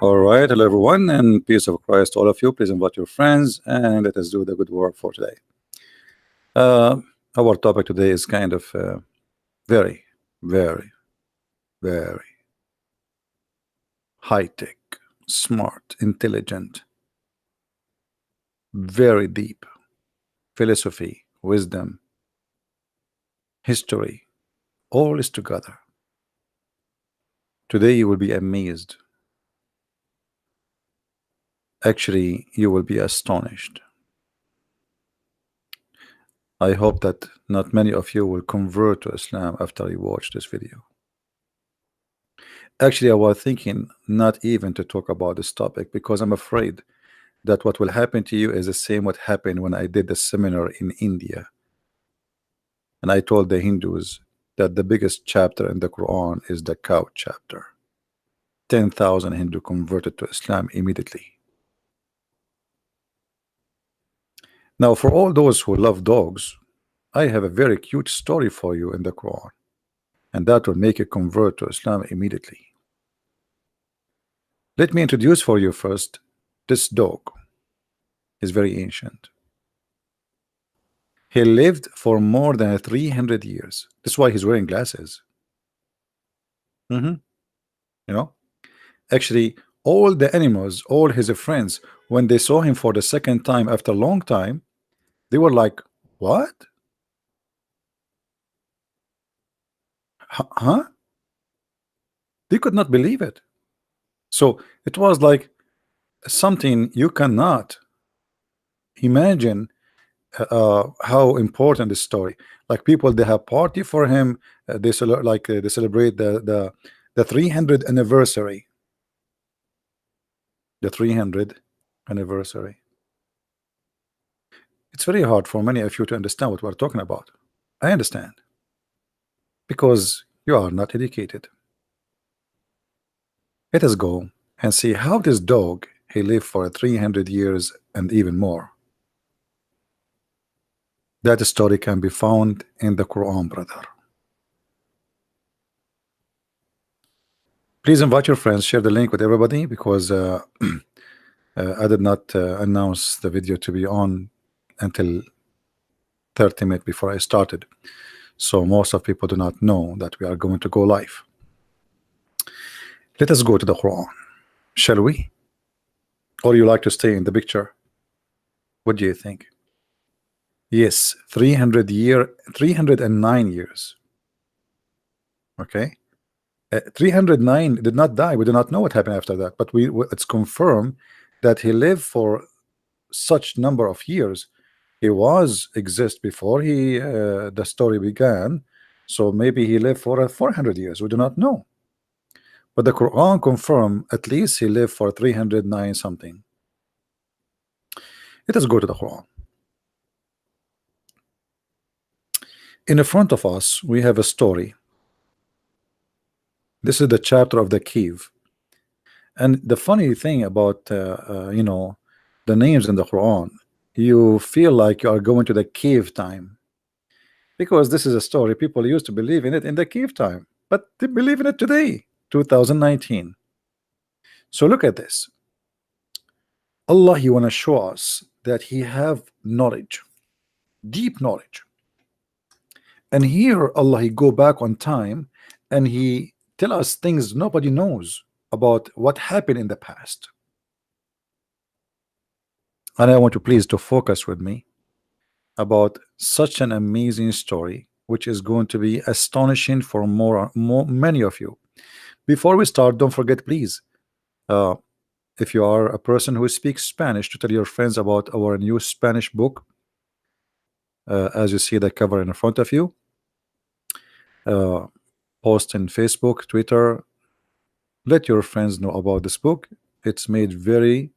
All right, hello everyone, and peace of Christ, all of you. Please invite your friends, and let us do the good work for today. Uh, our topic today is kind of very, very, very high tech, smart, intelligent, very deep philosophy, wisdom, history, all is together. Today you will be amazed. Actually, you will be astonished. I hope that not many of you will convert to Islam after you watch this video. Actually, I was thinking not even to talk about this topic because I'm afraid that what will happen to you is the same what happened when I did the seminar in India. And I told the Hindus that the biggest chapter in the Quran is the cow chapter. 10,000 Hindu converted to Islam immediately. Now, for all those who love dogs, I have a very cute story for you in the Quran, and that will make you convert to Islam immediately. Let me introduce for you first this dog. Is very ancient. He lived for more than 300 years. That's why he's wearing glasses. You know, actually, all the animals, all his friends, when they saw him for the second time after a long time, they were like, "What? Huh?" They could not believe it. So it was like something you cannot imagine how important this story. Like people, they have party for him. They celebrate the 300th anniversary. The 300th anniversary. It's very hard for many of you to understand what we're talking about. I understand because you are not educated. Let us go and see how this dog he lived for 300 years and even more. That story can be found in the Quran, brother. Please invite your friends, share the link with everybody because I did not announce the video to be on until 30 minutes before I started. So most of people do not know that we are going to go live. Let us go to the Quran, shall we? Or you like to stay in the picture? What do you think? Yes, 309 years. Okay. 309 did not die. We do not know what happened after that, but it's confirmed that he lived for such number of years. He was exist before he the story began, so maybe he lived for 400 years. We do not know, but the Quran confirm at least he lived for 309 something. Let us go to the Quran. In the front of us we have a story. This is the chapter of the cave, and the funny thing about you know, the names in the Quran, you feel like you are going to the cave time, because this is a story people used to believe in it in the cave time, but they believe in it today, 2019. So look at this. Allah, he want to show us that he have knowledge, deep knowledge. And here Allah, he go back on time and he tell us things nobody knows about what happened in the past. And I want you please to focus with me about such an amazing story, which is going to be astonishing for many of you. Before we start, don't forget, please, if you are a person who speaks Spanish, to tell your friends about our new Spanish book. As you see the cover in front of you, post in Facebook, Twitter, let your friends know about this book. It's made very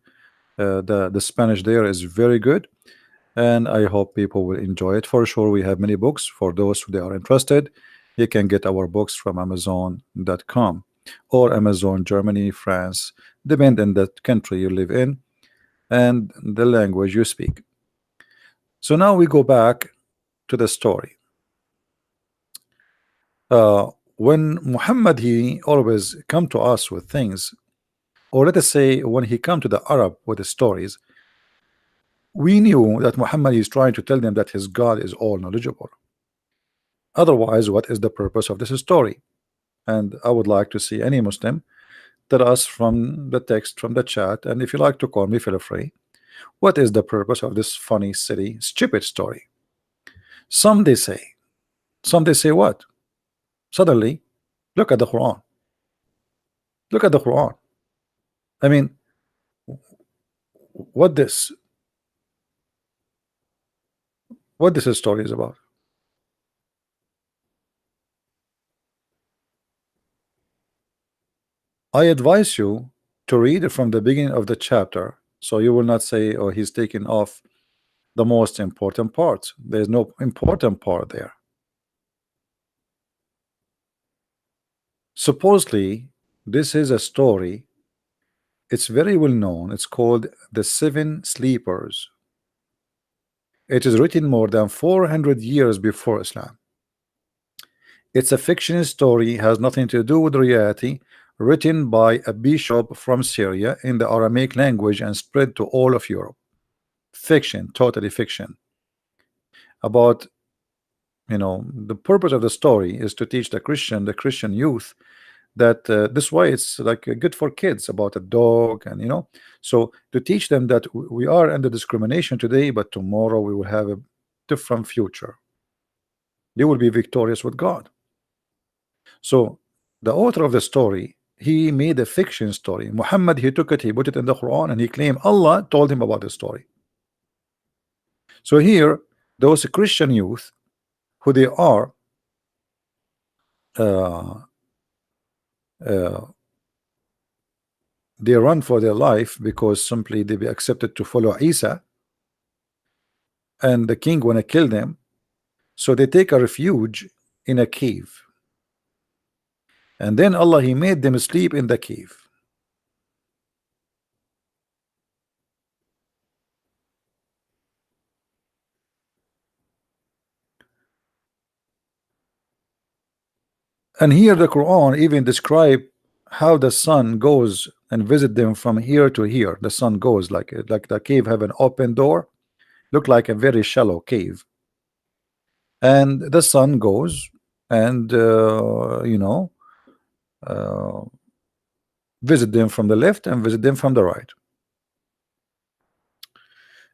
the Spanish there is very good, and I hope people will enjoy it. For sure, we have many books. For those who are interested, you can get our books from Amazon.com or Amazon Germany, France, depending on the country you live in and the language you speak. So now we go back to the story. When Muhammad, he always come to us with things, Or let us say when he come to the Arab with the stories, we knew that Muhammad is trying to tell them that his God is all knowledgeable. Otherwise, what is the purpose of this story? And I would like to see any Muslim tell us from the text, from the chat, and if you like to call me, feel free. What is the purpose of this funny, silly, stupid story? Some they say what? Suddenly, look at the Quran. Look at the Quran. I mean, what this story is about. I advise you to read it from the beginning of the chapter, so you will not say, oh, he's taking off the most important part. There's no important part there. Supposedly, this is a story. It's very well known. It's called The Seven Sleepers. It is written more than 400 years before Islam. It's a fictional story, has nothing to do with reality, written by a bishop from Syria in the Aramaic language and spread to all of Europe. Fiction, totally fiction. About, the purpose of the story is to teach the Christian youth that this way it's like good for kids, about a dog, and so to teach them that we are under discrimination today, but tomorrow we will have a different future. They will be victorious with God. So the author of the story, he made a fiction story. Muhammad, he took it, he put it in the Quran, and he claimed Allah told him about the story. So here, those Christian youth, who they are, they run for their life because simply they be accepted to follow Isa, and the king want to kill them, so they take a refuge in a cave, and then Allah, he made them sleep in the cave. And here the Quran even describe how the sun goes and visit them from here to here. The sun goes like the cave have an open door, look like a very shallow cave, and the sun goes and visit them from the left and visit them from the right.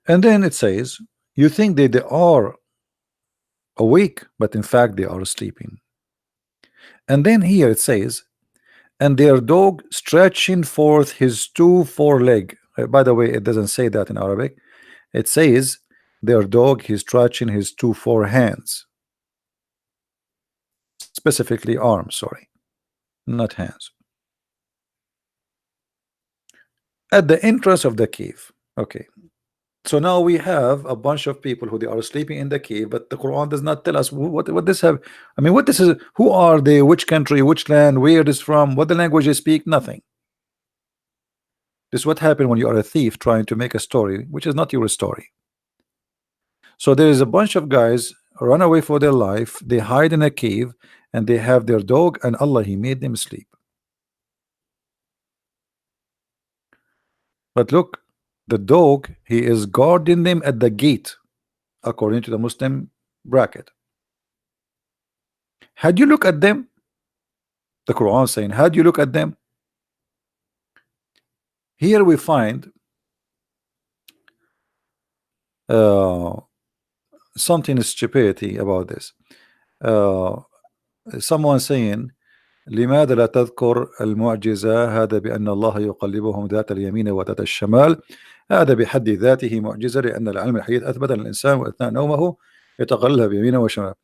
And then it says, you think that they are awake, but in fact they are sleeping. And then here it says, and their dog stretching forth his two foreleg. By the way, it doesn't say that in Arabic. It says their dog, he's stretching his two forehands, specifically arms, sorry, not hands, at the entrance of the cave. Okay, so now we have a bunch of people who they are sleeping in the cave, but the Quran does not tell us what this have. I mean, what this is, who are they, which country, which land, where it is from, what the language they speak, nothing. This is what happened when you are a thief trying to make a story which is not your story. So there is a bunch of guys run away for their life, they hide in a cave, and they have their dog, and Allah, he made them sleep. But look, the dog, he is guarding them at the gate, according to the Muslim bracket. Had you look at them, the Quran saying, had you look at them, here we find something stupidity about this. Someone saying, لماذا لا تذكر المعجزة؟ هذا بأن الله يقلبهم ذات اليمين وذات الشمال، هذا بحد ذاته معجزة، لأن العلم الحديث أثبت أن الإنسان وأثناء نومه يتقلب بيمينه وشماله.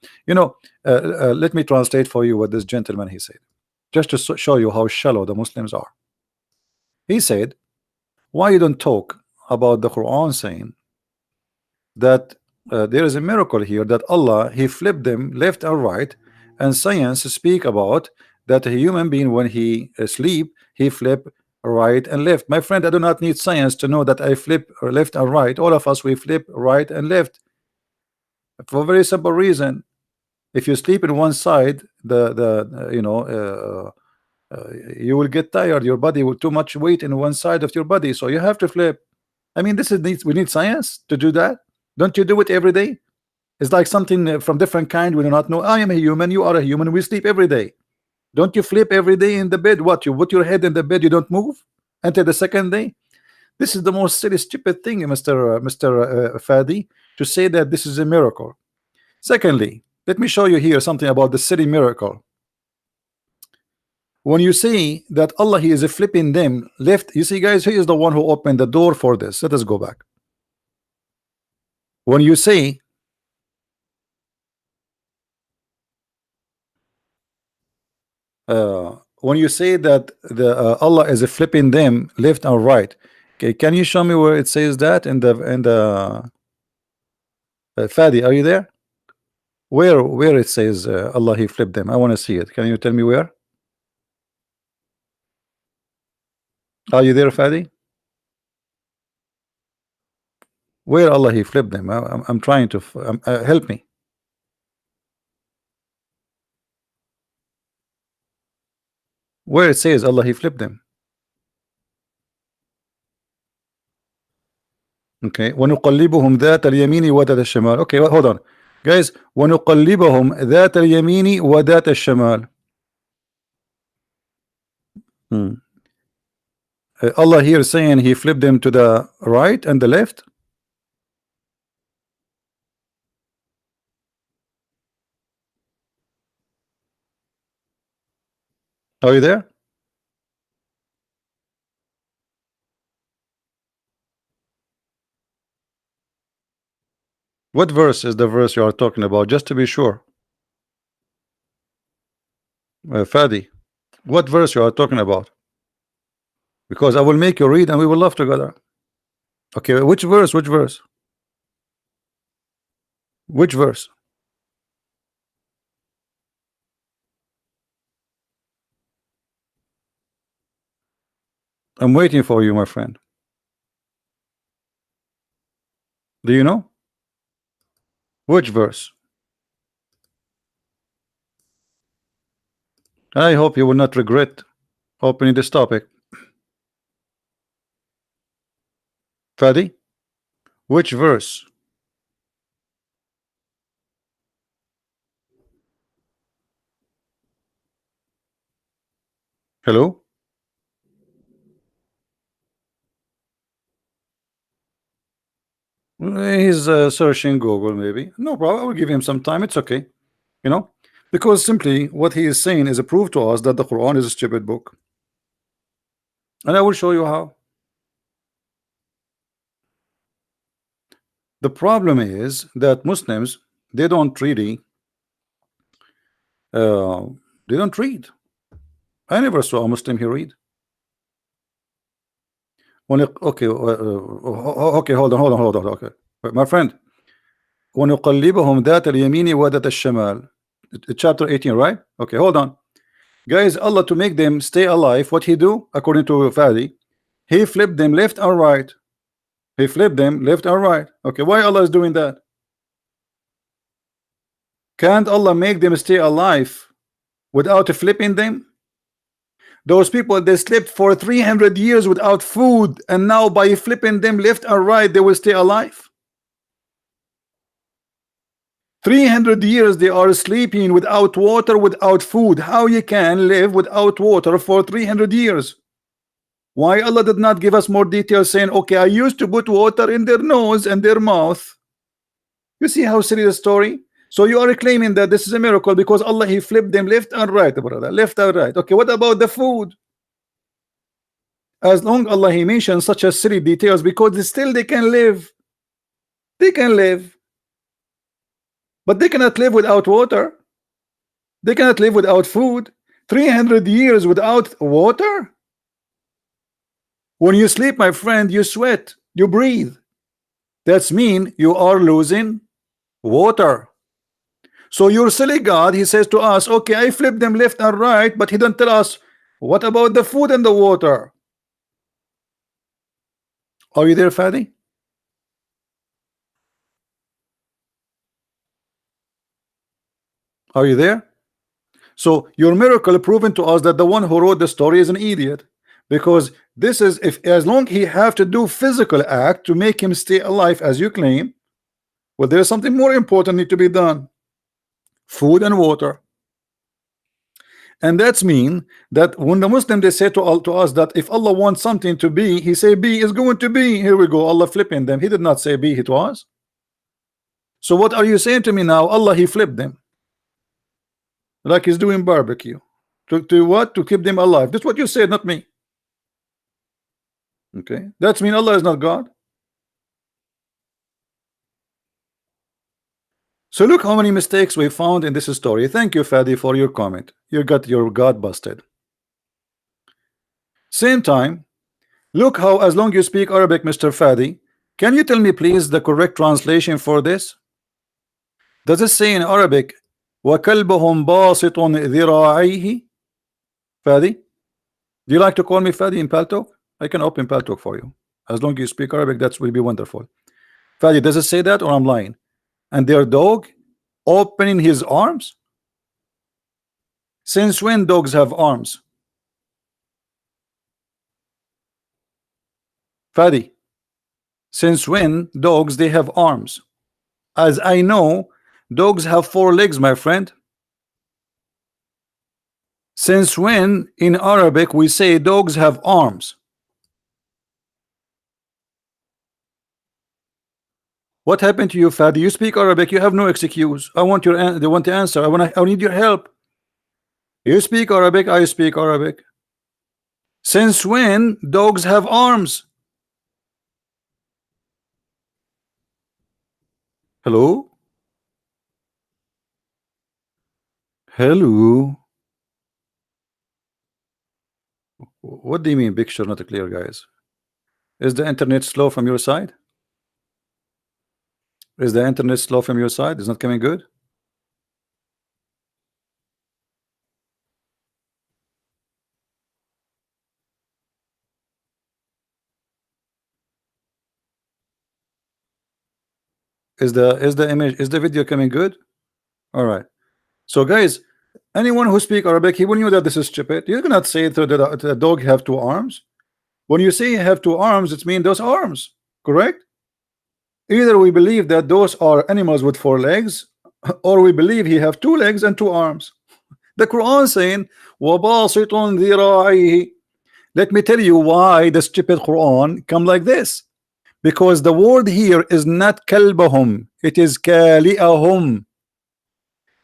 Let me translate for you what this gentleman he said, just to show you how shallow the Muslims are. He said, why you don't talk about the Quran saying that there is a miracle here, that Allah, he flipped them left and right, and science speak about that a human being, when he sleep, he flip right and left. My friend, I do not need science to know that I flip left and right. All of us, we flip right and left for a very simple reason. If you sleep in one side, you will get tired. Your body will too much weight in one side of your body, so you have to flip. I mean, this is needs we need science to do that. Don't you do it every day? It's like something from different kind. We do not know. I am a human. You are a human. We sleep every day. Don't you flip every day in the bed? What, you put your head in the bed, you don't move until the second day? This is the most silly, stupid thing, Mr. Fadi, to say that this is a miracle. Secondly, let me show you here something about the silly miracle. When you see that Allah, He is flipping them left, you see, guys, He is the one who opened the door for this. Let us go back. When you say when you say that the Allah is flipping them left and right, okay, can you show me where it says that in the Fadi, are you there? Where it says Allah He flipped them? I want to see it. Can you tell me where? Are you there, Fadi? Where Allah He flipped them? I'm trying to help me. Where it says Allah He flipped them? Okay, ونقلبهم ذات اليمين وذات الشمال. Okay, well, hold on, guys. ونقلبهم ذات اليمين وذات الشمال. Allah here saying He flipped them to the right and the left. Are you there? What verse is the verse you are talking about, just to be sure? Fadi, what verse you are talking about? Because I will make you read and we will laugh together. Okay, which verse? Which verse? Which verse? I'm waiting for you, my friend. Do you know? Which verse? I hope you will not regret opening this topic. Fadi, which verse? Hello? He's searching Google, maybe. No problem. I will give him some time. It's okay. You know, because simply what he is saying is a proof to us that the Quran is a stupid book. And I will show you how. The problem is that Muslims, they don't really they don't read. I never saw a Muslim here read. Okay, okay, hold on. Okay, my friend. وَنُقَلِّبُهُمْ ذَاتَ الْيَمِينِ وَذَاتَ الشَّمَالِ. Chapter 18, right? Okay, hold on. Guys, Allah, to make them stay alive, what He do, according to Fadi, He flipped them left or right. He flipped them left or right. Okay, why Allah is doing that? Can't Allah make them stay alive without flipping them? Those people, they slept for 300 years without food, and now by flipping them left or right, they will stay alive. 300 years they are sleeping without water, without food. How you can live without water for 300 years? Why Allah did not give us more details, saying, okay, I used to put water in their nose and their mouth? You see how silly the story? So you are claiming that this is a miracle because Allah He flipped them left and right, brother, left and right. Okay, what about the food? As long Allah He mentions such a silly details, because still they can live. They can live. But they cannot live without water. They cannot live without food. 300 years without water. When you sleep, my friend, you sweat, you breathe. That's mean you are losing water. So your silly God, He says to us, okay, I flipped them left and right, but He don't tell us what about the food and the water. Are you there, Fadi? Are you there? So your miracle proven to us that the one who wrote the story is an idiot, because this is, if as long he have to do physical act to make him stay alive as you claim, well, there's something more important need to be done: food and water. And that's mean that when the Muslim they say to us that if Allah wants something to be, he say be is going to be. Here we go, Allah flipping them. He did not say be, it was. So what are you saying to me now? Allah, he flipped them like he's doing barbecue to what? To keep them alive. That's what you said, not me. Okay, that's mean Allah is not God. So look how many mistakes we found in this story. Thank you, Fadi, for your comment. You got your God busted. Same time, look how, as long you speak Arabic, Mr. Fadi, can you tell me please the correct translation for this? Does it say in Arabic وَكَلْبُهُمْ بَاسِطٌ ذِرَاعَيْهِ? Fadi, do you like to call me Fadi in Paltalk? I can open Paltalk for you. As long as you speak Arabic, that will be wonderful. Fadi, does it say that or I'm lying? And their dog opening his arms? Since when dogs have arms? Fadi, since when dogs they have arms? As I know, dogs have 4 legs, my friend. Since when in Arabic we say dogs have arms? What happened to you, Fadi? You speak Arabic, you have no excuse. I want they want to answer. I need your help. You speak Arabic, I speak Arabic. Since when dogs have arms? Hello? Hello? What do you mean picture not clear, guys? Is the internet slow from your side? Is the internet slow from your side? It's not coming good? Is the video coming good? All right. So guys, anyone who speak Arabic, he will know that this is stupid. You cannot say that the dog have 2 arms. When you say you have 2 arms, it means those arms, correct? Either we believe that those are animals with 4 legs, or we believe he have 2 legs and 2 arms. The Quran saying وَبَاسِطٌ ذِرَاعِهِ. Let me tell you why the stupid Quran come like this. Because the word here is not kalbahum, it is kali'ahum.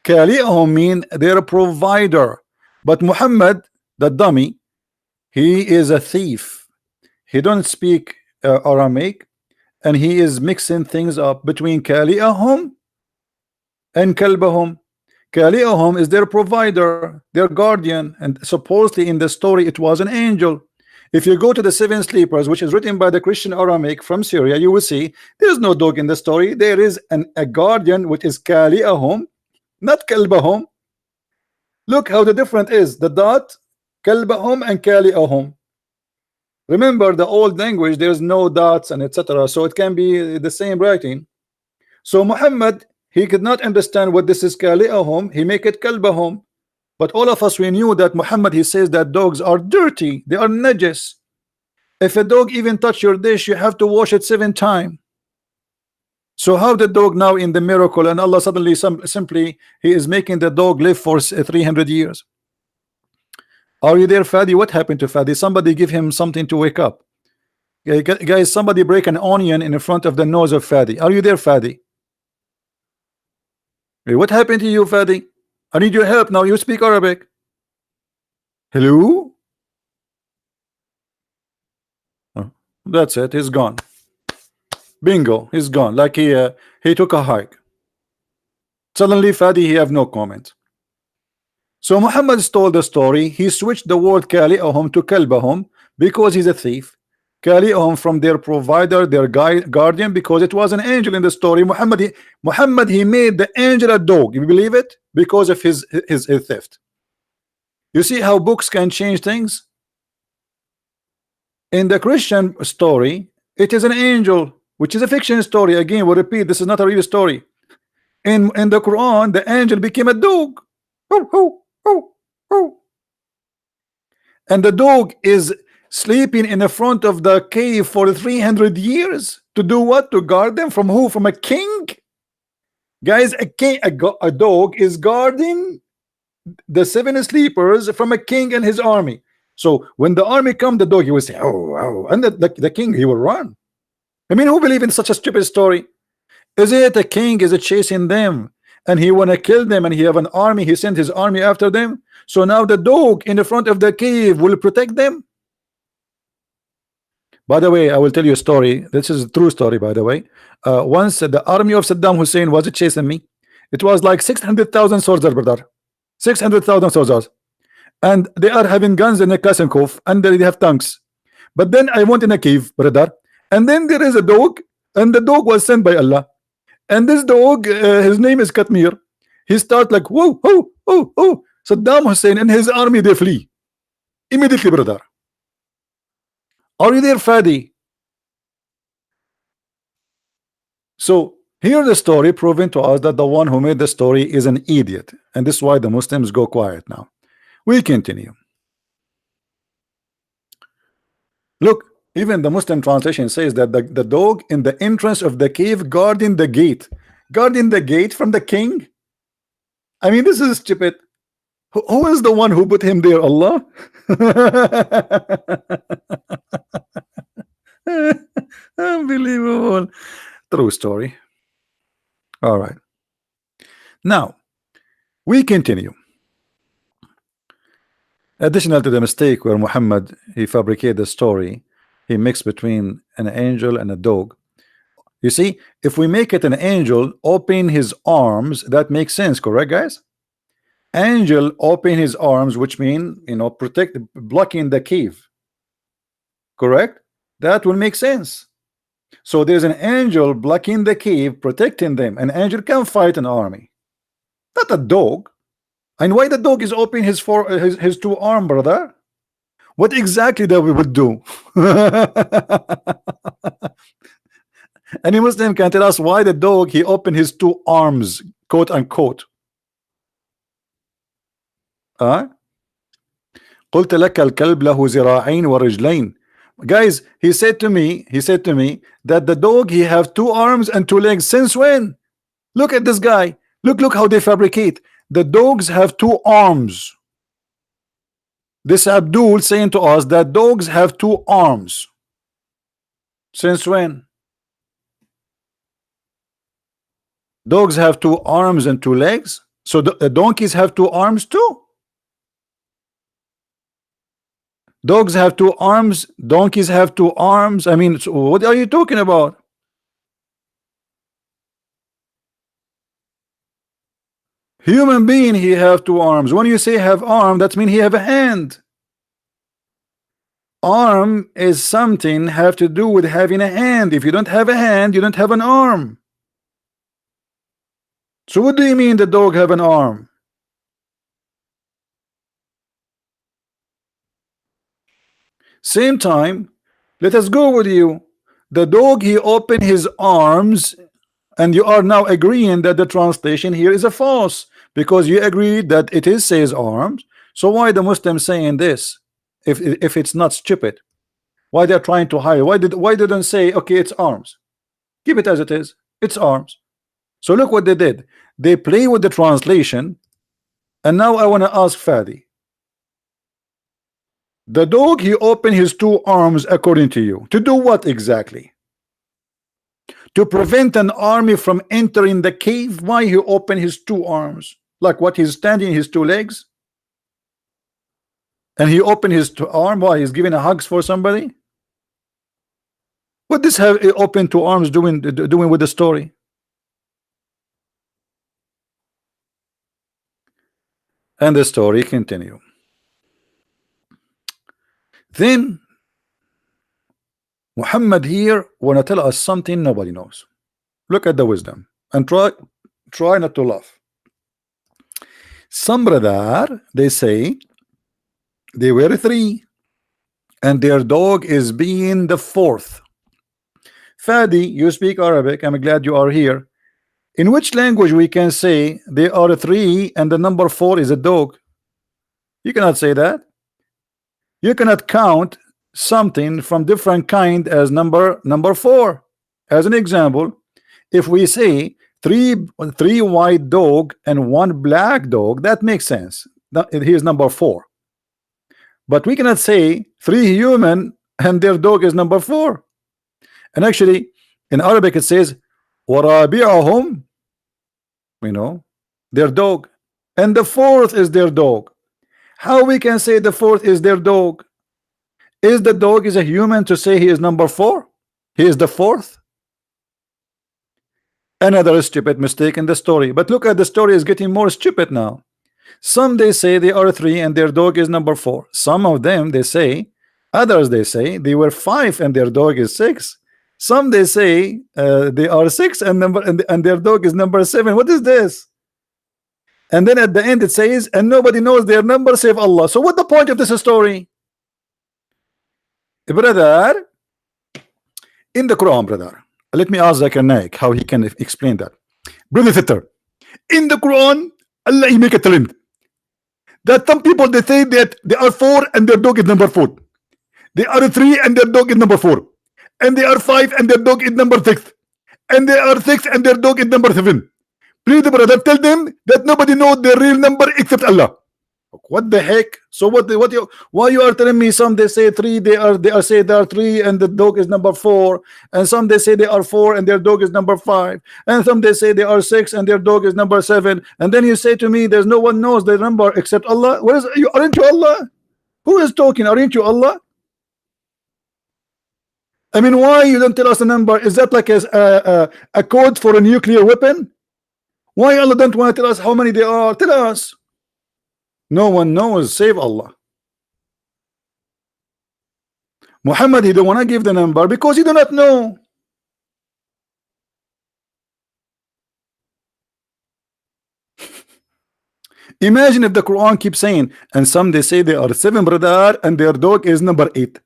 Kali'ahum mean they're a provider. But Muhammad, the dummy, he is a thief. He don't speak Aramaic, and he is mixing things up between kali'ahum and kalbahum. Kali'ahum is their provider, their guardian, and supposedly in the story it was an angel. If you go to the 7 sleepers, which is written by the Christian Aramaic from Syria, you will see there is no dog in the story. There is a guardian, which is kali'ahum, not kalbahum. Look how the difference is. The dot, kalbahum and kali'ahum. Remember the old language, there's no dots and etc. So it can be the same writing. So Muhammad, he could not understand what this is kali'ahum. He make it kalbahum. But all of us, we knew that Muhammad, he says that dogs are dirty, they are najis. If a dog even touch your dish, you have to wash it 7 times. So how the dog now in the miracle, and Allah suddenly simply he is making the dog live for 300 years? Are you there, Fadi? What happened to Fadi? Somebody give him something to wake up. Guys, somebody break an onion in front of the nose of Fadi. Are you there, Fadi? Hey, what happened to you, Fadi? I need your help now. You speak Arabic. Hello? Oh, that's it. He's gone. Bingo. He's gone. Like he took a hike. Suddenly, Fadi, he have no comment. So Muhammad told the story. He switched the word kali'ahum to kalbahum because he's a thief. Kali'ahum from their provider, their guardian, because it was an angel in the story. Muhammad he made the angel a dog. You believe it? Because of his theft. You see how books can change things? In the Christian story, it is an angel, which is a fiction story. Again, we repeat, this is not a real story. In the Quran, the angel became a dog. oh, oh. And the dog is sleeping in the front of the cave for 300 years to do what? To guard them from who? From a king? Guys, a dog is guarding the 7 sleepers from a king and his army. So when the army come, the dog, he will say, oh, oh, and the king, he will run. I mean, who believe in such a stupid story? Is it a king is chasing them and he want to kill them and he have an army, he sent his army after them? So now the dog in the front of the cave will protect them? By the way, I will tell you a story. This is a true story, by the way. Once the army of Saddam Hussein was chasing me. It was like 600,000 soldiers, brother. 600,000 soldiers. And they are having guns in a Kalashnikov and they have tanks. But then I went in a cave, brother. And then there is a dog. And the dog was sent by Allah. And this dog, his name is Katmir. He start like, whoa, whoa, whoa, whoa. Saddam Hussein and his army, they flee. Immediately, brother. Are you there, Fadi? So here the story proving to us that the one who made the story is an idiot. And this is why the Muslims go quiet now. We continue. Look, even the Muslim translation says that the dog in the entrance of the cave guarding the gate. Guarding the gate from the king? I mean, this is stupid. Who is the one who put him there? Allah? Unbelievable. True story. All right. Now, we continue. Additional to the mistake where Muhammad, he fabricated the story, he mixed between an angel and a dog. You see, if we make it an angel open his arms, that makes sense, correct, guys? Angel open his arms, which mean, you know, protect, blocking the cave, correct? That will make sense. So there's an angel blocking the cave, protecting them. An angel can fight an army, not a dog. And why the dog is opening his two arm, brother? What exactly that we would do? Any Muslim can tell us why the dog he opened his two arms, quote unquote. قلت لك الكلب له ذراعين ورجلين. Guys, he said to me that the dog he have two arms and two legs. Since when? Look at this guy. Look how they fabricate. The dogs have two arms. This Abdul saying to us that dogs have two arms. Since when? Dogs have two arms and two legs. So the donkeys have two arms too. Dogs have two arms, donkeys have two arms. I mean, so what are you talking about? Human being, he have two arms. When you say have arm, that means he have a hand. Arm is something have to do with having a hand. If you don't have a hand, you don't have an arm. So what do you mean the dog have an arm? Same time, let us go with you. The dog he opened his arms, and you are now agreeing that the translation here is a false, because you agreed that it is says arms. So why the Muslims saying this if it's not stupid? Why they're trying to hide? Why didn't say okay, it's arms? Keep it as it is. It's arms. So look what they did. They play with the translation, and now I want to ask Fadi. The dog he opened his two arms according to you to do what exactly? To prevent an army from entering the cave. Why he opened his two arms? Like what, he's standing his two legs and he opened his arm? Why, he's giving a hugs for somebody? What does have open two arms doing with the story? And the story continue. Then Muhammad here wanna tell us something nobody knows. Look at the wisdom and try not to laugh. Some brother, they say they were three and their dog is being the fourth. Fadi, you speak Arabic. I'm glad you are here. In which language we can say they are three and the number four is a dog? You cannot say that. You cannot count something from different kind as number 4. As an example, if we say three white dog and one black dog, that makes sense. Here's number 4. But we cannot say 3 human and their dog is number 4. And actually in Arabic it says warabi'ahum, their dog, and the 4th is their dog. How we can say the 4th is their dog? Is the dog is a human to say he is number 4? He is the 4th? Another stupid mistake in the story. But look at the story is getting more stupid now. Some they say they are 3 and their dog is number 4. Some of them they say, others they say they were 5 and their dog is 6. Some they say they are 6 and their dog is number 7. What is this? And then at the end it says, and nobody knows their number save Allah. So what the point of this story? Brother, in the Quran, brother, let me ask Zakir Naik how he can explain that. Brother Sitter, in the Quran, Allah he make a trend that some people they say that they are 4 and their dog is number 4. They are 3 and their dog is number 4. And they are 5 and their dog is number 6. And they are 6 and their dog is number 7. Please, brother, tell them that nobody knows their real number except Allah. What the heck? So why you are telling me some they say 3, they are say they are 3 and the dog is number 4, and some they say they are 4 and their dog is number 5, and some they say they are 6 and their dog is number 7, and then you say to me there's no one knows their number except Allah. Where is you? Aren't you Allah? Who is talking? Aren't you Allah? I mean, why you don't tell us the number? Is that like a code for a nuclear weapon? Why Allah don't want to tell us how many they are? Tell us. No one knows save Allah. Muhammad, he don't want to give the number because he do not know. Imagine if the Quran keeps saying, and some they say they are 7, brother, and their dog is number 8.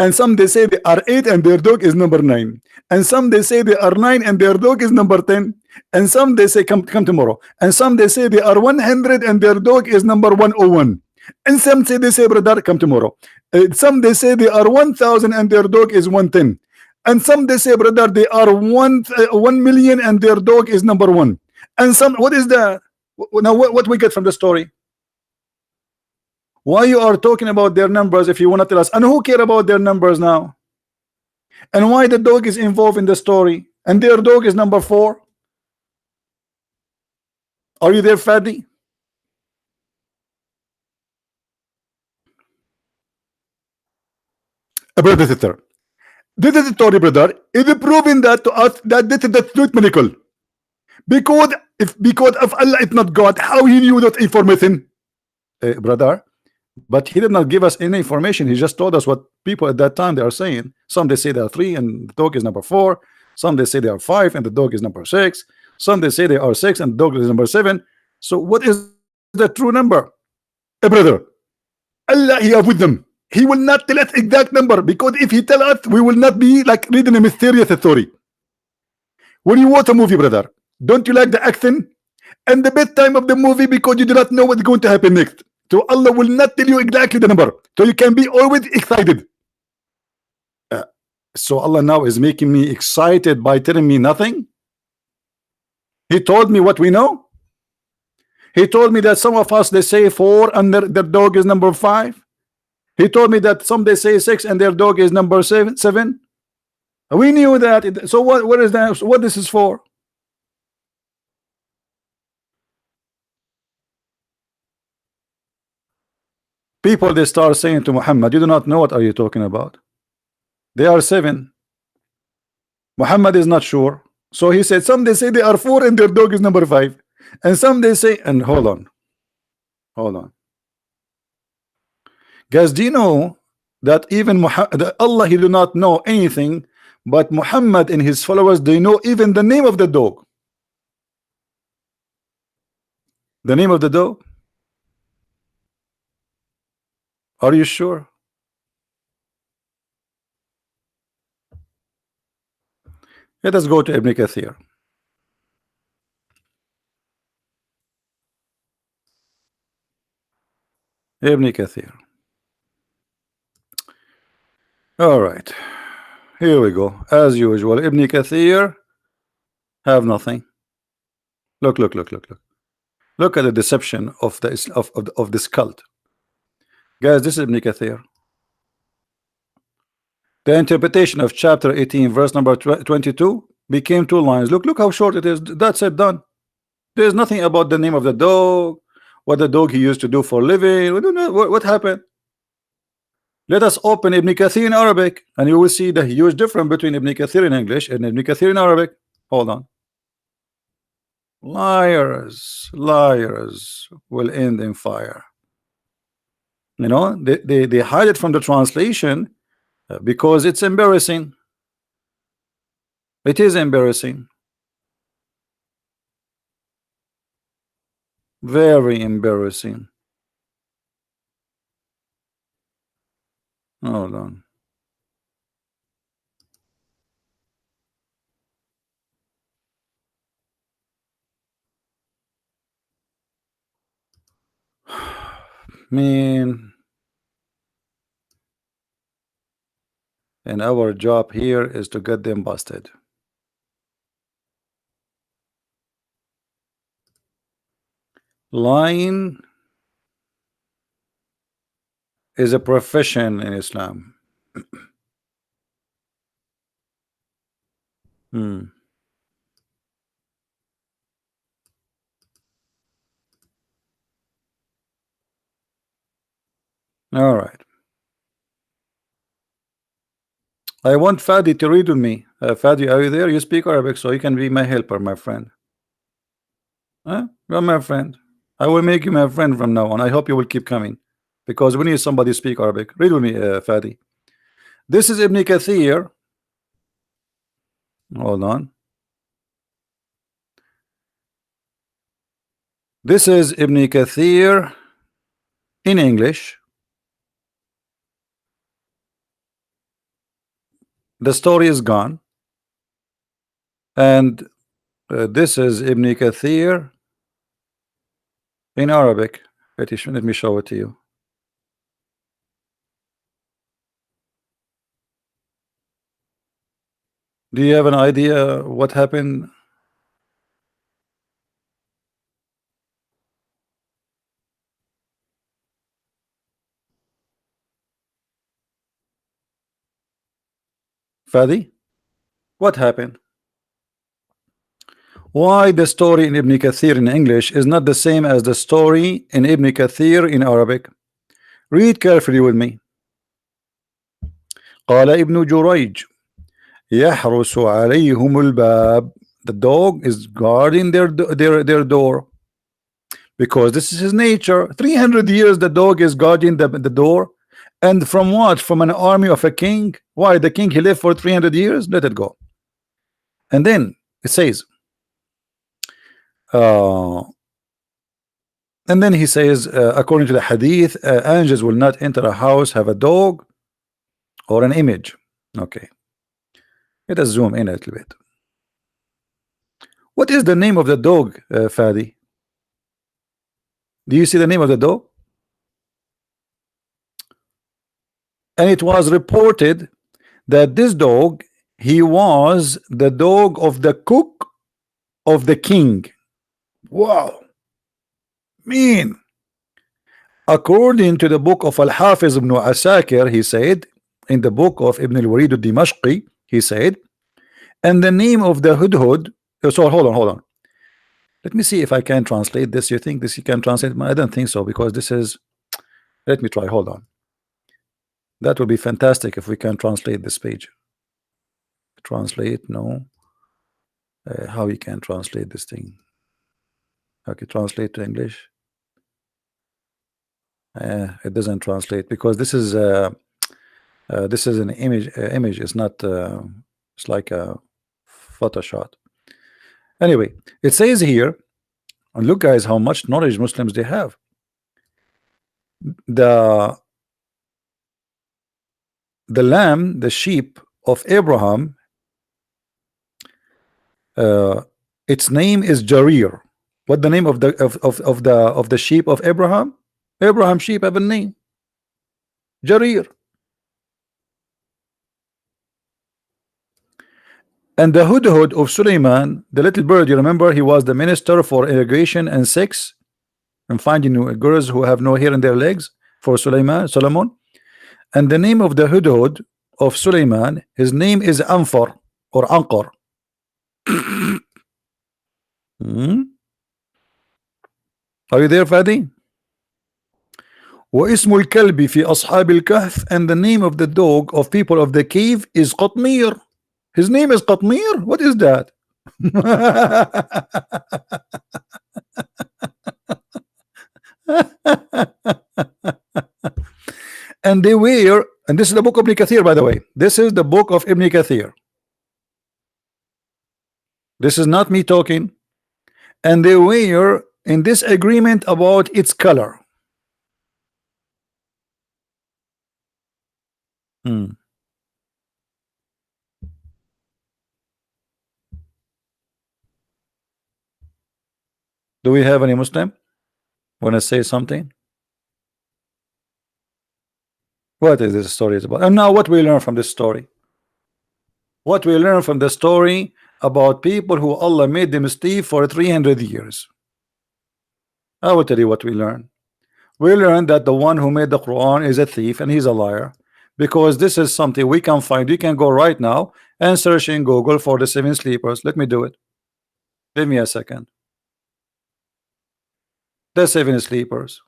And some they say they are 8 and their dog is number 9. And some they say they are 9 and their dog is number 10. And some they say come tomorrow. And some they say they are 100 and their dog is number 101. And some say they say brother come tomorrow. Some they say they are 1,000 and their dog is 110. And some they say brother they are 1 million and their dog is number 1. And some, what is that? Now what we get from the story? Why you are talking about their numbers if you want to tell us? And who care about their numbers now? And why the dog is involved in the story? And their dog is number 4. Are you there, Fadi? Brother sister, this is the story, brother. Is it proving that to us that this is the truth miracle? Because if Allah is not God, how he knew that information? Brother, but he did not give us any information. He just told us what people at that time they are saying. Some they say they are 3 and the dog is number 4. Some they say they are 5 and the dog is number 6. Some they say they are 6 and the dog is number 7. So what is the true number? Brother, Allah he is with them. He will not tell us exact number, because if he tell us, we will not be like reading a mysterious story. When you watch a movie, brother, don't you like the action and the best time of the movie because you do not know what's going to happen next? So Allah will not tell you exactly the number, so you can be always excited. So Allah now is making me excited by telling me nothing. He told me what we know. He told me that some of us they say 4 and their dog is number 5. He told me that some they say 6 and their dog is number 7. We knew that. So what is that? What this is for? People they start saying to Muhammad, you do not know what are you talking about. They are 7. Muhammad is not sure. So he said some they say they are 4 and their dog is number 5. And some they say, and hold on. Guys, do you know that even Muhammad, Allah he do not know anything, but Muhammad and his followers they know even the name of the dog. The name of the dog? Are you sure? Let us go to Ibn Kathir. Ibn Kathir. All right, here we go. As usual, Ibn Kathir have nothing. Look, look, look, look, look. Look at the deception of this cult. Guys, this is Ibn Kathir. The interpretation of chapter 18, verse number 22 became 2 lines. Look, look how short it is. That's it, done. There's nothing about the name of the dog, what the dog he used to do for a living. We don't know what happened. Let us open Ibn Kathir in Arabic, and you will see the huge difference between Ibn Kathir in English and Ibn Kathir in Arabic. Hold on. Liars, liars will end in fire. You know, they hide it from the translation because it's embarrassing. It is embarrassing. Very embarrassing. Hold on. Man, and our job here is to get them busted. Lying is a profession in Islam. All right. I want Fadi to read with me. Fadi, are you there? You speak Arabic, so you can be my helper, my friend. Huh? You're my friend. I will make you my friend from now on. I hope you will keep coming, because we need somebody to speak Arabic. Read with me, Fadi. This is Ibn Kathir. Hold on. This is Ibn Kathir in English. The story is gone. And this is Ibn Kathir in Arabic. Let me show it to you. Do you have an idea what happened? Fadi, what happened? Why the story in Ibn Kathir in English is not the same as the story in Ibn Kathir in Arabic? Read carefully with me. قال ابن جريج يحرس عليهم الباب. The dog is guarding their door, because this is his nature. 300 years the dog is guarding the door. And from what? From an army of a king? Why? The king, he lived for 300 years. Let it go. And then it says, and then he says, according to the hadith, angels will not enter a house, have a dog or an image. Okay, let us zoom in a little bit. What is the name of the dog, Fadi? Do you see the name of the dog? And it was reported that this dog, he was the dog of the cook of the king. Wow, mean. According to the book of Al-Hafiz ibn Asakir, he said, in the book of Ibn al-Walid al-Dimashqi, he said, and the name of the hudhud. So hold on. Let me see if I can translate this. You think this you can translate? I don't think so, because this is. Let me try. Hold on. That would be fantastic if we can translate this page. Translate, no. How you can translate this thing? Okay, translate to English. It doesn't translate, because this is an image. Image is not. It's like a Photoshop. Anyway, it says here, and look, guys, how much knowledge Muslims they have. The lamb, the sheep of Abraham, its name is Jarir. What the name of the sheep of Abraham? Abraham sheep have a name, Jarir. And the Hudhud of Suleiman, the little bird, you remember, he was the minister for irrigation and sex and finding girls who have no hair in their legs for Solomon. And the name of the Hudhud of Suleiman, his name is Anfar or Anqar. Hmm? Are you there, Fadi? واسم الكلب في أصحاب الكهف, and the name of the dog of people of the cave is Qatmir. His name is Qatmir. What is that? And they were, and this is the book of Ibn Kathir, by the way. This is the book of Ibn Kathir. This is not me talking. And they were in this agreement about its color. Hmm. Do we have any Muslim want to say something? What is this story is about? And now what we learn from this story? What we learn from the story about people who Allah made them slave for 300 years. I will tell you what we learn. We learn that the one who made the Quran is a thief and he's a liar, because this is something we can find. You can go right now and search in Google for the 7 sleepers. Let me do it. Give me a second. The 7 sleepers.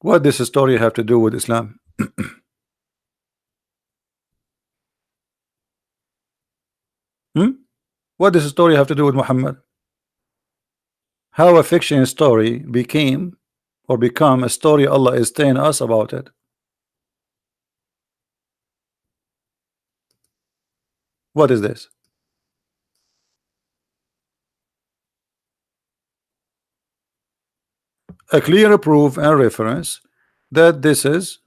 What does this story have to do with Islam? Hmm? What does the story have to do with Muhammad? How a fiction story became or become a story Allah is telling us about it? What is this? A clear proof and reference that this is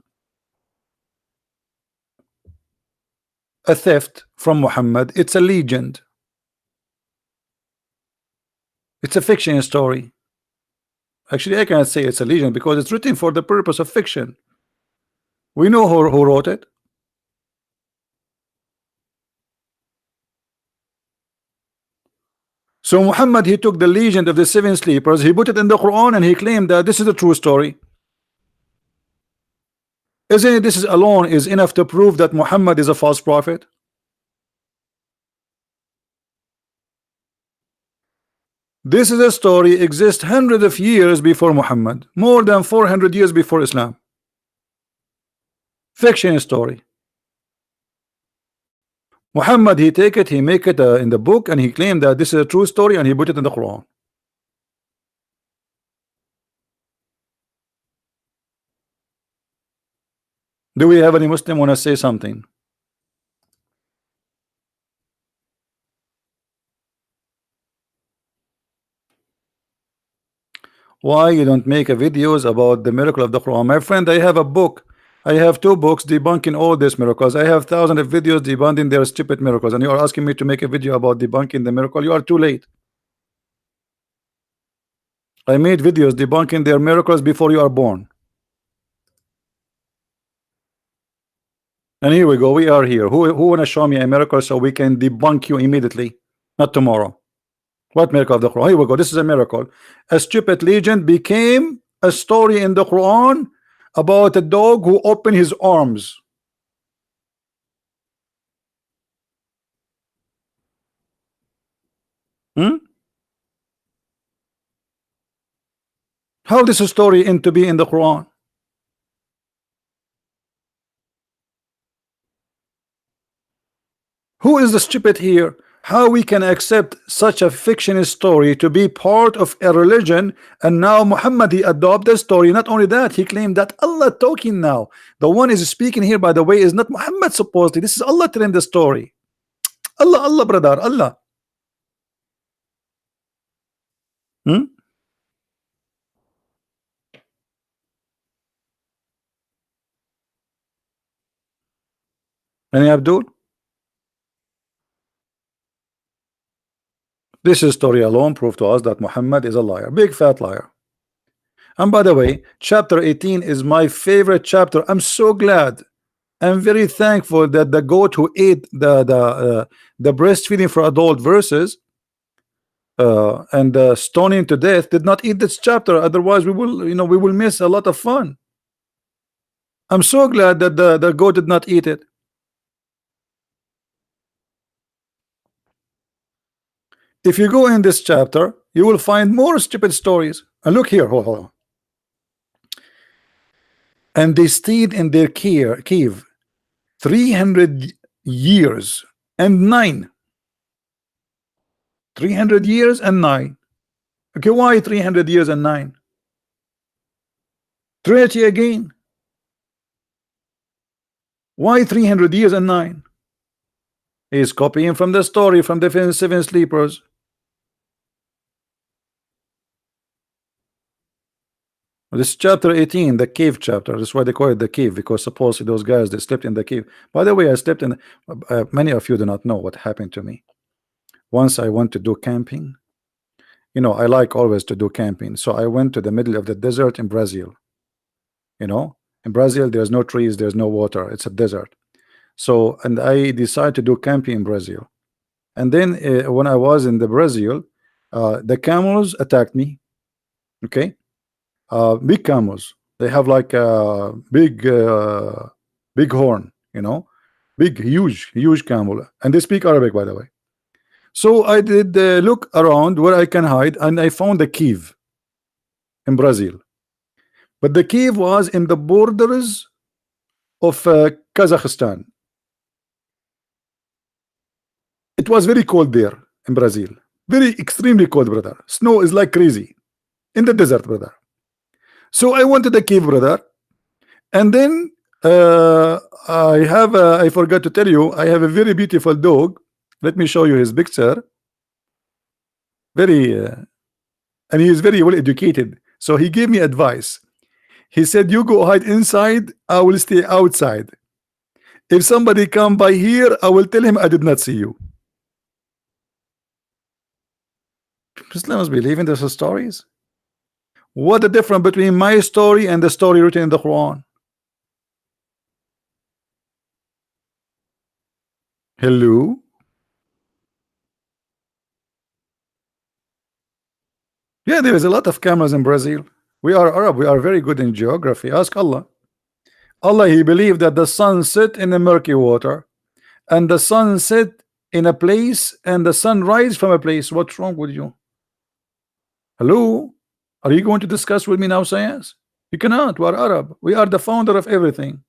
a theft from Muhammad. It's a legend. It's a fiction story. Actually, I cannot say it's a legend because it's written for the purpose of fiction. We know who wrote it. So Muhammad, he took the legend of the 7 sleepers, he put it in the Quran, and he claimed that this is a true story. Isn't it this is alone is enough to prove that Muhammad is a false prophet? This is a story exists hundreds of years before Muhammad, more than 400 years before Islam. Fiction story. Muhammad, he take it, he make it in the book, and he claimed that this is a true story, and he put it in the Quran. Do we have any Muslim want to say something? Why you don't make a videos about the miracle of the Quran? My friend, I have a book. I have 2 books debunking all these miracles. I have thousands of videos debunking their stupid miracles, and you are asking me to make a video about debunking the miracle. You are too late. I made videos debunking their miracles before you are born. And here we go. We are here. Who wanna show me a miracle so we can debunk you immediately? Not tomorrow. What miracle of the Quran? Here we go. This is a miracle. A stupid legend became a story in the Quran about a dog who opened his arms. Hmm? How this story in to be in the Quran? Who is the stupid here? How we can accept such a fiction story to be part of a religion, and now Muhammad he adopt the story. Not only that, he claimed that Allah talking now. The one is speaking here, by the way, is not Muhammad supposedly. This is Allah telling the story. Allah, brother, Allah. Hmm? Any Abdul? This story alone proved to us that Muhammad is a liar, big fat liar. And by the way, chapter 18 is my favorite chapter. I'm so glad. I'm very thankful that the goat who ate the breastfeeding for adult verses and stoning to death did not eat this chapter. Otherwise, we will, we will miss a lot of fun. I'm so glad that the goat did not eat it. If you go in this chapter, you will find more stupid stories. And look here, hold on. And they stayed in their cave 300 years and 9. 300 years and 9. Okay, why 300 years and 9? Trinity again. Why 300 years and 9? He's copying from the story from the Seven Sleepers. This is chapter 18, the cave chapter. That's why they call it the cave, because supposedly those guys, they slept in the cave. By the way, I slept in, many of you do not know what happened to me. Once I went to do camping. I like always to do camping. So I went to the middle of the desert in Brazil. In Brazil, there's no trees, there's no water, it's a desert. So, and I decided to do camping in Brazil. And then when I was in the Brazil, the camels attacked me. Okay. Big camels. They have like a big horn, big, huge camel, and they speak Arabic, by the way. So I did look around where I can hide, and I found a cave in Brazil. But the cave was in the borders of Kazakhstan. It was very cold there in Brazil. Very extremely cold, brother. Snow is like crazy in the desert, brother. So I went to the cave, brother, and then I forgot to tell you, I have a very beautiful dog. Let me show you his picture. Very and he is very well educated. So he gave me advice. He said, you go hide inside, I will stay outside. If somebody come by here, I will tell him I did not see you. Muslims believe in those stories. What the difference between my story and the story written in the Quran? Hello? Yeah, there is a lot of cameras in Brazil. We are Arab, we are very good in geography. Ask Allah. Allah, he believed that the sun set in the murky water, and the sun set in a place, and the sun rise from a place. What's wrong with you? Hello? Are you going to discuss with me now science? You cannot. We are Arab. We are the founder of everything.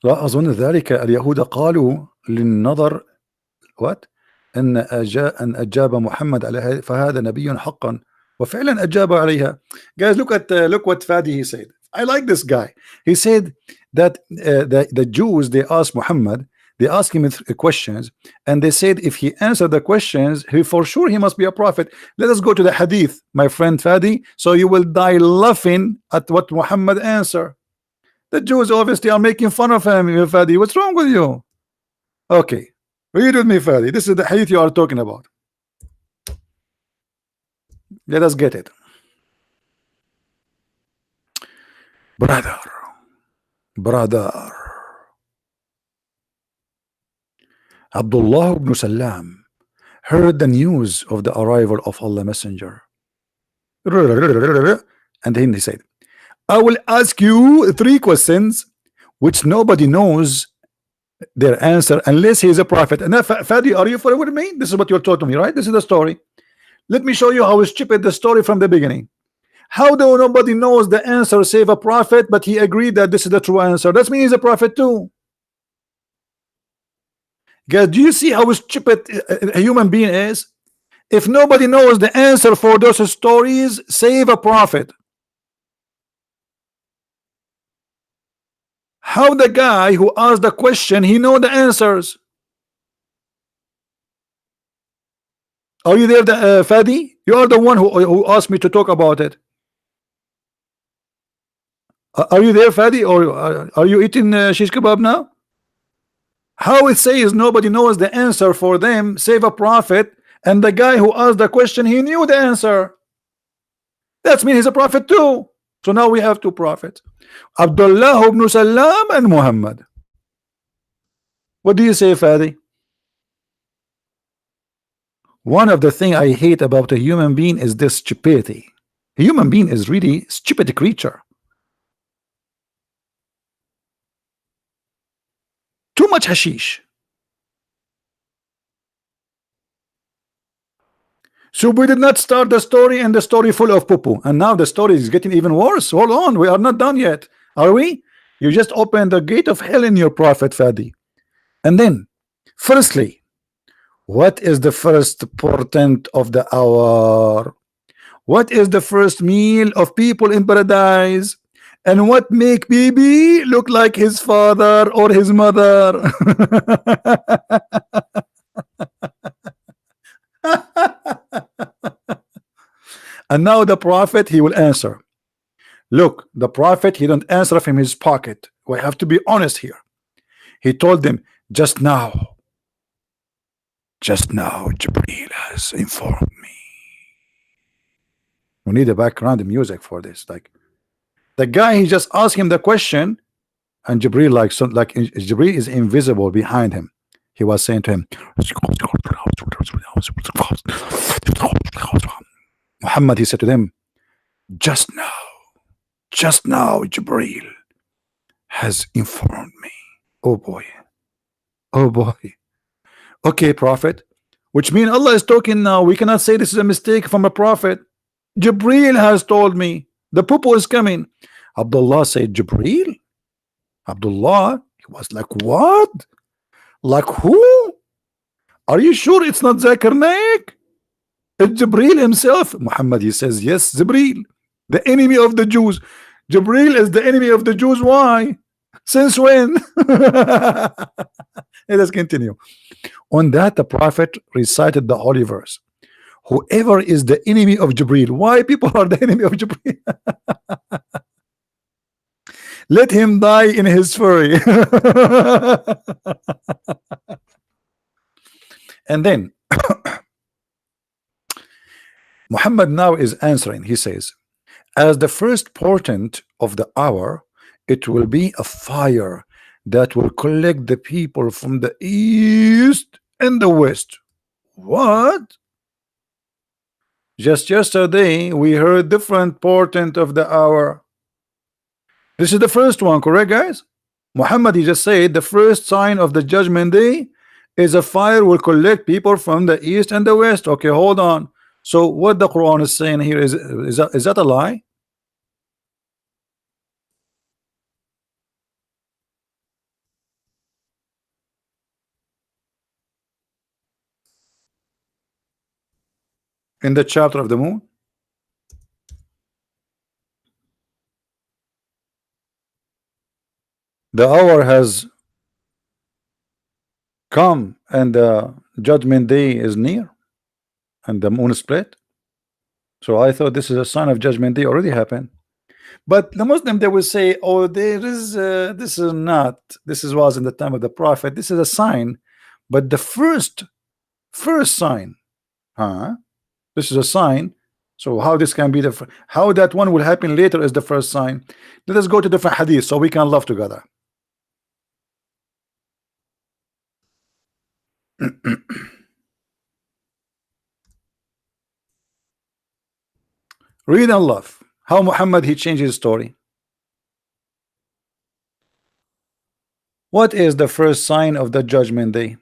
لا أظن ذلك. اليهود قالوا للنظر أن أجاب محمد عليها فهذا نبي حقا وفعلا أجاب عليها. Guys, look what Fadi he said. I like this guy. He said that the Jews, they asked Muhammad, they asked him questions, and they said if he answered the questions, for sure he must be a prophet. Let us go to the hadith, my friend Fadi, so you will die laughing at what Muhammad answered. The Jews obviously are making fun of him. Fadi, what's wrong with you? Okay, read with me, Fadi. This is the hadith you are talking about. Let us get it. Brother, Abdullah ibn Salam heard the news of the arrival of Allah Messenger, and then he said, I will ask you 3 questions which nobody knows their answer unless he is a prophet. And Fadi, are you following with me? This is what you're taught to me, right? This is the story. Let me show you how stupid the story from the beginning. How do nobody knows the answer save a prophet, but he agreed that this is the true answer? That means he's a prophet too. Guys, do you see how stupid a human being is? If nobody knows the answer for those stories, save a prophet. How the guy who asked the question, he know the answers? Are you there, Fadi? You are the one who asked me to talk about it. Are you there, Fadi, or are you eating shish kebab now? How it says nobody knows the answer for them save a prophet, and the guy who asked the question, he knew the answer. That means he's a prophet too. So now we have two prophets, Abdullah ibn Salam and Muhammad. What do you say, Fadi? One of the things I hate about a human being is this stupidity. A human being is really stupid creature. Too much hashish. So we did not start the story, and the story full of poo-poo, and now the story is getting even worse. Hold on, we are not done yet, are we? You just opened the gate of hell in your prophet, Fadi. And then, firstly, what is the first portent of the hour? What is the first meal of people in paradise? And what make baby look like his father or his mother? And now the prophet, he will answer. Look, the prophet, he don't answer from his pocket. We have to be honest here. He told them, just now Jibreel has informed me. We need a background music for this. Like the guy, he just asked him the question, and Jibreel, Jibreel is invisible behind him. He was saying to him, Muhammad, he said to them, just now Jibreel has informed me. Oh boy, oh boy. Okay, prophet, which means Allah is talking now. We cannot say this is a mistake from a prophet. Jibreel has told me the poo-poo is coming. Abdullah said, Jibreel? Abdullah, he was like, what? Like who? Are you sure it's not Zakir Naik? It's Jibreel himself. Muhammad, he says, yes, Jibreel, the enemy of the Jews. Jibreel is the enemy of the Jews. Why? Since when? Let's continue. On that, the prophet recited the holy verse. Whoever is the enemy of Jibreel, why people are the enemy of Jibreel? Let him die in his fury. And then Muhammad now is answering. He says, as the first portent of the hour, it will be a fire that will collect the people from the east and the west. What? Just yesterday we heard different portent of the hour. This is the first one, correct, guys? Muhammad, he just said the first sign of the judgment day is a fire will collect people from the east and the west. Okay, hold on. So what the Quran is saying here is that a lie? In the chapter of the moon, the hour has come and the judgment day is near and the moon is split. So I thought this is a sign of judgment day already happened. But the Muslim, they will say, oh, there is this is not, this is was in the time of the prophet, this is a sign. But the first sign, this is a sign. So how this can be the how that one will happen later is the first sign. Let us go to different hadith so we can love together. Read and love how Muhammad he changed his story. What is the first sign of the judgment day?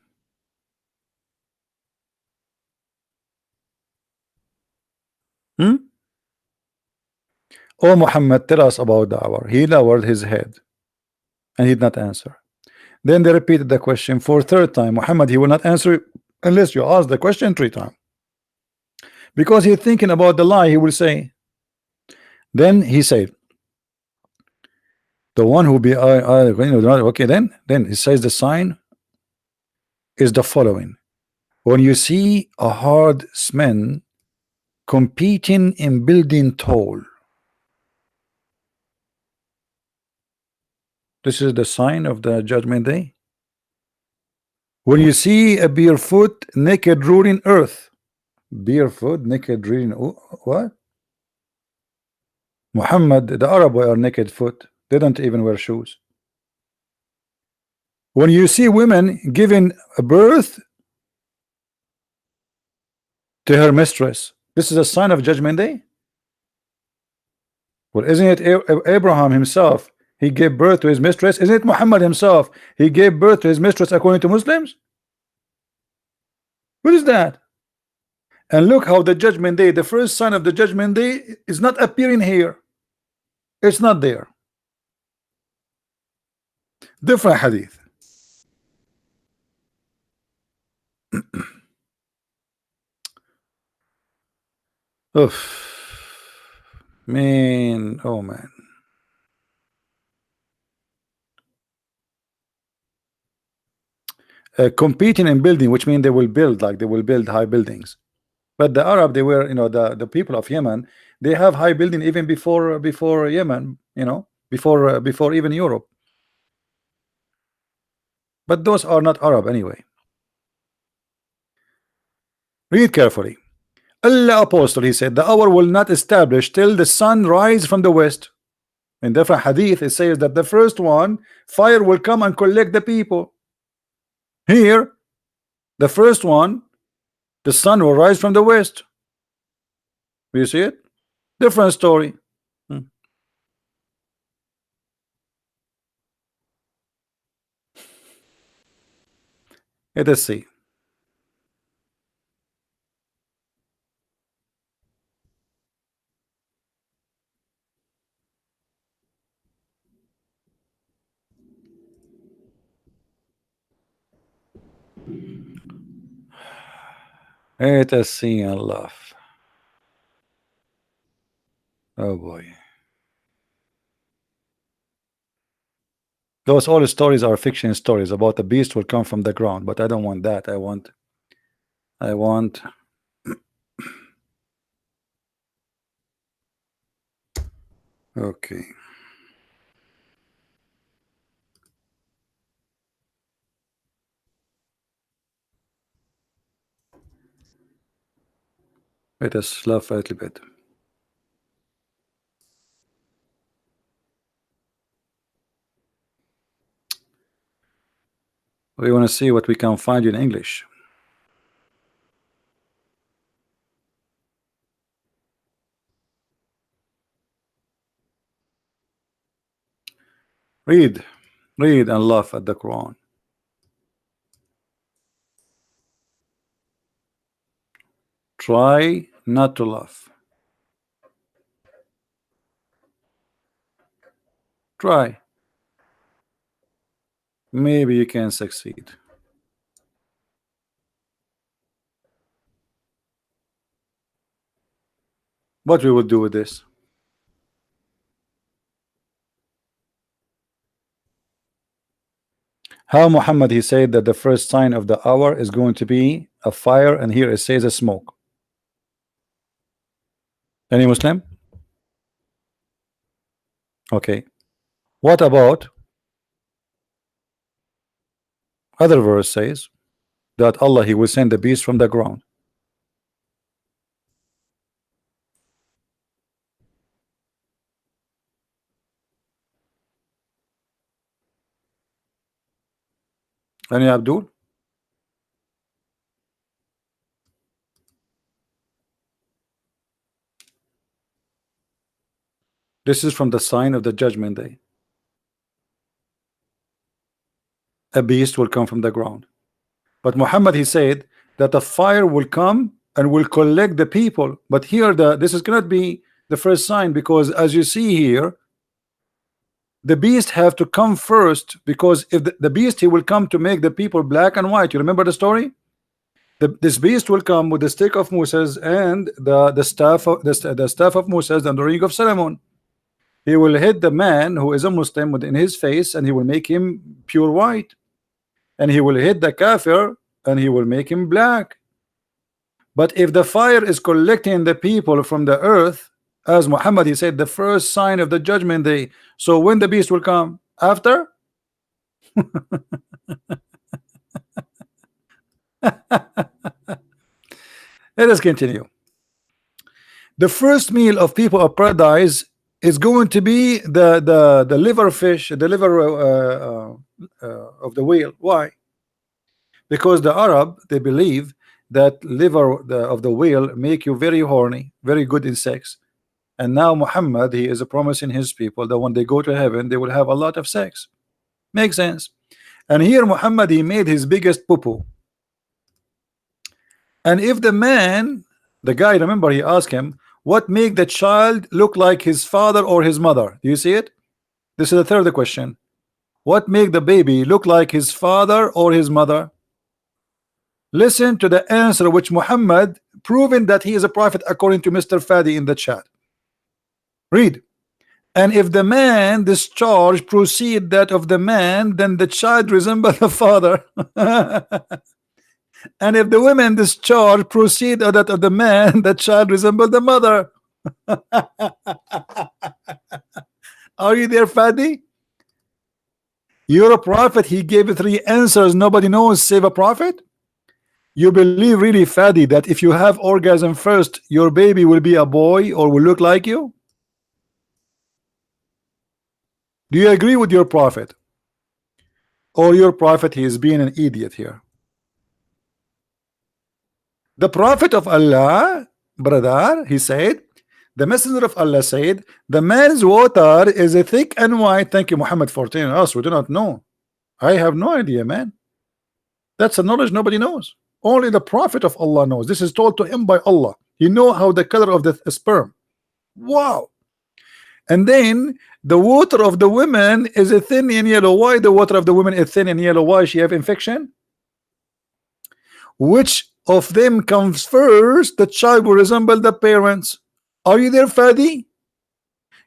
Oh Muhammad, tell us about the hour. He lowered his head and he did not answer. Then they repeated the question for third time. Muhammad, he will not answer unless you ask the question 3 times, because he's thinking about the lie he will say. Then he said, the one who be okay, then he says the sign is the following. When you see a hard men competing in building tall, this is the sign of the judgment day. When you see a barefoot naked ruling earth, barefoot naked ruling, what? Muhammad, the Arab are naked foot, they don't even wear shoes. When you see women giving a birth to her mistress, this is a sign of judgment day. Well, isn't it Abraham himself? He gave birth to his mistress. Isn't it Muhammad himself? He gave birth to his mistress according to Muslims. What is that? And look how the judgment day, the first sign of the judgment day, is not appearing here. It's not there. Different hadith. Oof. Man, oh man. Competing in building, which means they will build, like they will build high buildings. But the Arab, they were, you know, the people of Yemen, they have high building even before Yemen, you know, before even Europe. But those are not Arab anyway. Read carefully. Allah Apostle, he said, the hour will not establish till the sun rise from the west. In different hadith, it says that the first one, fire will come and collect the people. Here, the first one, the sun will rise from the west. You see it? Different story. Let us see. Let us see, Allah. Oh boy. Those all stories are fiction stories about the beast will come from the ground, but I don't want that. I want okay. Let us laugh a little bit. We want to see what we can find in English. Read and laugh at the Quran. Try not to laugh. Try. Maybe you can succeed. What we will do with this? How Muhammad, he said that the first sign of the hour is going to be a fire, and here it says a smoke. Any Muslim? Okay. What about other verse says that Allah, he will send the beast from the ground. Any Abdul? This is from the sign of the judgment day. A beast will come from the ground. But Muhammad, he said that a fire will come and will collect the people. But here this is cannot be the first sign, because as you see here, the beast have to come first, because if the beast, he will come to make the people black and white. You remember the story? This beast will come with the stick of Moses and the staff of Moses and the ring of Solomon. He will hit the man who is a Muslim within his face, and he will make him pure white. And he will hit the kafir and he will make him black. But if the fire is collecting the people from the earth, as Muhammad, he said, the first sign of the judgment day. So when the beast will come? After? Let us continue. The first meal of people of paradise is going to be the liver fish, the liver of the whale. Why? Because the Arab, they believe that liver of the whale make you very horny, very good in sex. And now Muhammad, he is promising his people that when they go to heaven, they will have a lot of sex. Makes sense. And here Muhammad, he made his biggest poo-poo. And if the man, the guy, remember, he asked him, what make the child look like his father or his mother? Do you see it? This is the third question. What make the baby look like his father or his mother? Listen to the answer which Muhammad proven that he is a prophet according to Mr. Fadi in the chat. Read. And if the man discharge proceed that of the man, then the child resemble the father. And if the women discharge proceed that of the man, the child resemble the mother. Are you there, Fadi? You're a prophet. He gave 3 answers. Nobody knows save a prophet. You believe really, Fadi, that if you have orgasm first, your baby will be a boy or will look like you? Do you agree with your prophet? Or your prophet, he is being an idiot here? The prophet of Allah, brother, he said, the messenger of Allah said, the man's water is a thick and white. Thank you, Muhammad, for telling us. We do not know. I have no idea, man. That's a knowledge nobody knows. Only the prophet of Allah knows. This is told to him by Allah. He know how the color of the sperm. Wow. And then the water of the women is a thin and yellow. Why the water of the women is thin and yellow? Why she have infection? Which of them comes first? The child will resemble the parents. Are you there, Fadi?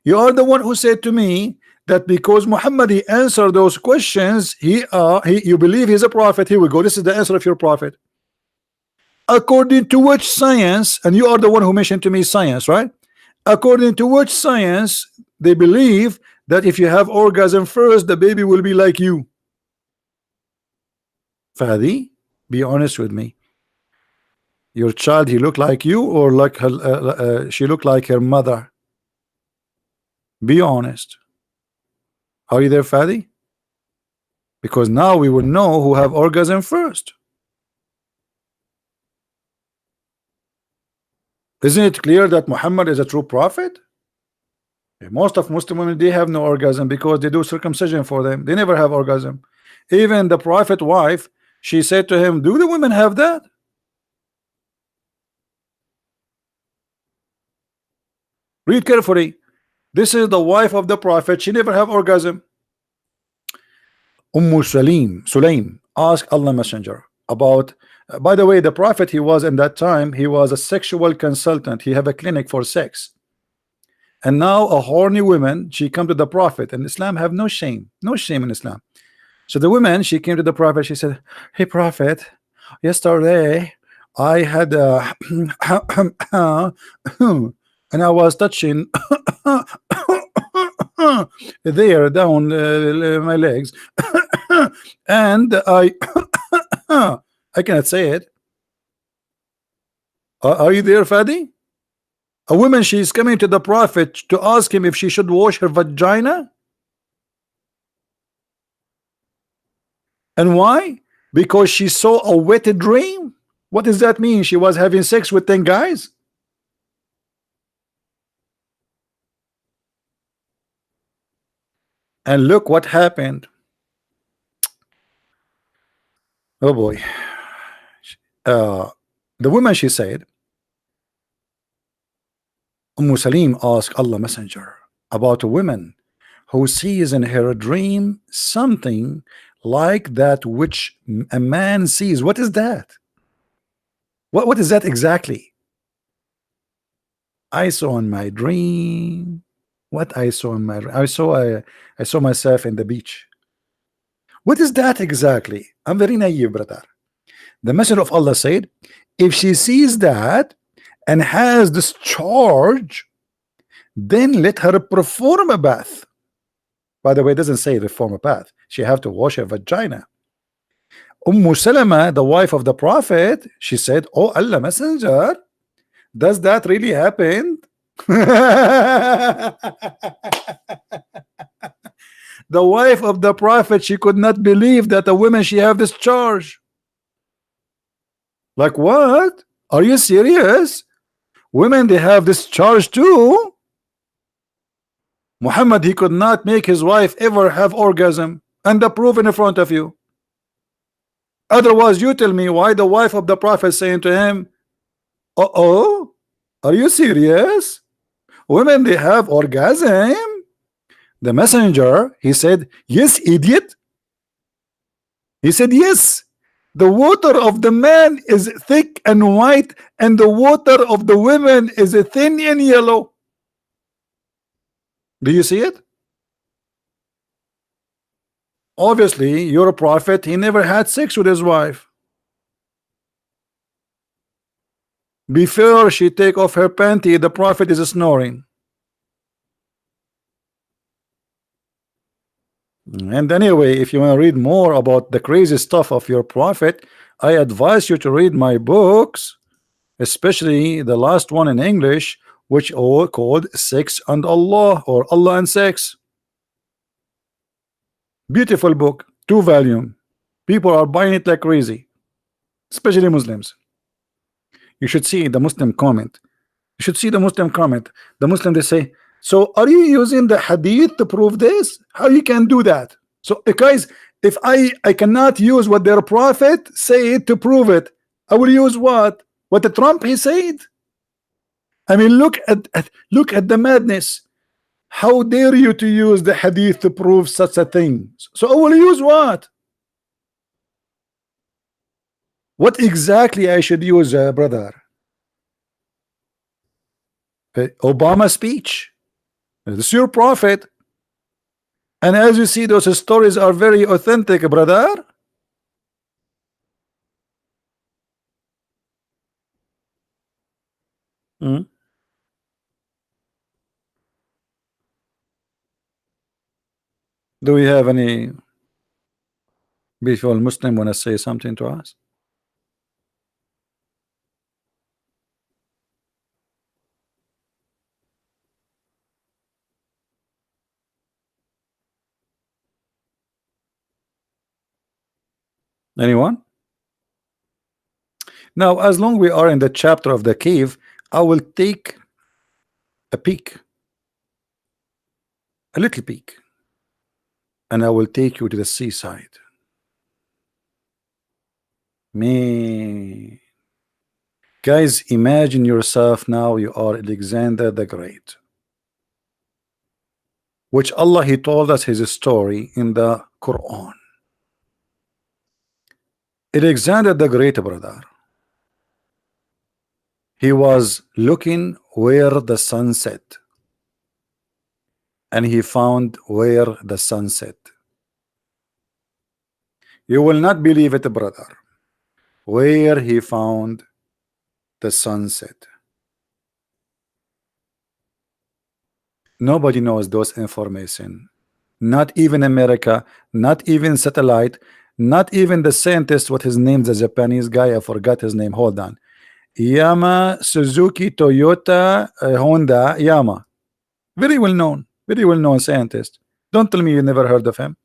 You are the one who said to me that because Muhammad, he answered those questions, you believe he's a prophet. Here we go. This is the answer of your prophet. According to which science, and you are the one who mentioned to me science, right? According to which science they believe that if you have orgasm first, the baby will be like you? Fadi, be honest with me. Your child, he look like you, or like her, she look like her mother? Be honest. Are you there, Fadi? Because now we will know who have orgasm first. Isn't it clear that Muhammad is a true prophet? Most of Muslim women, they have no orgasm because they do circumcision for them. They never have orgasm. Even the prophet wife, she said to him, do the women have that? Read carefully. This is the wife of the prophet. She never have orgasm. Sulaim asked Allah Messenger about, by the way, the prophet, he was in that time, he was a sexual consultant. He have a clinic for sex. And now a horny woman, she come to the prophet, and Islam have no shame in Islam. So the woman, she came to the prophet, she said, hey prophet, yesterday I had and I was touching there down my legs and I cannot say it. Are you there, Fadi? A woman, she is coming to the prophet to ask him if she should wash her vagina. And why? Because she saw a wet dream. What does that mean? She was having sex with 10 guys? And look what happened. Oh boy. The woman, she said, Salim asked Allah Messenger about a woman who sees in her dream something like that which a man sees. What is that? What is that exactly? I saw in my dream. What I saw in my dream? I saw myself in the beach. What is that exactly? I'm very naive, brother. The Messenger of Allah said, if she sees that and has discharge, then let her perform a bath. By the way, it doesn't say perform a bath. She have to wash her vagina. Salama, the wife of the Prophet, she said, oh Allah Messenger, does that really happen? The wife of the Prophet, she could not believe that a woman she have this charge. Like, what? Are you serious? Women, they have this charge too. Muhammad, he could not make his wife ever have orgasm, and the proof in front of you. Otherwise, you tell me why the wife of the Prophet saying to him, oh, are you serious? Women, they have orgasm. The messenger, he said, yes, idiot. He said, yes. The water of the man is thick and white, and the water of the women is thin and yellow. Do you see it? Obviously, your prophet, he never had sex with his wife. Before she take off her panty, the prophet is snoring. And anyway, if you want to read more about the crazy stuff of your prophet, I advise you to read my books, especially the last one in English, which are called Sex and Allah, or Allah and Sex. Beautiful book, 2 volume. People are buying it like crazy, especially Muslims. You should see the Muslim comment. You should see the Muslim comment. The Muslim, they say, so are you using the hadith to prove this? How you can do that? So guys, if I cannot use what their prophet said to prove it, I will use what the Trump he said. I mean, look at the madness. How dare you to use the hadith to prove such a thing? So I will use what? What exactly I should use, brother? Obama speech. This is your prophet. And as you see, those stories are very authentic, brother. Do we have any beautiful Muslim want to say something to us? Anyone? Now, as long we are in the chapter of the cave, I will take a peek, a little peek, and I will take you to the seaside. Me, guys, imagine yourself now you are Alexander the Great, which Allah he told us his story in the Quran. Alexander the Great, brother, he was looking where the sun set, and he found where the sun set. You will not believe it, brother, where he found the sunset. Nobody knows those information, not even America, not even satellite, not even the scientist. What his name, the Japanese guy, I forgot his name, hold on. Yama, Suzuki, Toyota, Honda, Yama, very well known scientist. Don't tell me you never heard of him.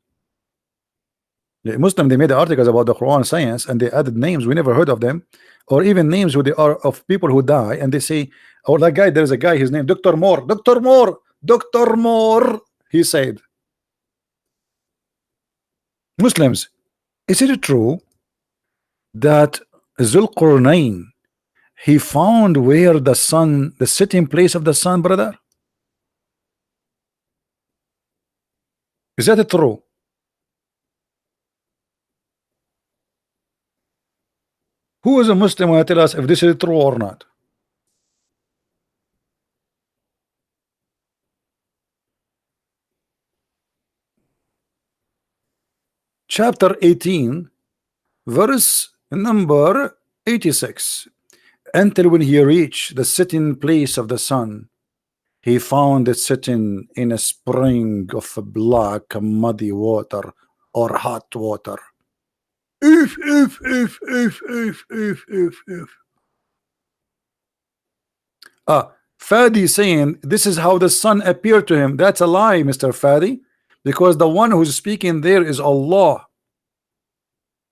The Muslim, they made articles about the Quran science, and they added names we never heard of them, or even names who they are of people who die, and they say, oh, that guy, there's a guy, his name Dr. Moore, Dr. Moore, he said. Muslims, is it true that Zulqarnain, he found where the sun, the sitting place of the sun, brother? Is that true? Who is a Muslim who will tell us if this is true or not? Chapter 18, verse Number 86. Until when he reached the sitting place of the sun, he found it sitting in a spring of black muddy water or hot water. If. Fadi saying this is how the sun appeared to him. That's a lie, Mr. Fadi, because the one who's speaking there is Allah.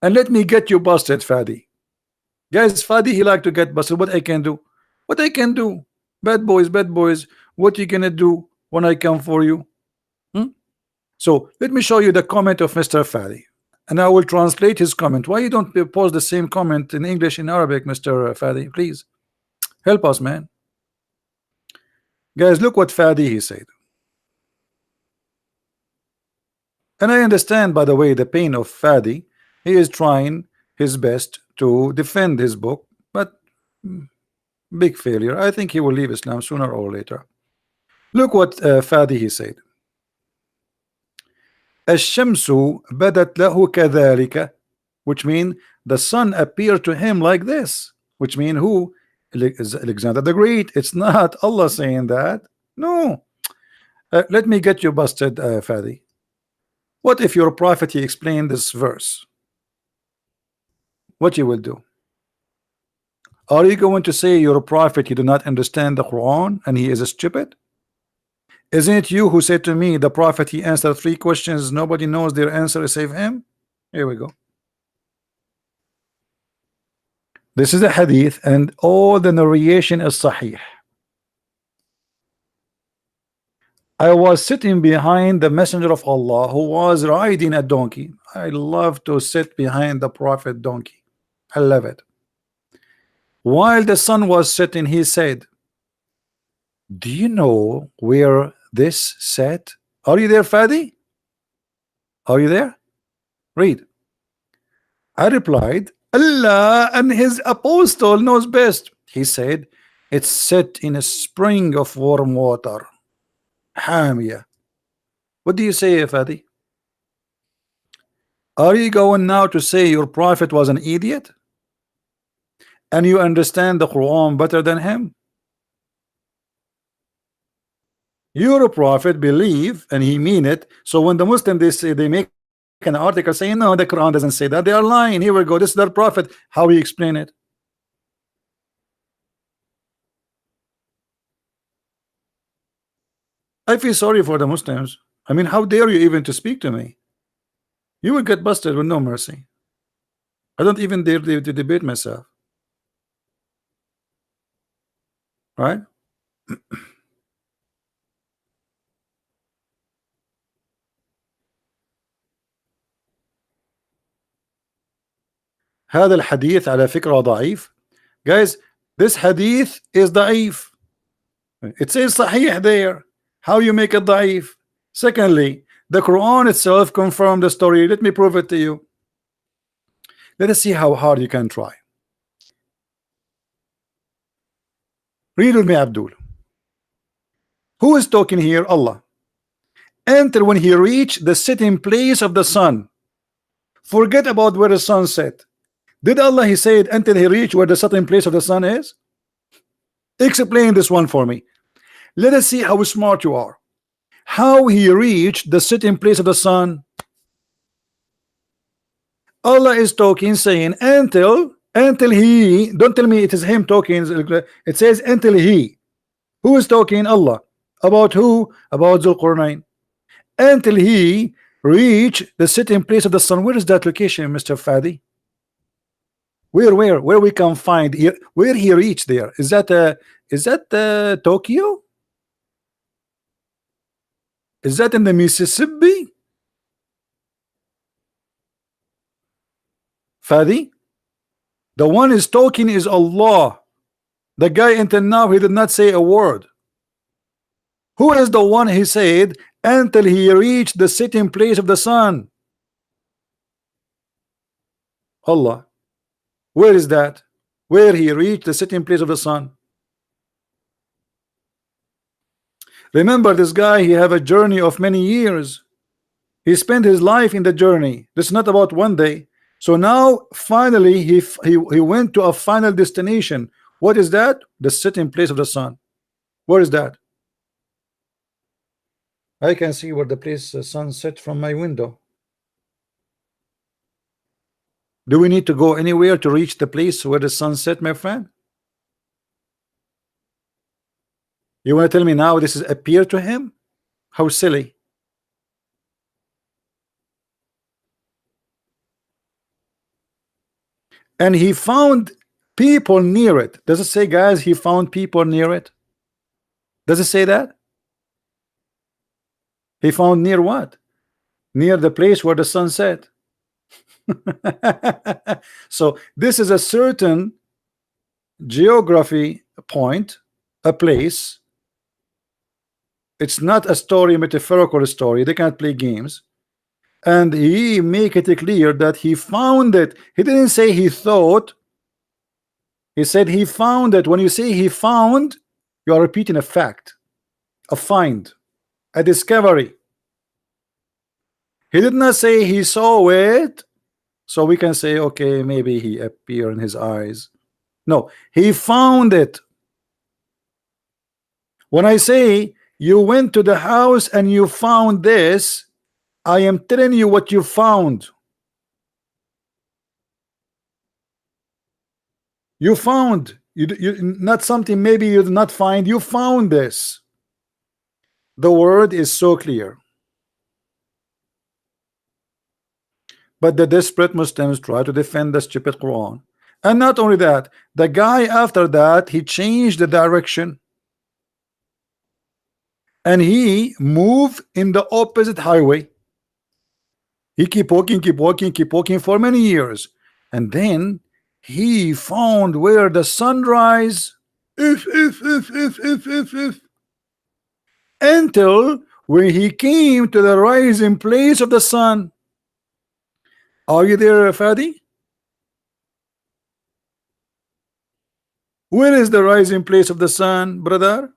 And let me get you busted, Fadi. Guys, Fadi, he like to get busted. What I can do? What I can do? Bad boys, bad boys. What you gonna do when I come for you? So let me show you the comment of Mr. Fadi, and I will translate his comment. Why you don't post the same comment in English and Arabic, Mr. Fadi? Please help us, man. Guys, look what Fadi he said. And I understand, by the way, the pain of Fadi. He is trying his best to defend his book, but big failure. I think he will leave Islam sooner or later. Look what Fadi he said. الشمس بدت له كذلك, which means the sun appeared to him like this, which means who? Is Alexander the Great. It's not Allah saying that. No. Let me get you busted, Fadi. What if your prophet he explained this verse? What you will do? Are you going to say your prophet he do not understand the Quran and he is stupid? Isn't it you who said to me the prophet he answered 3 questions, nobody knows their answer save him? Here we go. This is a hadith and all the narration is sahih. I was sitting behind the messenger of Allah who was riding a donkey. I love to sit behind the prophet donkey. I love it. While the sun was setting, he said, do you know where this set? Are you there, Fadi? Are you there? Read. I replied, Allah and his apostle knows best. He said, it's set in a spring of warm water. Hamia. What do you say, Fadi? Are you going now to say your prophet was an idiot? And you understand the Quran better than him? Your prophet believe and he mean it. So when the Muslim they say, they make an article saying no, the Quran doesn't say that, they are lying. Here we go, this is their prophet. How we explain it? I feel sorry for the Muslims. I mean, how dare you even to speak to me? You will get busted with no mercy. I don't even dare to debate myself. Right? هذا الحديث على فكرة ضعيف. Guys, this hadith is ضعيف. It says صحيح there. How you make it ضعيف? Secondly, the Quran itself confirmed the story. Let me prove it to you. Let us see how hard you can try. Read with me, Abdul. Who is talking here? Allah. Enter when he reached the sitting place of the sun. Forget about where the sun set. Did Allah he said until he reached where the sitting place of the sun is? Explain this one for me. Let us see how smart you are. How he reached the sitting place of the sun? Allah is talking saying until he, don't tell me it is him talking, it says until he. Who is talking? Allah. About who? About Zulqarnain. Until he reached the sitting place of the sun. Where is that location, Mr. Fadi? Where we can find here, where he reached there? Is that Tokyo? Is that in the Mississippi? Fadi? The one is talking is Allah. The guy until now he did not say a word. Who is the one he said until he reached the sitting place of the sun? Allah. Where is that? Where he reached the sitting place of the sun? Remember, this guy, he have a journey of many years. He spent his life in the journey. This is not about one day. So now finally he went to a final destination. What is that? The sitting place of the sun. Where is that? I can see where the place the sun set from my window. Do we need to go anywhere to reach the place where the sun set, my friend? You want to tell me now this is appear to him? How silly. And he found people near it. Does it say, guys, he found people near it? Does it say that? He found near what? Near the place where the sun set. So this is a certain geography point, a place. It's not a story, metaphorical story. They can't play games. And he make it clear that he found it. He didn't say he thought. He said he found it. When you say he found, you are repeating a fact, a find, a discovery. He did not say he saw it, so we can say, okay, maybe he appeared in his eyes. No, he found it. When I say you went to the house and you found this, I am telling you what you found. You found, not something maybe you did not find, you found this. The word is so clear. But the desperate Muslims try to defend the stupid Quran. And not only that, the guy after that, he changed the direction. And he moved in the opposite highway. He keep walking for many years. And then he found where the sunrise until when he came to the rising place of the sun. Are you there, Fadi? Where is the rising place of the sun, brother?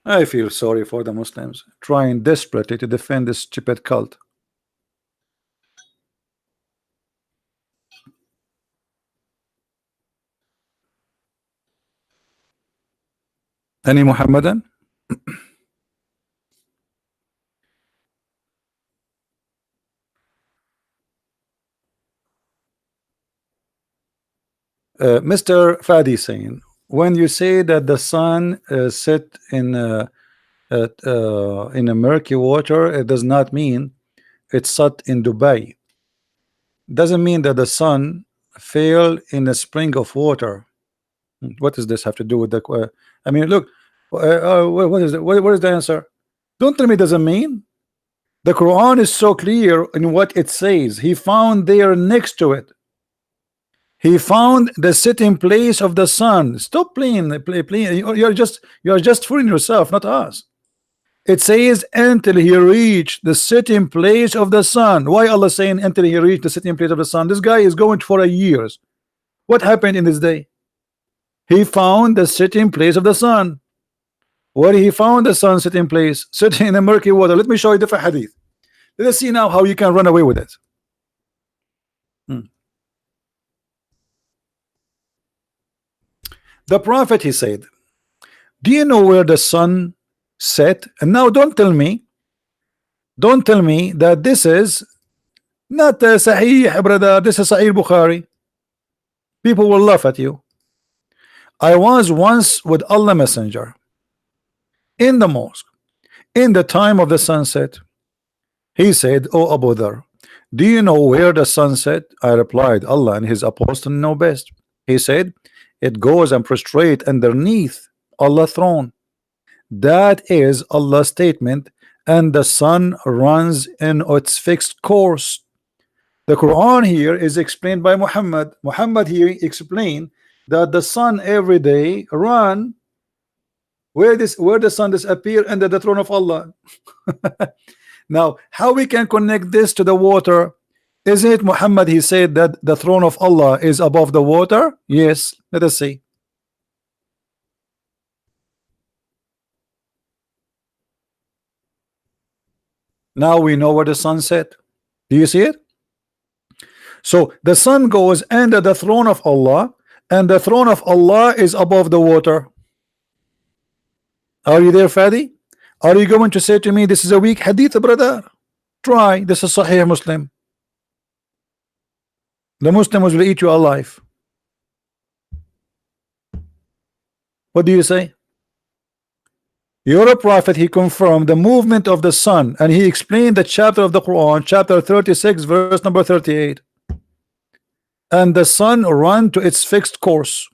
I feel sorry for the Muslims trying desperately to defend this stupid cult. Any Muhammadan? Mr. Fadi saying, when you say that the sun set in a murky water, it does not mean it's set in Dubai. Doesn't mean that the sun fell in a spring of water. What does this have to do with the? I mean, look, what is it? What is the answer? Don't tell me it doesn't mean. The Quran is so clear in what it says. He found there next to it. He found the sitting place of the sun. Stop playing. You're just fooling yourself, not us. It says until he reached the sitting place of the sun. Why Allah saying until he reached the sitting place of the sun? This guy is going for a years. What happened in this day? He found the sitting place of the sun. Where he found the sun sitting place, sitting in the murky water. Let me show you different hadith. Let us see now how you can run away with it. The Prophet, he said, do you know where the sun set? And now don't tell me that this is not Sahih, brother. This is Sahih Bukhari. People will laugh at you. I was once with Allah Messenger in the mosque in the time of the sunset. He said, "O Abu Dhar, do you know where the sun set?" I replied, "Allah and his apostle know best." He said, "It goes and prostrate underneath Allah's throne. That is Allah's statement, and the sun runs in its fixed course." The Quran here is explained by Muhammad. Muhammad here explained that the sun every day run where the sun disappear under the throne of Allah. Now, how we can connect this to the water? Isn't it Muhammad? He said that the throne of Allah is above the water. Yes, let us see. Now we know where the sun set. Do you see it? So the sun goes under the throne of Allah, and the throne of Allah is above the water. Are you there, Fadi? Are you going to say to me this is a weak hadith, brother? Try. This is Sahih Muslim. The Muslims will eat you alive. What do you say? Your prophet, he confirmed the movement of the sun, and he explained the chapter of the Quran, chapter 36, verse number 38. And the sun run to its fixed course.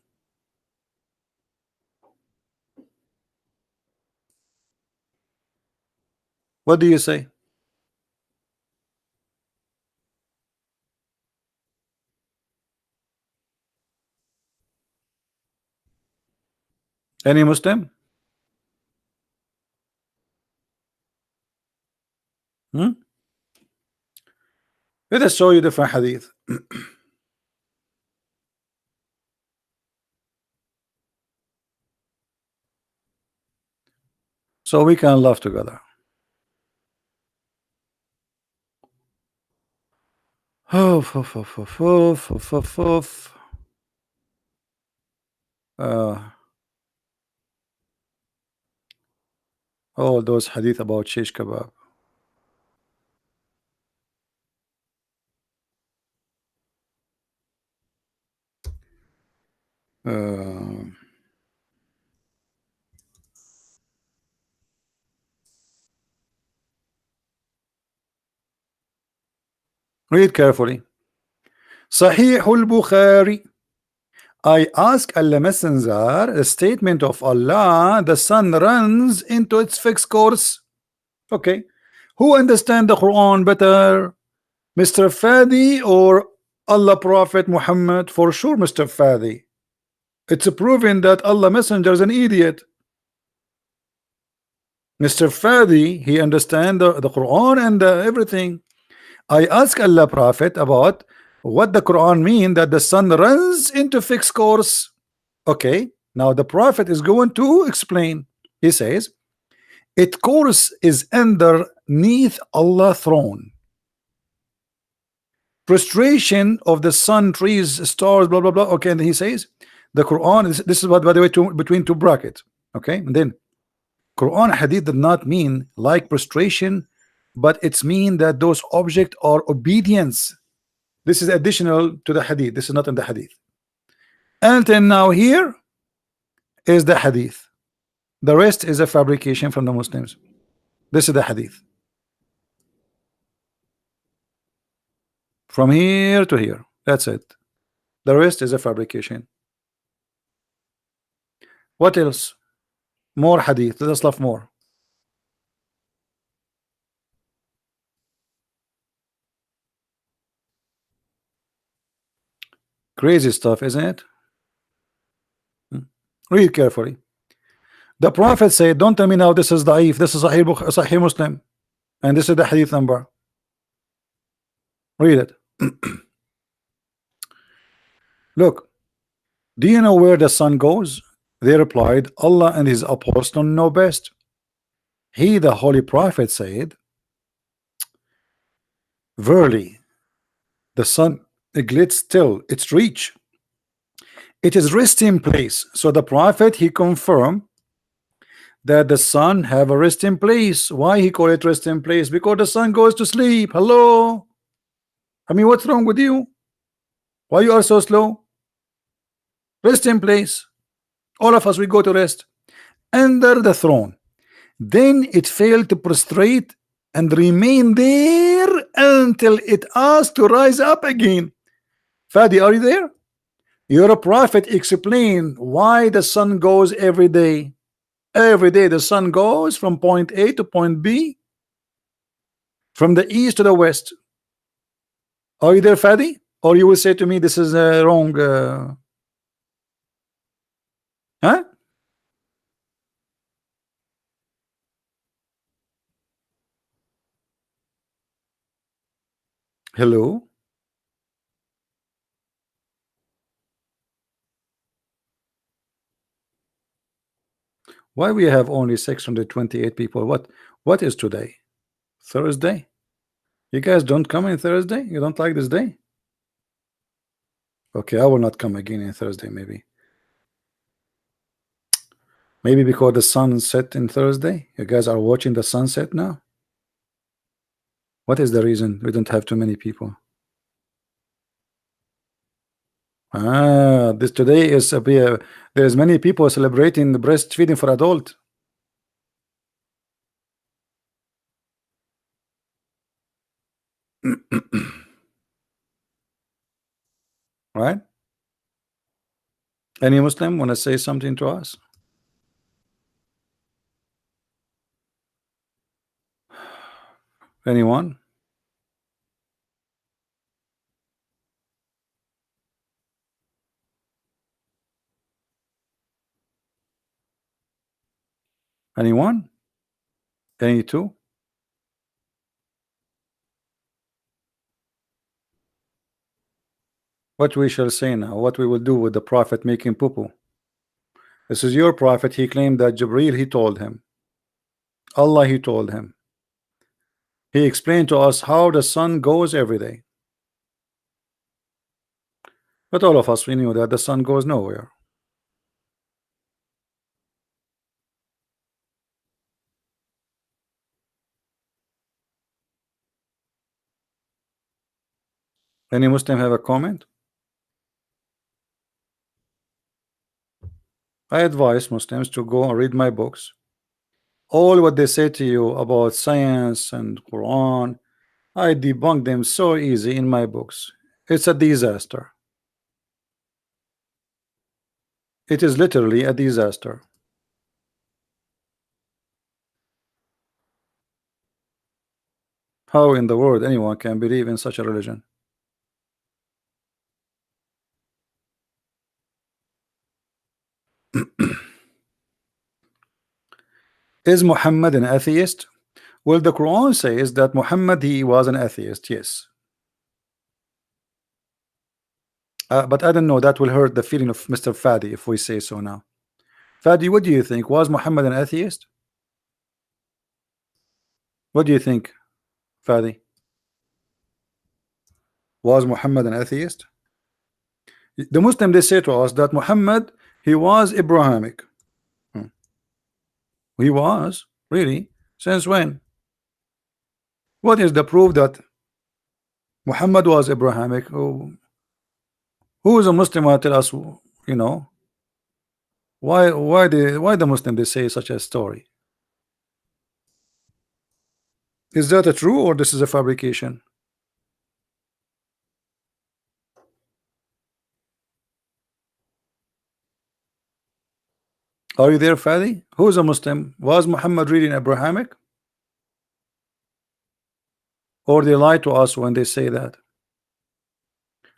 What do you say? Any Muslim? Let us show you different hadith. So we can laugh together. Oh, all those hadith about shish kebab. Read carefully. Sahih al-Bukhari. I ask Allah Messenger, a statement of Allah, the sun runs into its fixed course. Okay. Who understand the Quran better? Mr. Fadi or Allah Prophet Muhammad? For sure, Mr. Fadi. It's proven that Allah Messenger is an idiot. Mr. Fadi, he understand the Quran and everything. I ask Allah Prophet about what the Quran mean that the sun runs into fixed course. Okay, now the Prophet is going to explain. He says, its course is underneath Allah's throne. Prostration of the sun, trees, stars, blah blah blah. Okay, and he says the Quran, this is what, by the way, between two brackets. Okay, and then Quran hadith did not mean like prostration, but it's mean that those objects are obedience. This is additional to the hadith. This is not in the hadith. And then now here is the hadith. The rest is a fabrication from the Muslims. This is the hadith. From here to here. That's it. The rest is a fabrication. What else? More hadith. Let us love more. Crazy stuff, isn't it? Read carefully. The Prophet said, don't tell me now this is da'if, this is Sahih Muslim, and this is the hadith number. Read it. Look, do you know where the sun goes? They replied, Allah and his apostle know best. He, the Holy Prophet, said, verily, the sun glits still its reach. It is resting place. So the Prophet, he confirmed that the sun have a resting place. Why he call it resting place? Because the sun goes to sleep. Hello, I mean, what's wrong with you? Why you are so slow? Resting place. All of us, we go to rest under the throne. Then it failed to prostrate and remain there until it asked to rise up again. Fadi, are you there? Your prophet explained why the sun goes every day. Every day the sun goes from point A to point B, from the east to the west. Are you there, Fadi? Or you will say to me this is wrong? Huh? Hello? Why we have only 628 people? What is today? Thursday? You guys don't come in Thursday? You don't like this day? Okay, I will not come again in Thursday, maybe. Maybe because the sun set in Thursday. You guys are watching the sunset now. What is the reason we don't have too many people? This today is there's many people celebrating the breastfeeding for adult. Right? Any Muslim want to say something to us? Anyone? Anyone? Any two? What we shall say now? What we will do with the prophet making poo-poo? This is your prophet. He claimed that Jibreel, he told him. Allah, he told him. He explained to us how the sun goes every day. But all of us, we knew that the sun goes nowhere. Any Muslim have a comment? I advise Muslims to go and read my books. All what they say to you about science and Quran, I debunk them so easy in my books. It's a disaster. It is literally a disaster. How in the world anyone can believe in such a religion? Is Muhammad an atheist? Well, the Quran says that Muhammad, he was an atheist, yes. But I don't know, that will hurt the feeling of Mr. Fadi if we say so now. Fadi, what do you think? Was Muhammad an atheist? What do you think, Fadi? Was Muhammad an atheist? The Muslim, they say to us that Muhammad, he was Abrahamic. He was? Really? Since when? What is the proof that Muhammad was Abrahamic? Who is a Muslim who tell us, you know, why the Muslim they say such a story? Is that a true or this is a fabrication? Are you there, Fadi? Who is a Muslim? Was Muhammad reading Abrahamic? Or they lie to us when they say that?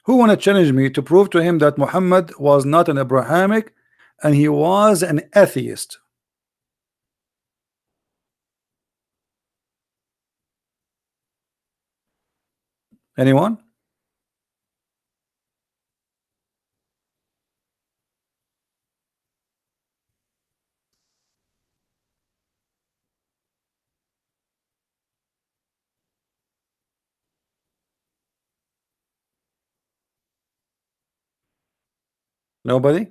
Who want to challenge me to prove to him that Muhammad was not an Abrahamic and he was an atheist? Anyone? Nobody?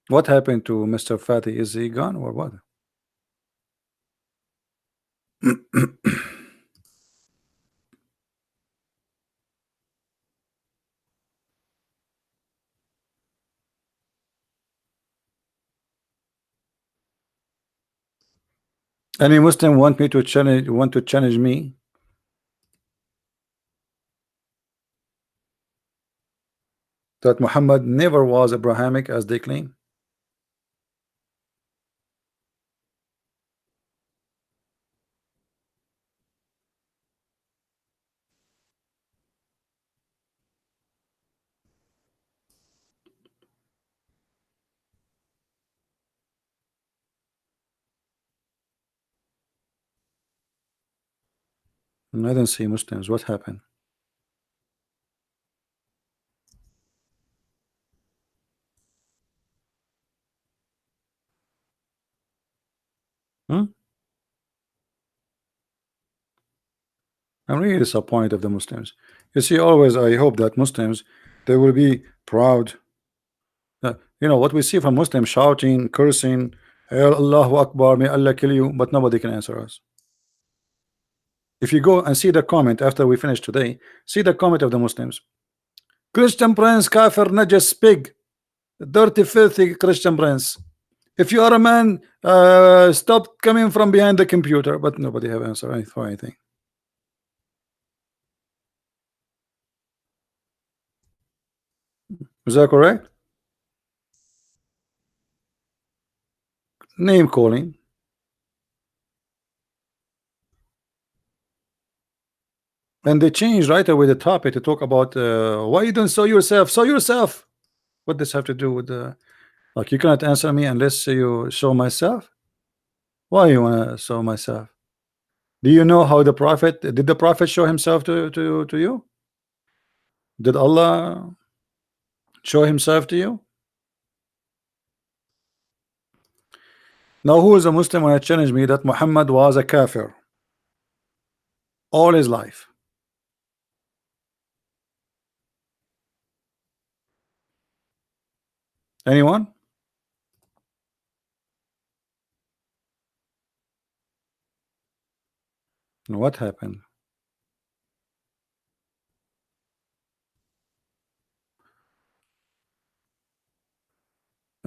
What happened to Mr. Fadi? Is he gone or what? Any Muslim want to challenge me that Muhammad never was Abrahamic as they claim? I don't see Muslims. What happened? Hmm? I'm really disappointed of the Muslims. You see, always I hope that Muslims, they will be proud. You know what we see from Muslims, shouting, cursing, Allahu Akbar, may Allah kill you, but nobody can answer us. If you go and see the comment after we finish today, see the comment of the Muslims. Christian Prince, kafir, najas, pig, dirty, filthy Christian Prince. If you are a man, stop coming from behind the computer. But nobody have answer for anything. Is that correct? Name calling. And they changed right away the topic to talk about why you don't saw yourself. Saw yourself. What does have to do with like you cannot answer me unless you show myself? Why you wanna show myself? Do you know how the prophet did the prophet show himself to you? Did Allah show himself to you? Now who is a Muslim when I challenge me that Muhammad was a kafir all his life? Anyone? What happened?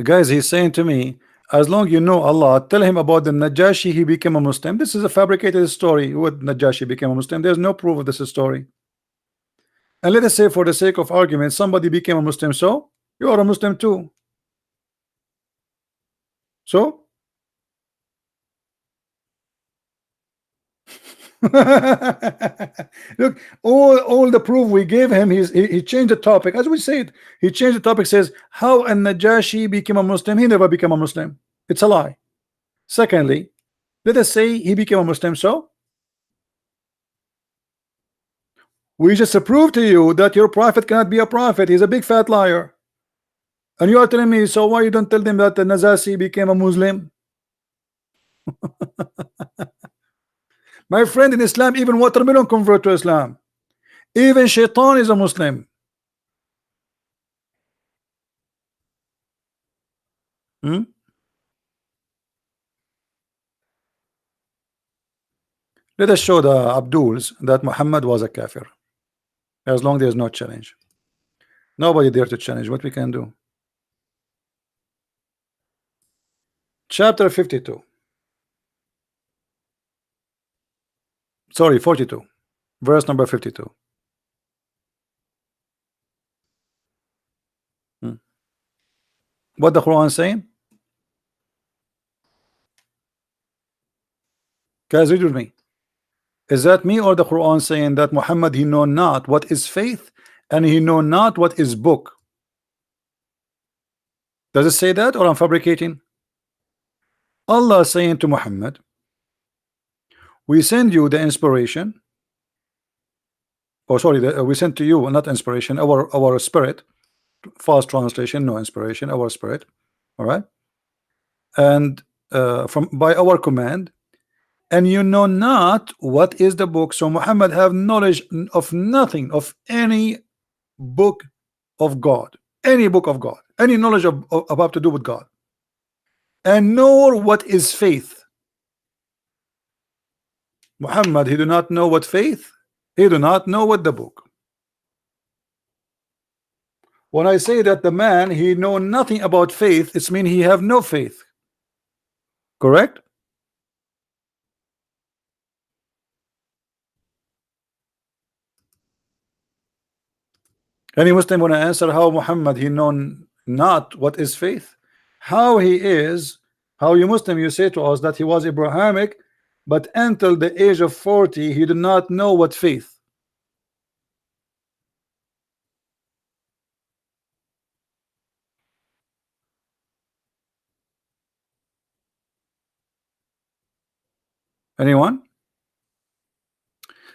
Guys, he's saying to me, as long you know Allah, tell him about the Najashi, he became a Muslim. This is a fabricated story. What Najashi became a Muslim? There's no proof of this story. And let us say, for the sake of argument, somebody became a Muslim, so you are a Muslim too. So look, all the proof we gave him, he changed the topic. As we said, he changed the topic, says how an Najashi became a Muslim. He never became a Muslim. It's a lie. Secondly, let us say he became a Muslim, so we just proved to you that your prophet cannot be a prophet. He's a big fat liar. And you are telling me, so why you don't tell them that the Najashi became a Muslim? My friend, in Islam, even watermelon convert to Islam. Even Shaitan is a Muslim. Hmm? Let us show the Abduls that Muhammad was a kafir. As long there is no challenge. Nobody dare to challenge what we can do. Chapter 52. Sorry, 42. Verse number 52. What the Quran saying? Guys, read with me. Is that me or the Quran saying that Muhammad, he know not what is faith and he know not what is book? Does it say that, or I'm fabricating? Allah is saying to Muhammad, we send you the inspiration. Oh, sorry, we sent to you not inspiration, our spirit. Fast translation, no inspiration, our spirit. All right, and from by our command, and you know not what is the book. So Muhammad have knowledge of nothing, of any book of God, any book of God, any knowledge of about to do with God, and nor what is faith. Muhammad, he do not know what faith, he do not know what the book. When I say that the man, he know nothing about faith, it's mean he have no faith. Correct? Any Muslim want to answer how Muhammad, he known not what is faith? How he is, how you Muslim, you say to us that he was Abrahamic, but until the age of 40, he did not know what faith. Anyone?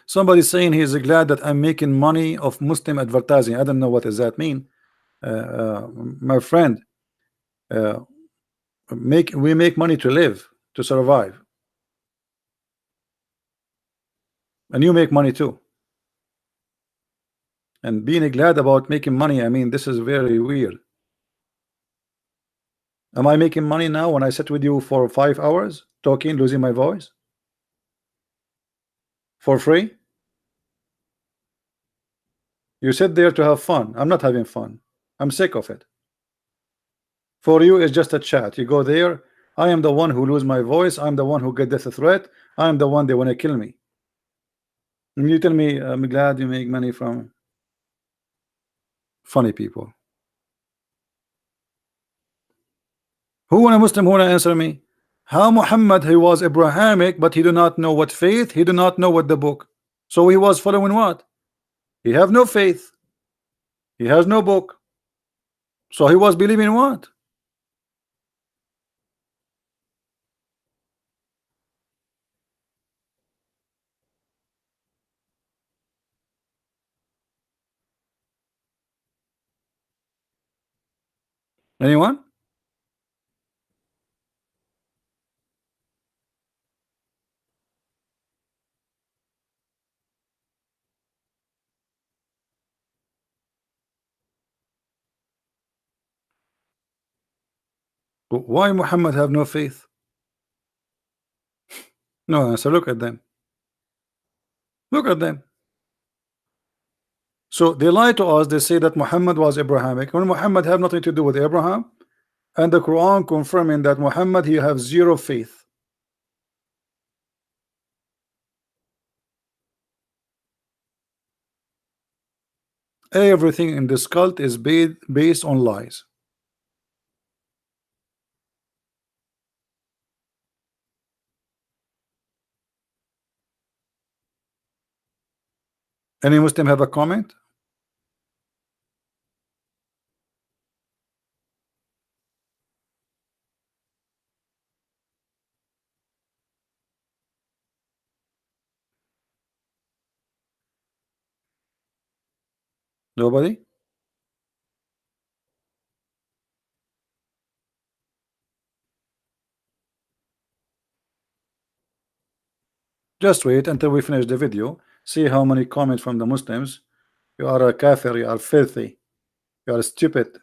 Somebody saying he is glad that I'm making money of Muslim advertising. I don't know what does that mean. My friend, we make money to live, to survive. and you make money too. And being glad about making money, I mean, this is very weird. Am I making money now when I sit with you for 5 hours talking, losing my voice for free? You sit there to have fun. I'm not having fun. I'm sick of it. For you, it's just a chat. You go there. I am the one who lose my voice. I'm the one who get death threat. I'm the one they want to kill me. And you tell me, I'm glad you make money from funny people. Who in a Muslim who wanna answer me? How Muhammad, he was Abrahamic, but he do not know what faith, he do not know what the book. So he was following what? He have no faith. He has no book. So he was believing what? Anyone? Why Muhammad have no faith? No answer. Look at them. Look at them. So they lie to us. They say that Muhammad was Abrahamic when Muhammad have nothing to do with Abraham, and the Quran confirming that Muhammad he have zero faith. Everything in this cult is based on lies. Any Muslim have a comment? Nobody? Just wait until we finish the video. See how many comments from the Muslims. You are a kafir, you are filthy, you are stupid,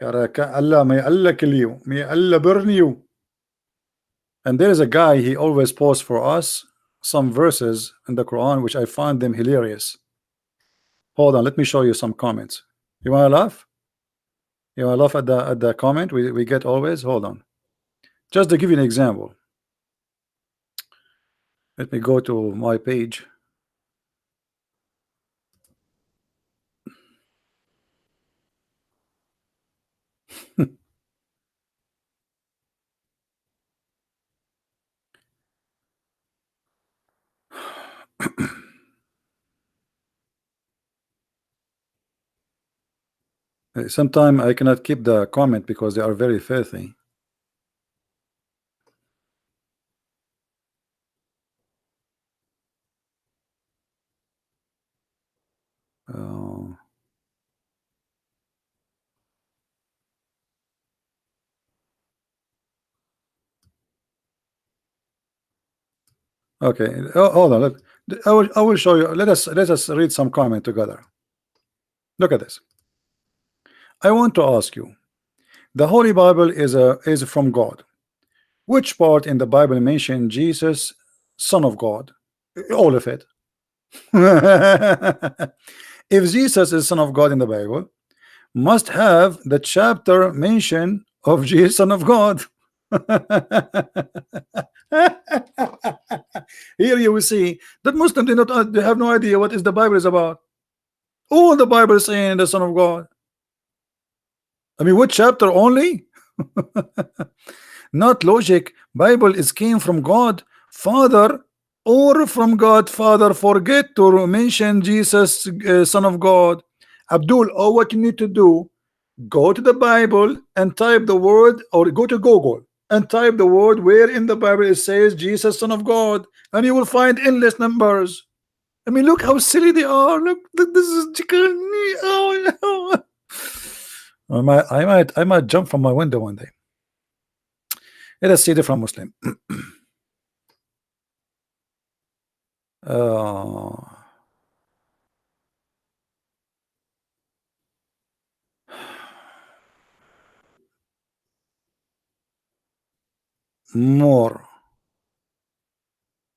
you are Allah, may Allah kill you, may Allah burn you. And there is a guy, he always posts for us some verses in the Quran which I find them hilarious. Hold on, let me show you some comments. You wanna laugh? You wanna laugh at the comment we get always? Hold on. Just to give you an example. Let me go to my page. Sometimes I cannot keep the comment because they are very filthy. Okay, hold on. I will show you. Let us read some comment together. Look at this. I want to ask you, the Holy Bible is from God. Which part in the Bible mention Jesus, Son of God? All of it. If Jesus is Son of God in the Bible, must have the chapter mention of Jesus, Son of God. Here you will see that Muslims they have no idea what is the Bible is about. All the Bible is saying the Son of God. I mean, what chapter only? Not logic. Bible is came from God Father or from God Father. Forget to mention Jesus, Son of God. Abdul, all what you need to do, go to the Bible and type the word, or go to Google and type the word where in the Bible it says Jesus, Son of God, and you will find endless numbers. I mean, look how silly they are. Look, this is oh, I might jump from my window one day. Let us see different Muslim. uh, more.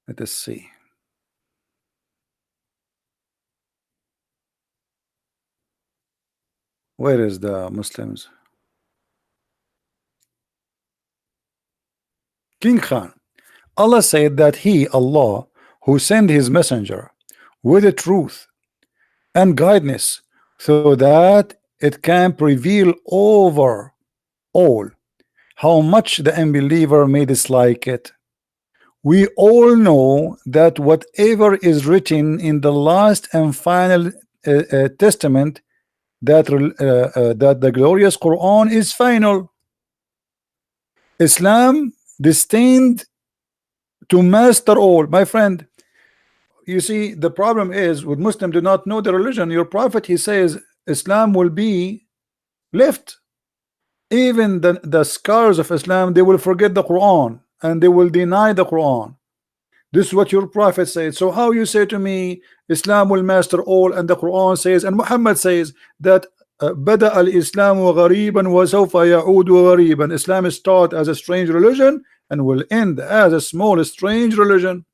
Let us see. Where is the Muslims? King Khan. Allah said that He, Allah, who sent His messenger with the truth and guidance, so that it can prevail over all, how much the unbeliever may dislike it. We all know that whatever is written in the last and final testament, that the glorious Quran is final. Islam destined to master all. My friend, you see, the problem is with Muslim do not know the religion. Your prophet, he says Islam will be left. Even the scholars of Islam, they will forget the Quran and they will deny the Quran. This is what your prophet said. So how you say to me Islam will master all, and the Quran says, and Muhammad says that bada al-Islamu ghariban wa sawfa ya'udu ghariban. Islam start as a strange religion and will end as a small strange religion.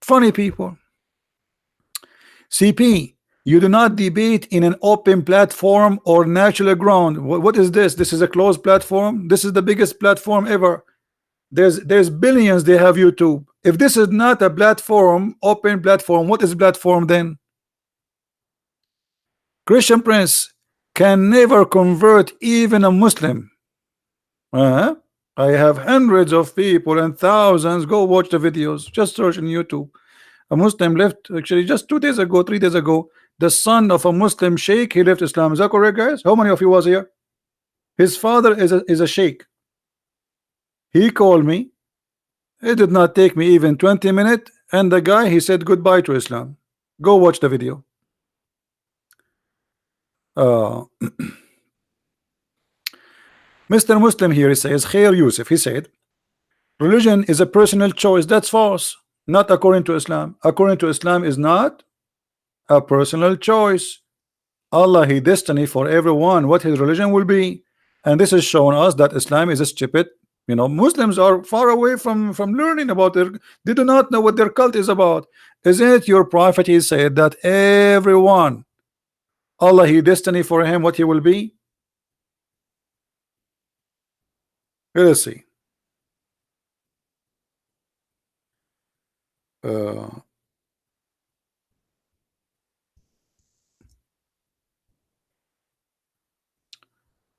Funny people. CP, you do not debate in an open platform or natural ground. What is this? This is a closed platform. This is the biggest platform ever. There's billions. They have YouTube. If this is not a platform, open platform, what is platform then? Christian Prince can never convert even a Muslim. I have hundreds of people and thousands. Go watch the videos. Just search on YouTube. A Muslim left, actually just 2 days ago, 3 days ago, the son of a Muslim sheikh, he left Islam. Is that correct, guys? How many of you was here? His father is a sheikh. He called me. It did not take me even 20 minutes, and the guy, he said goodbye to Islam. Go watch the video. Mr. Muslim here, he says, Khair Yusuf, he said, religion is a personal choice. That's false. Not according to Islam. According to Islam is not a personal choice. Allah, He destiny for everyone what his religion will be, and this has shown us that Islam is a stupid. You know, Muslims are far away from learning about their. They do not know what their cult is about. Isn't it your prophet? He said that everyone, Allah, He destiny for him what he will be. Let us see.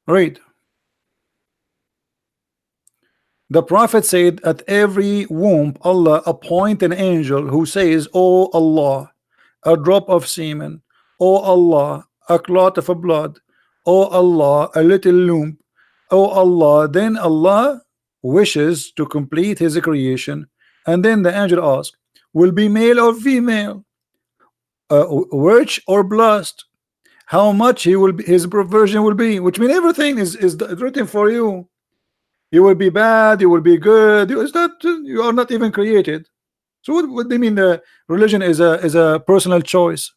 Read. The prophet said, at every womb Allah appoint an angel who says, oh Allah, a drop of semen, oh Allah, a clot of blood, oh Allah, a little lump, oh Allah. Then Allah wishes to complete his creation, and then the angel asks, will be male or female, rich or blessed, how much he will be, his provision will be, which means everything is written for you. You will be bad, you will be good. It's not, you are not even created. So what do you mean the religion is a personal choice?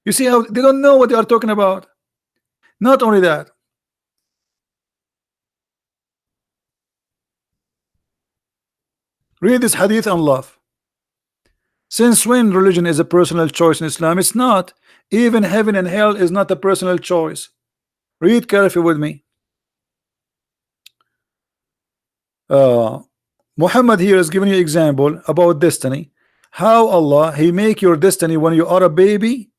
You see how they don't know what they are talking about. Not only that, read this hadith on love. Since when religion is a personal choice in Islam? It's not. Even heaven and hell is not a personal choice. Read carefully with me. Muhammad here is giving you example about destiny. How Allah, He make your destiny when you are a baby,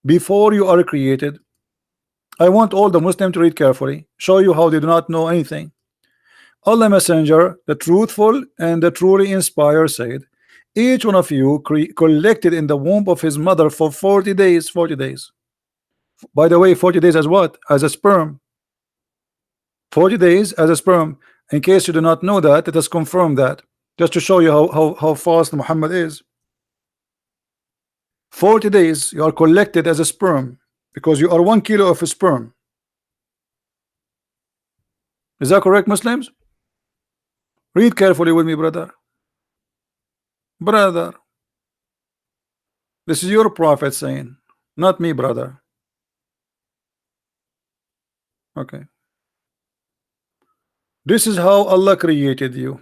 before you are created. I want all the Muslims to read carefully, show you how they do not know anything. Allah Messenger, the truthful and the truly inspired, said, each one of you collected in the womb of his mother for 40 days. 40 days. By the way, 40 days as what? As a sperm. 40 days as a sperm. In case you do not know that, it has confirmed that. Just to show you how fast Muhammad is. 40 days you are collected as a sperm, because you are 1 kilo of a sperm. Is that correct, Muslims? Read carefully with me, brother. Brother, this is your prophet saying, not me, brother. Okay. This is how Allah created you.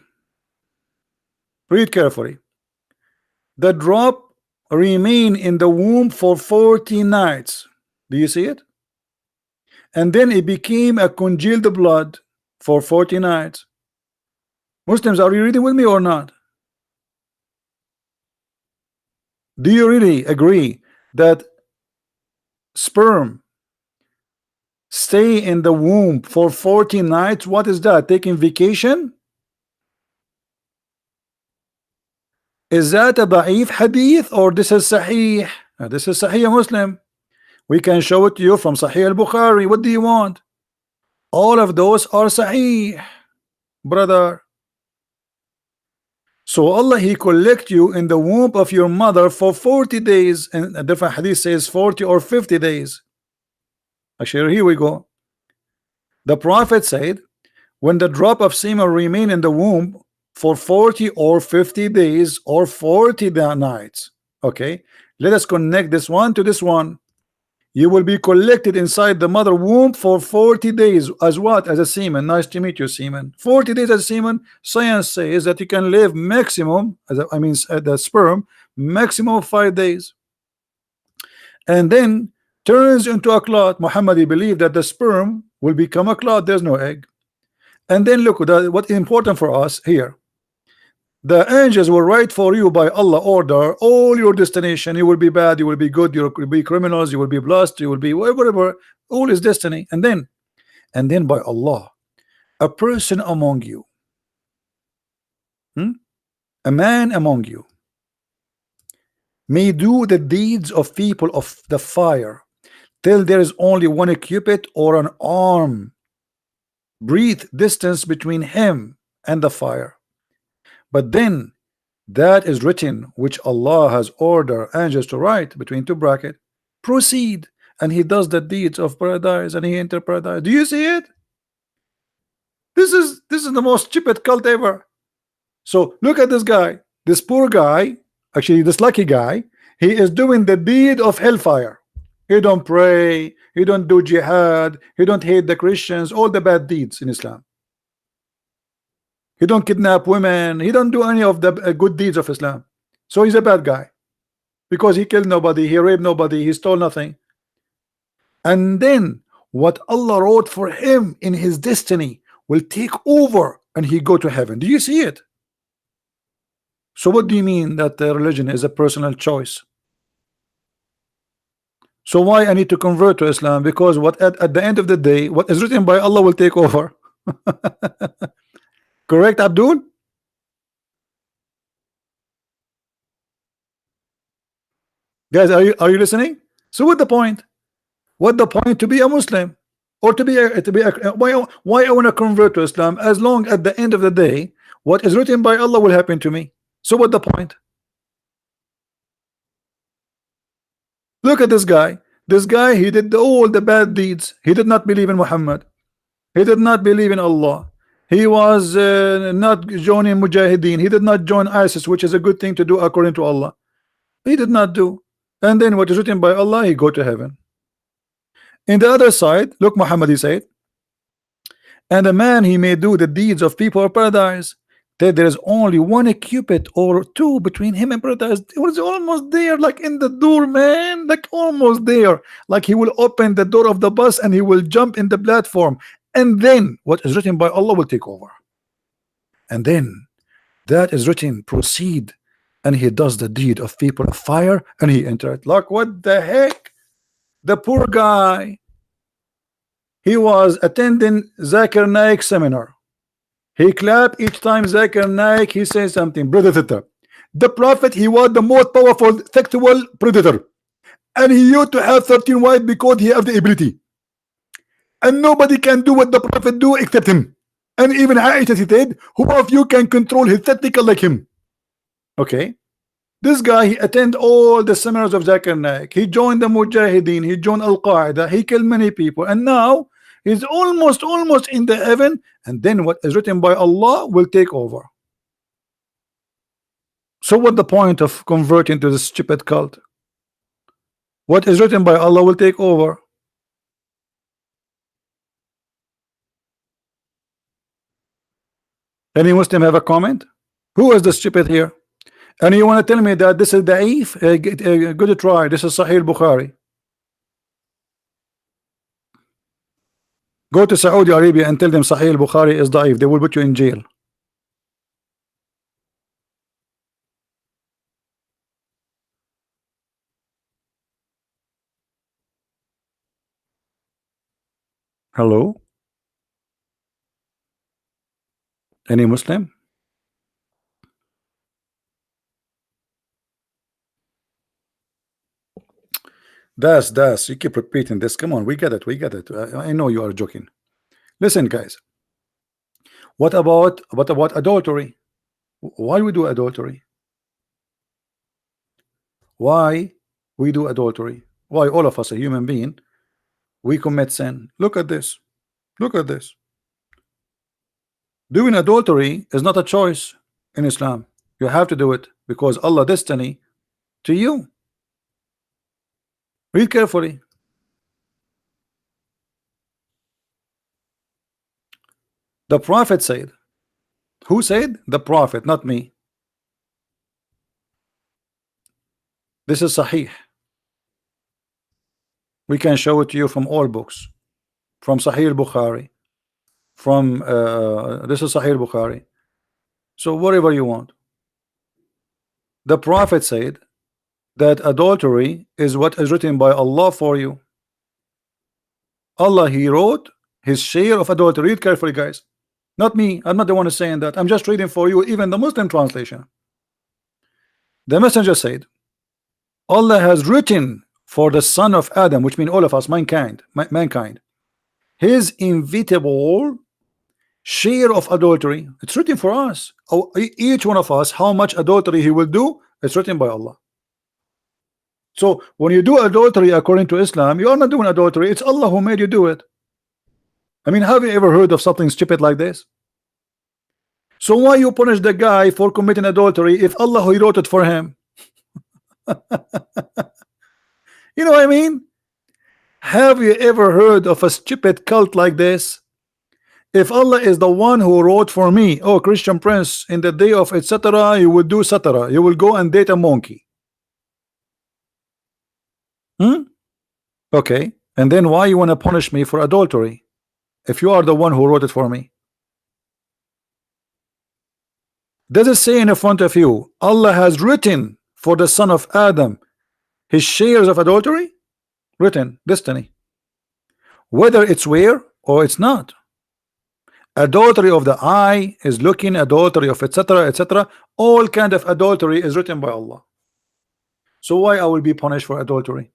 Read carefully. The drop remain in the womb for 40 nights. Do you see it? And then it became a congealed blood for 40 nights. Muslims, are you reading with me or not? Do you really agree that sperm stay in the womb for 40 nights? What is that? Taking vacation? Is that a da'if hadith or this is sahih? This is sahih Muslim. We can show it to you from Sahih al-Bukhari. What do you want? All of those are sahih, brother. So Allah, He collect you in the womb of your mother for 40 days, and a different hadith says 40 or 50 days. Actually, here we go. The Prophet said, when the drop of semen remain in the womb for 40 or 50 days or 40 nights. Okay, let us connect this one to this one. You will be collected inside the mother womb for 40 days as what? As a semen. Nice to meet you, semen. 40 days as a semen. Science says that you can live maximum, the sperm, maximum of 5 days. And then turns into a clot. Muhammad believed that the sperm will become a clot. There's no egg. And then look, what is important for us here. The angels will write for you by Allah order all your destination. You will be bad, you will be good, you will be criminals, you will be blessed, you will be whatever, all is destiny. And then by Allah, a person among you, a man among you, may do the deeds of people of the fire till there is only one cubit or an arm breathe distance between him and the fire. But then that is written which Allah has ordered angels to write between two brackets. Proceed, and he does the deeds of paradise and he enter paradise. Do you see it? This is the most stupid cult ever. So look at this guy, this poor guy, actually this lucky guy. He is doing the deed of hellfire. He don't pray, he don't do jihad, he don't hate the Christians, all the bad deeds in Islam. He don't kidnap women. He don't do any of the good deeds of Islam. So he's a bad guy because he killed nobody, he raped nobody, he stole nothing. And then what Allah wrote for him in his destiny will take over and he go to heaven. Do you see it? So what do you mean that the religion is a personal choice? So why I need to convert to Islam? Because what at the end of the day, what is written by Allah will take over. Correct, Abdul? Guys, are you listening? So what the point? What the point to be a Muslim or to be why I want to convert to Islam as long at the end of the day what is written by Allah will happen to me. So what the point? Look at this guy. This guy, he did all the bad deeds. He did not believe in Muhammad. He did not believe in Allah. He was not joining Mujahideen. He did not join ISIS, which is a good thing to do according to Allah. He did not do. And then what is written by Allah, he go to heaven. In the other side, look, Muhammad, he said, and a man, he may do the deeds of people of paradise, that there is only one cubit or two between him and paradise. It was almost there, like in the door, man, like almost there. Like he will open the door of the bus and he will jump in the platform. And then what is written by Allah will take over. And then that is written, proceed, and he does the deed of people of fire and he entered. Like what the heck? The poor guy, he was attending Zakir Naik seminar. He clapped each time Zakir Naik he says something. Predator. The prophet, he was the most powerful sexual predator, and he used to have 13 wives because he has the ability. And nobody can do what the prophet do except him. And even Aisha said, who of you can control his testicle like him? Okay, this guy, he attend all the seminars of Zakir Naik. He joined the Mujahideen, he joined Al-Qaeda, he killed many people, and now He's almost in the heaven, and then what is written by Allah will take over. So what the point of converting to this stupid cult? What is written by Allah will take over. Any Muslim have a comment? Who is the stupid here? And you want to tell me that this is da'if? Good try. This is Sahih Bukhari. Go to Saudi Arabia and tell them Sahih Bukhari is da'if. They will put you in jail. Hello? Any Muslim? Das, you keep repeating this. Come on, we get it. I know you are joking. Listen, guys. What about adultery? Why we do adultery? Why we do adultery? Why all of us, a human being, we commit sin? Look at this. Look at this. Doing adultery is not a choice in Islam. You have to do it because Allah destiny to you. Read carefully. The Prophet said. Who said? The Prophet, not me. This is Sahih. We can show it to you from all books, from Sahih Bukhari, from this is Sahih Bukhari. So whatever you want. The Prophet said that adultery is what is written by Allah for you. Allah, He wrote His share of adultery. Read carefully, guys. Not me. I'm not the one who's saying that. I'm just reading for you, even the Muslim translation. The messenger said, Allah has written for the son of Adam, which means all of us, mankind, his inevitable share of adultery. It's written for us. Oh, each one of us, how much adultery he will do, it's written by Allah. So when you do adultery according to Islam, you are not doing adultery. It's Allah who made you do it. I mean, have you ever heard of something stupid like this? So why you punish the guy for committing adultery if Allah who wrote it for him? You know what I mean? Have you ever heard of a stupid cult like this? If Allah is the one who wrote for me, oh Christian Prince, in the day of etc., you will do etc., you will go and date a monkey. Okay, and then why you want to punish me for adultery if you are the one who wrote it for me? Does it say in front of you, Allah has written for the son of Adam his shares of adultery? Written, destiny. Whether it's where or it's not. Adultery of the eye is looking, adultery of etc., all kind of adultery is written by Allah. So why I will be punished for adultery?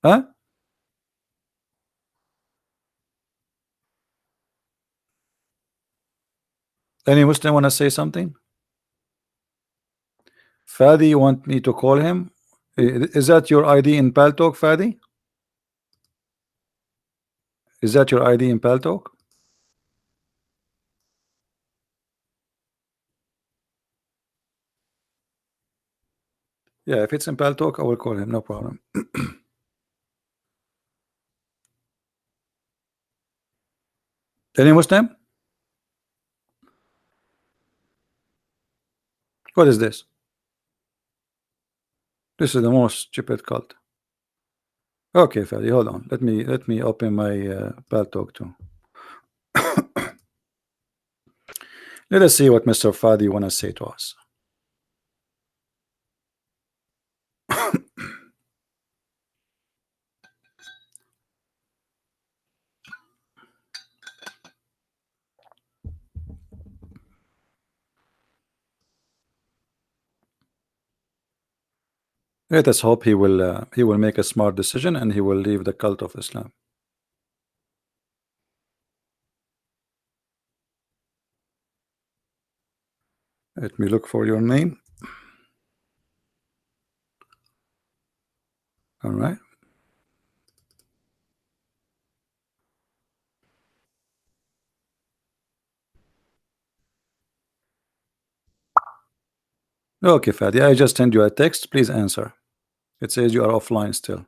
Huh? Any Muslim want to say something? Fadi, you want me to call him? Is that your ID in Paltalk, Fadi? Is that your ID in Paltalk? Yeah, if it's in Paltalk, I will call him, no problem. Any Muslim? What is this? This is the most stupid cult. Okay, Fadi, hold on. Let me open my Paltalk too. Let us see what Mr. Fadi want to say to us. Let us hope he will make a smart decision and he will leave the cult of Islam. Let me look for your name. All right. Okay, Fadi, I just send you a text. Please answer. It says you are offline still.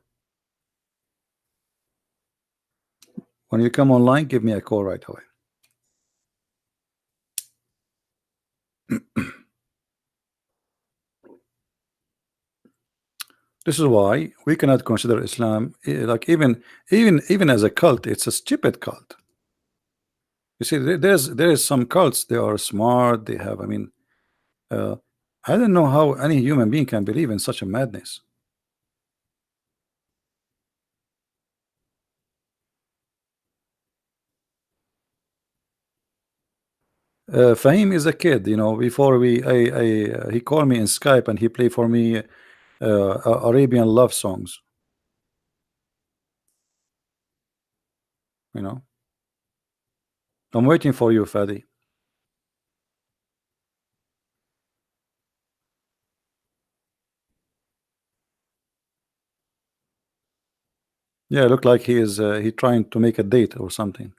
When you come online, give me a call right away. This is why we cannot consider Islam like even as a cult. It's a stupid cult. You see, there is some cults. They are smart. They have. I mean, uh, I don't know how any human being can believe in such a madness. Fahim is a kid. You know, before he called me in Skype and he played for me Arabian love songs. You know, I'm waiting for you, Fadi. Yeah, look like he trying to make a date or something.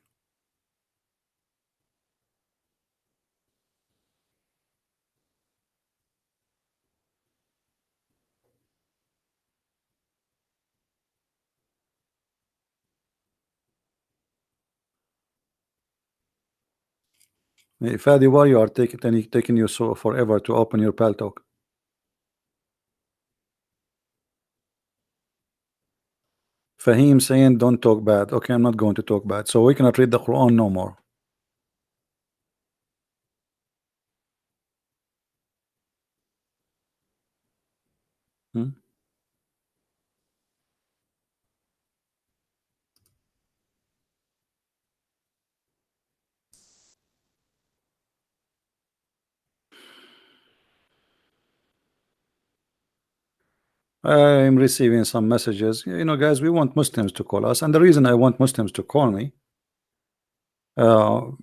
Hey, Fadi, why you are taking you so forever to open your Paltalk? Fahim saying don't talk bad. Okay, I'm not going to talk bad. So we cannot read the Quran no more. Hmm? I'm receiving some messages. You know, guys, we want Muslims to call us, and the reason I want Muslims to call me,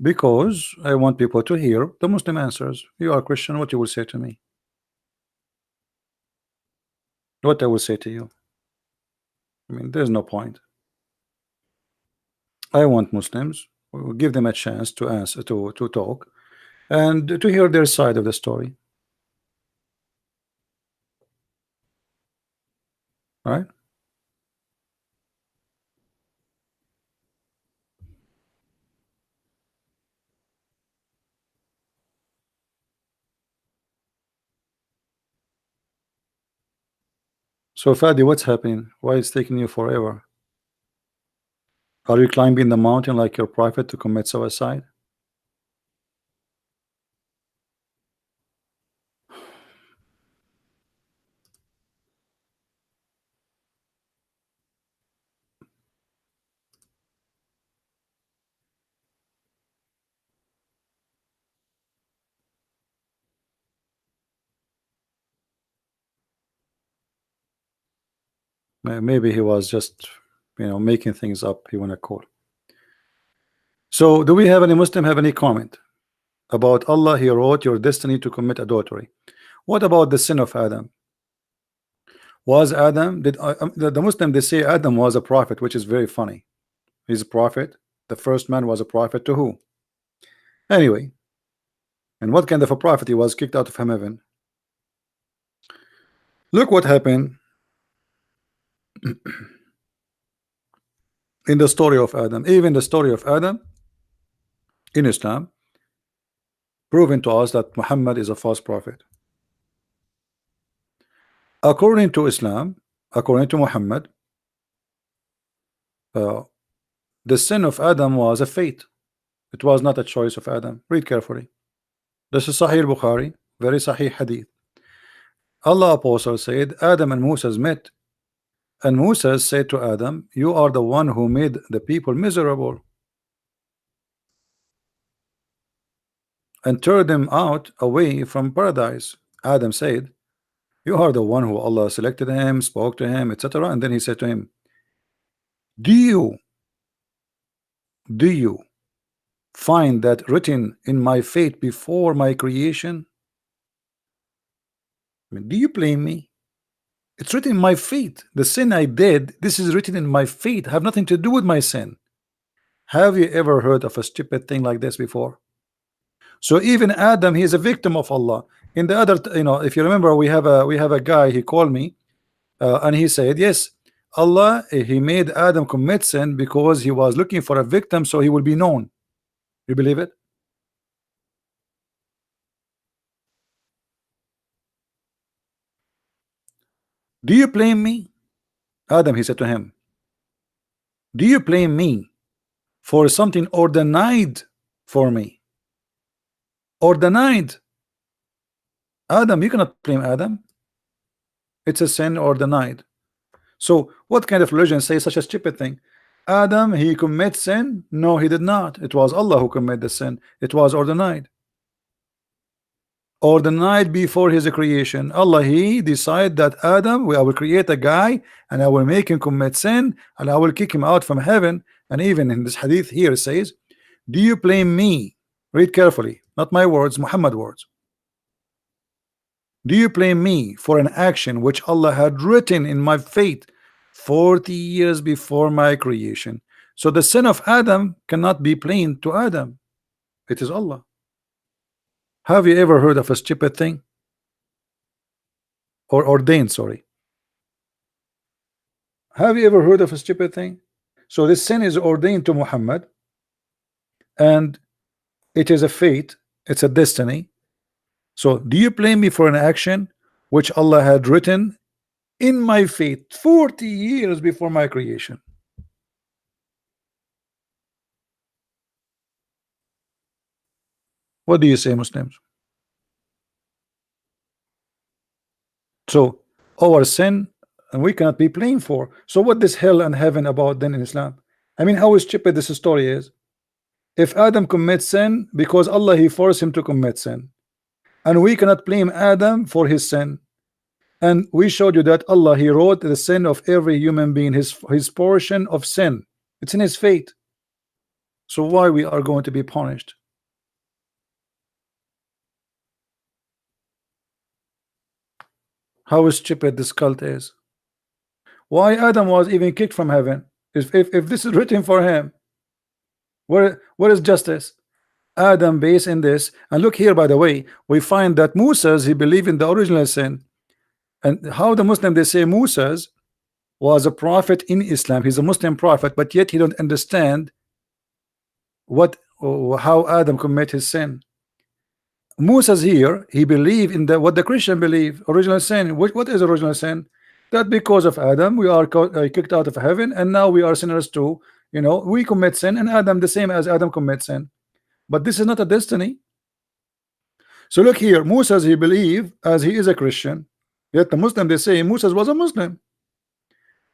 because I want people to hear the Muslim answers. You are Christian, what you will say to me? What I will say to you? I mean, there's no point. I want Muslims. We'll give them a chance to answer, to talk, and to hear their side of the story. Right? So, Fadi, what's happening? Why it's taking you forever? Are you climbing the mountain like your prophet to commit suicide? Maybe he was just, making things up. He want to call. So, do we have any Muslim have any comment about Allah? He wrote your destiny to commit adultery. What about the sin of Adam? Was Adam did the Muslim, they say Adam was a prophet, which is very funny. He's a prophet. The first man was a prophet to who? Anyway, and what kind of a prophet? He was kicked out of heaven. Look what happened in the story of Adam. Even the story of Adam in Islam proven to us that Muhammad is a false prophet. According to Islam, according to Muhammad, uh, the sin of Adam was a fate. It was not a choice of Adam. Read carefully. This is Sahih Bukhari, very Sahih Hadith. Allah Apostle said Adam and Moses met, and Moses said to Adam, you are the one who made the people miserable and turned them out away from paradise. Adam said, you are the one who Allah selected him, spoke to him, etc. And then he said to him, do you find that written in my fate before my creation? I mean, do you blame me? It's written in my feet. The sin I did, this is written in my feet. Have nothing to do with my sin. Have you ever heard of a stupid thing like this before? So even Adam, he is a victim of Allah. In the other, if you remember, we have a guy. He called me, and he said, yes, Allah, he made Adam commit sin because he was looking for a victim, so he will be known. You believe it? Do you blame me? Adam, he said to him, do you blame me for something ordained for me? Ordained. Adam, you cannot blame Adam. It's a sin ordained. So what kind of religion says such a stupid thing? Adam, he commits sin? No, he did not. It was Allah who committed the sin. It was ordained. Ordained before his creation. Allah, he decided that Adam, I will create a guy and I will make him commit sin and I will kick him out from heaven. And even in this hadith here it says, do you blame me? Read carefully, not my words, Muhammad words. Do you blame me for an action which Allah had written in my fate 40 years before my creation? So the sin of Adam cannot be blamed to Adam. It is Allah. Have you ever heard of a stupid thing? Or ordained, sorry. Have you ever heard of a stupid thing? So this sin is ordained to Muhammad, and it is a fate, it's a destiny. So do you blame me for an action which Allah had written in my fate 40 years before my creation? What do you say, Muslims? So our sin, and we cannot be blamed for. So what is hell and heaven about then in Islam? I mean, how stupid this story is. If Adam commits sin because Allah, he forced him to commit sin, and we cannot blame Adam for his sin, and we showed you that Allah, he wrote the sin of every human being, his portion of sin, it's in his fate. So why we are going to be punished? How stupid this cult is. Why Adam was even kicked from heaven? If this is written for him, where is justice? Adam based in this. And look here, by the way, we find that Moses, he believed in the original sin. And how the Muslim, they say Moses was a prophet in Islam, he's a Muslim prophet, but yet he don't understand how Adam commit his sin. Moses here, he believed in what the Christian believe, original sin. What is original sin? That because of Adam we are kicked out of heaven, and now we are sinners too. We commit sin, and Adam the same as Adam commits sin. But this is not a destiny. So look here, Moses, he believed as he is a Christian, yet the Muslim, they say Moses was a Muslim.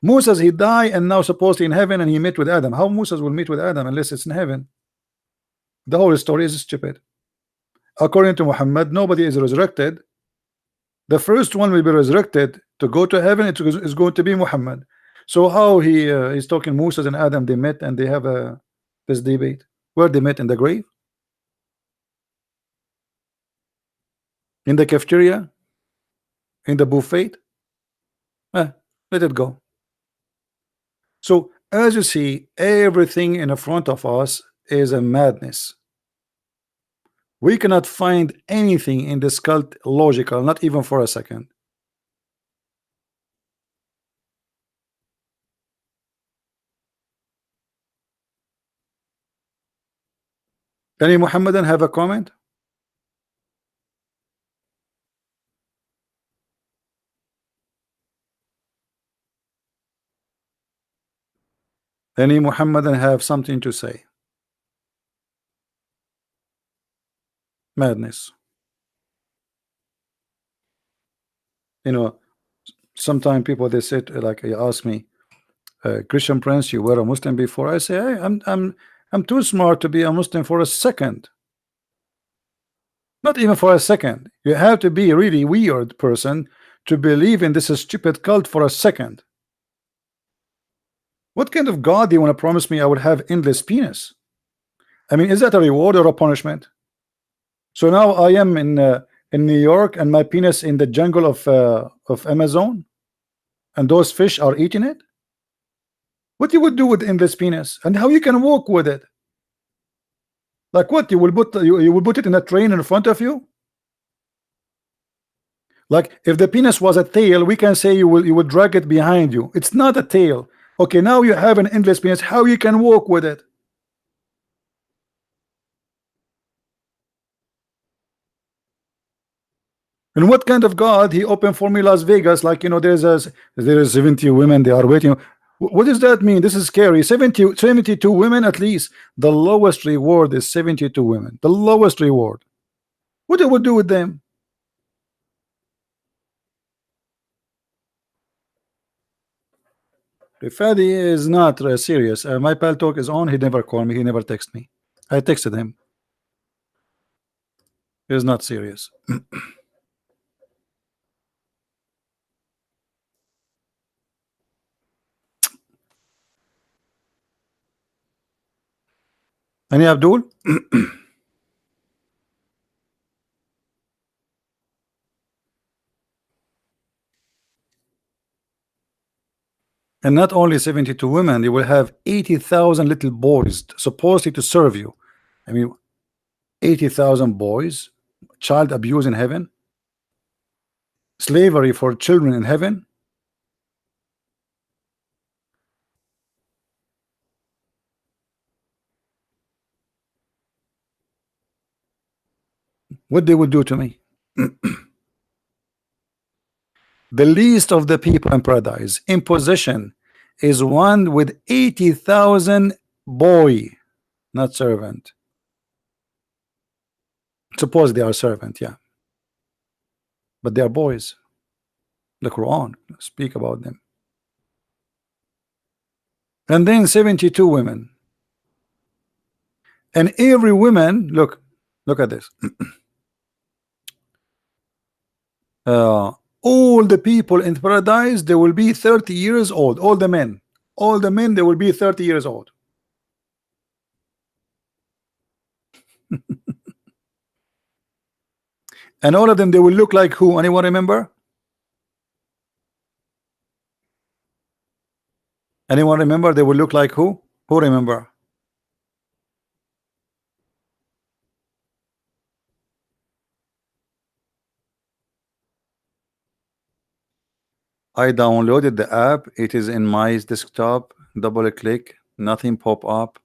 Moses, he died and now supposedly in heaven, and he met with Adam. How Moses will meet with Adam unless it's in heaven? The whole story is stupid. According to Muhammad, nobody is resurrected. The first one will be resurrected to go to heaven. It is going to be Muhammad. So how he's talking Moses and Adam, they met and they have this debate. Where they met? In the grave? In the cafeteria? In the buffet? Let it go. So as you see, everything in front of us is a madness. We cannot find anything in this cult logical, not even for a second. Any Muhammadan have a comment? Any Muhammadan have something to say? Madness. Sometimes people, they say, like, they ask me, Christian Prince, you were a Muslim before? I say, hey, I'm too smart to be a Muslim for a second. Not even for a second. You have to be a really weird person to believe in this stupid cult for a second. What kind of God do you want to promise me I would have endless penis? I mean, is that a reward or a punishment? So now I am in New York, and my penis in the jungle of Amazon. and those fish are eating it? What you would do with endless penis, and how you can walk with it? Like what, you will put you will put it in a train in front of you? Like if the penis was a tail, we can say you will drag it behind you. It's not a tail. Okay, now you have an endless penis. How you can walk with it? And what kind of God he opened for me Las Vegas? Like, you know, there is 70 women, they are waiting. What does that mean? This is scary. 72 women at least. The lowest reward is 72 women. The lowest reward. What it would do with them? If Fadi is not serious, my pal talk is on. He never called me. He never texted me. I texted him. He's not serious. Any Abdul? And not only 72 women, you will have 80,000 little boys supposedly to serve you. I mean, 80,000 boys, child abuse in heaven, slavery for children in heaven. What they would do to me? The least of the people in paradise in possession is one with 80,000 boy, not servant. Suppose they are servant, yeah, but they are boys. The Quran speak about them. And then 72 women, and every woman, look at this. All the people in paradise, they will be 30 years old. All the men, they will be 30 years old. And all of them, they will look like who? Anyone remember? Anyone remember? They will look like who? Who remember? I downloaded the app. It is in my desktop. Double click, nothing pop up.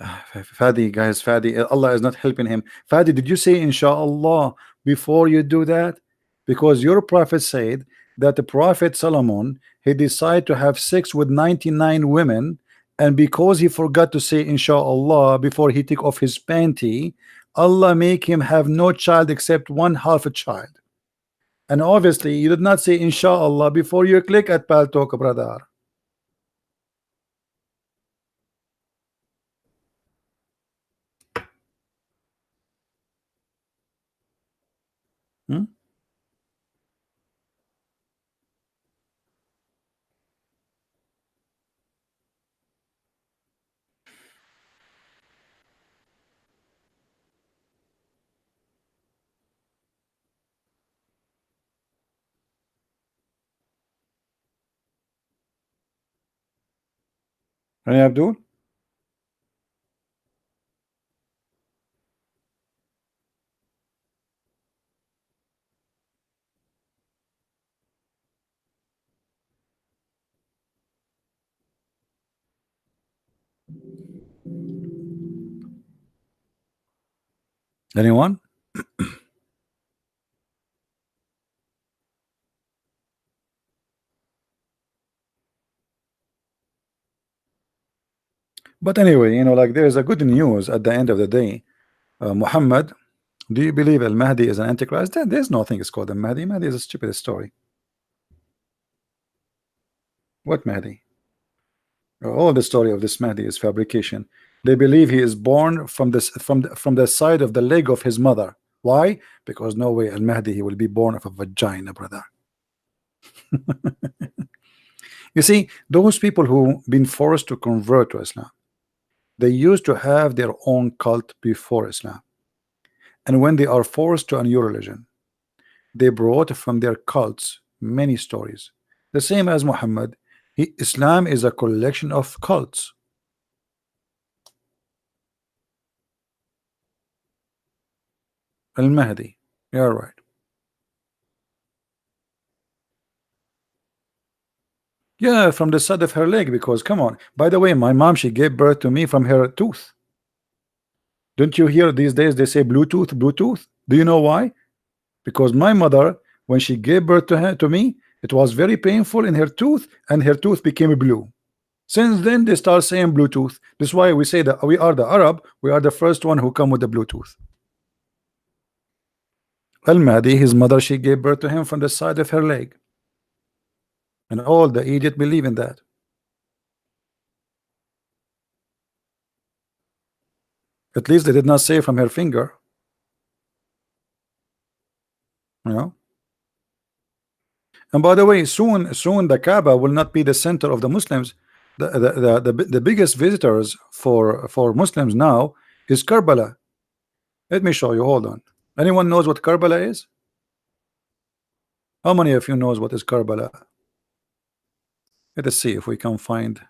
Fadi, guys, Fadi, Allah is not helping him. Fadi, did you say inshallah before you do that? Because your prophet said that the prophet Solomon, he decided to have sex with 99 women, and because he forgot to say inshallah before he took off his panty, Allah make him have no child except one half a child. And obviously you did not say inshallah before you click at Pal Talk, brother. Any Abdul? Anyone? But anyway, you know, like there is a good news at the end of the day. Muhammad, do you believe Al Mahdi is an antichrist? There's nothing is called Al Mahdi. Mahdi is a stupid story. What Mahdi? All the story of this Mahdi is fabrication. They believe he is born from the side of the leg of his mother. Why? Because no way Al Mahdi he will be born of a vagina, brother. You see, those people who been forced to convert to Islam, they used to have their own cult before Islam, and when they are forced to a new religion, they brought from their cults many stories. the same as Muhammad. Islam is a collection of cults. Al-Mahdi, you're right. Yeah, from the side of her leg, because come on. By the way, my mom, she gave birth to me from her tooth. Don't you hear these days they say Bluetooth, Bluetooth? Do you know why? Because my mother, when she gave birth to me, it was very painful in her tooth, and her tooth became blue. Since then, they start saying Bluetooth. That's why we say that we are the Arab, we are the first one who come with the Bluetooth. Al-Mahdi, his mother, she gave birth to him from the side of her leg. And all the idiot believe in that. At least they did not say from her finger. You know. And by the way, soon the Kaaba will not be the center of the Muslims. The biggest visitors for Muslims now is Karbala. Let me show you. Hold on. Anyone knows what Karbala is? How many of you knows what is Karbala? Let us see if we can find.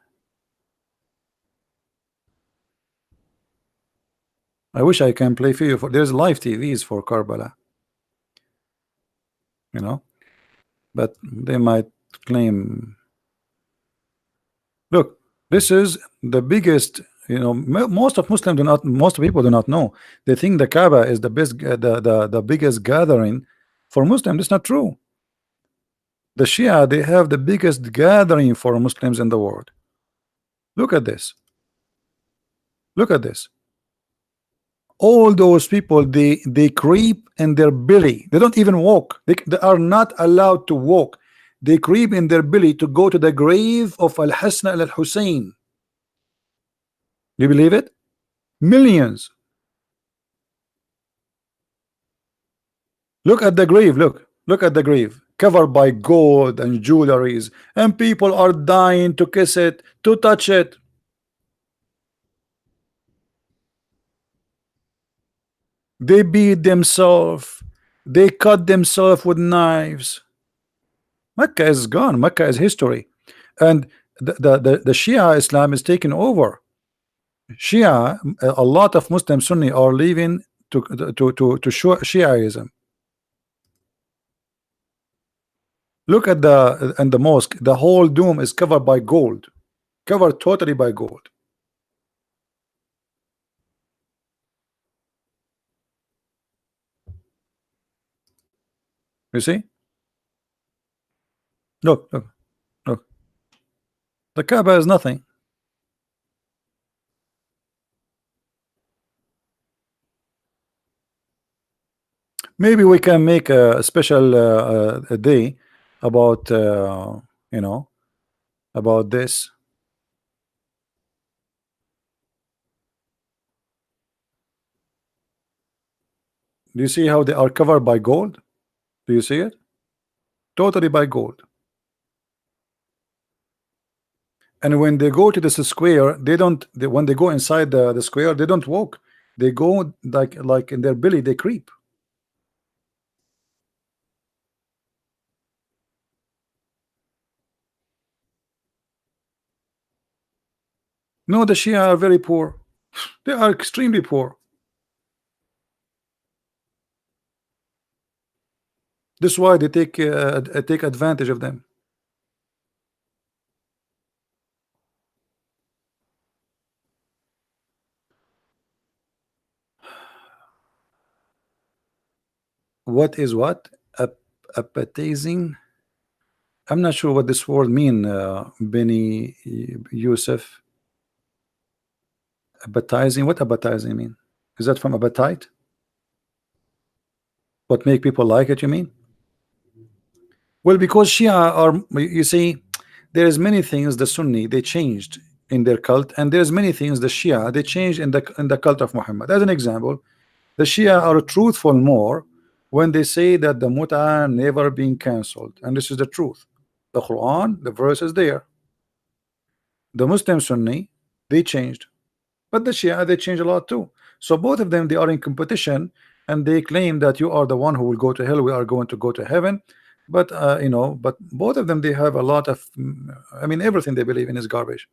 I wish I can play for you. There's live TVs for Karbala. You know, but they might claim. Look, this is the biggest. You know, most of Muslims do not. Most people do not know. They think the Kaaba is the best, the biggest gathering for Muslims. It's not true. The Shia, they have the biggest gathering for Muslims in the world. Look at this. Look at this. All those people, they creep in their belly. They don't even walk. They are not allowed to walk. They creep in their belly to go to the grave of Al-Hasan al-Hussein. Do you believe it? Millions. Look at the grave. Look at the grave, covered by gold and jewelries, and people are dying to kiss it, to touch it. They beat themselves, they cut themselves with knives. Mecca is gone. Mecca is history, and the Shia Islam is taking over. Shia, a lot of Muslim Sunni are leaving to Shiaism. Look at the mosque. The whole dome is covered by gold, covered totally by gold. You see? Look. The Kaaba is nothing. Maybe we can make a special a day about you know, about this. Do you see how they are covered by gold? Do you see it? Totally by gold. And when they go to this square, they don't. When they go inside the square, they don't walk. They go like in their belly. They creep. No, the Shia are very poor. They are extremely poor. That's why they take advantage of them. What is what? Appetizing? I'm not sure what this word mean, Benny Yusuf. Appetizing? What appetizing mean? Is that from appetite? What make people like it, you mean? Well, because Shia are, you see, there's many things the Sunni they changed in their cult, and there's many things the Shia they changed in the cult of Muhammad. As an example, the Shia are truthful more when they say that the Mut'ah never been cancelled, and this is the truth. The Quran, the verse is there. The Muslim Sunni, they changed, but the Shia they changed a lot too. So both of them, they are in competition, and they claim that you are the one who will go to hell, we are going to go to heaven. But but both of them, they have a lot of, I mean, everything they believe in is garbage.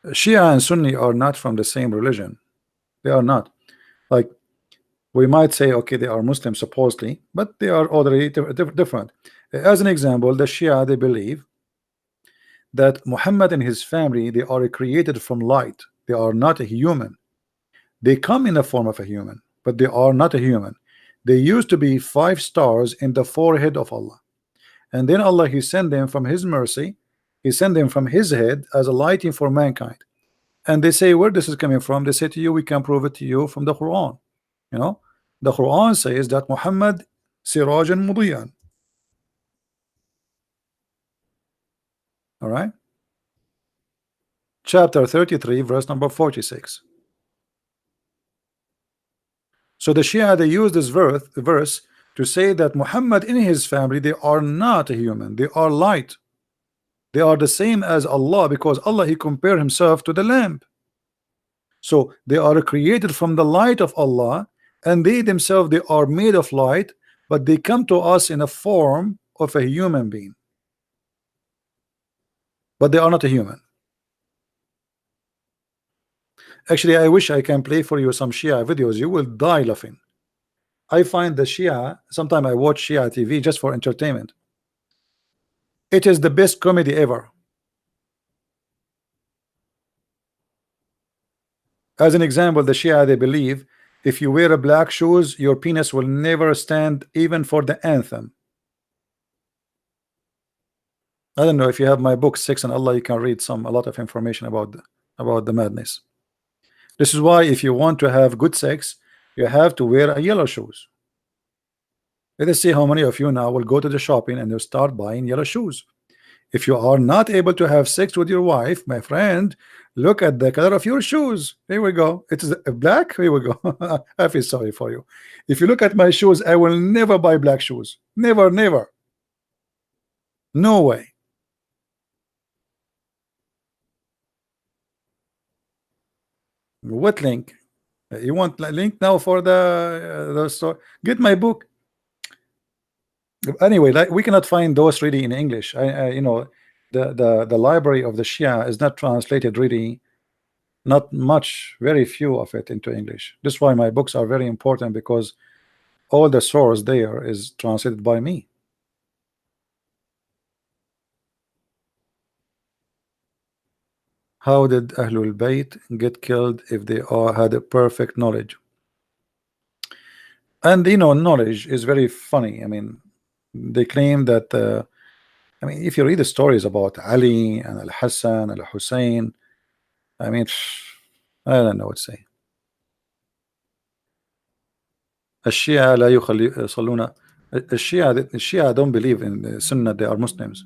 Shia and Sunni are not from the same religion. They are not. Like, we might say, okay, they are Muslims supposedly, but they are already different. As an example, the Shia, they believe that Muhammad and his family, they are created from light. They are not a human. They come in the form of a human, but they are not a human. They used to be 5 stars in the forehead of Allah, and then Allah, he sent them from his mercy. He sent them from his head as a lighting for mankind. And they say, where this is coming from? They say to you, we can prove it to you from the Quran. You know, the Quran says that Muhammad sirajan mudiyan. All right, chapter 33, verse number 46. So the Shia, they use this verse to say that Muhammad and his family, they are not a human, they are light. They are the same as Allah, because Allah, he compared himself to the lamp. So they are created from the light of Allah, and they themselves, they are made of light, but they come to us in a form of a human being, but they are not a human. Actually, I wish I can play for you some Shia videos. You will die laughing. I find the Shia, sometimes I watch Shia TV just for entertainment. It is the best comedy ever. As an example, the Shia, they believe if you wear a black shoes, your penis will never stand even for the anthem. I don't know if you have my book Sex and Allah, you can read a lot of information about the madness. This is why if you want to have good sex, you have to wear a yellow shoes. Let us see how many of you now will go to the shopping and you start buying yellow shoes. If you are not able to have sex with your wife, my friend, look at the color of your shoes. Here we go. It is black. Here we go. I feel sorry for you. If you look at my shoes, I will never buy black shoes. Never, never. No way. What link? You want link now for the store? Get my book. Anyway, like, we cannot find those really in English. The library of the Shia is not translated really, not much, very few of it into English. That's why my books are very important, because all the source there is translated by me. How did Ahlul Bayt get killed if they all had a perfect knowledge? And knowledge is very funny. I mean, they claim that I mean, if you read the stories about Ali and Al-Hassan, Al-Hussein, I mean, I don't know what to say. الشيعة لا يصلون. الشيعة don't believe in the Sunnah. They are Muslims.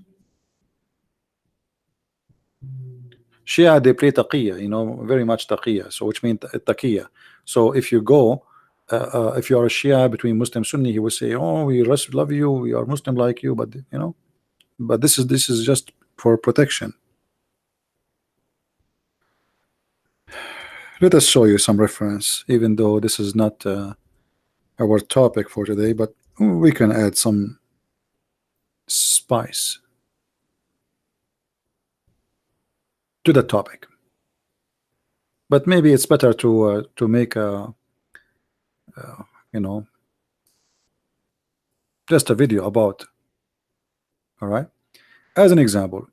Shia, they play taqiyya, very much taqiyya, so which means taqiyya. So if you go, if you are a Shia between Muslim Sunni, he will say, oh, we love you, we are Muslim like you, but but this is just for protection. Let us show you some reference, even though this is not our topic for today, but we can add some spice to the topic. But maybe it's better to make a just a video about. All right, as an example,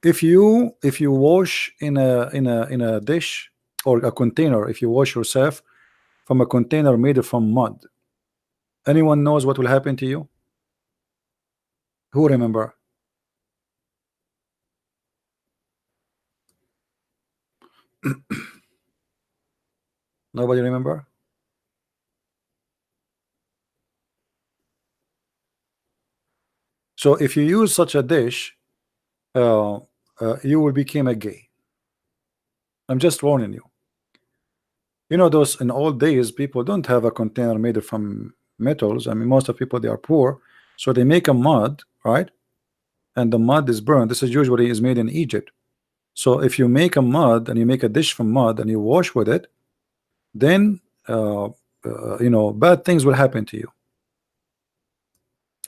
if you wash in a dish or a container, if you wash yourself from a container made from mud, anyone knows what will happen to you? Who remember? Nobody remember? So if you use such a dish, you will become a gay. I'm just warning you. Those in old days, people don't have a container made from metals. I mean, most of people, they are poor, so they make a mud, right? And the mud is burned. This is usually made in Egypt. So if you make a mud and you make a dish from mud and you wash with it, then bad things will happen to you.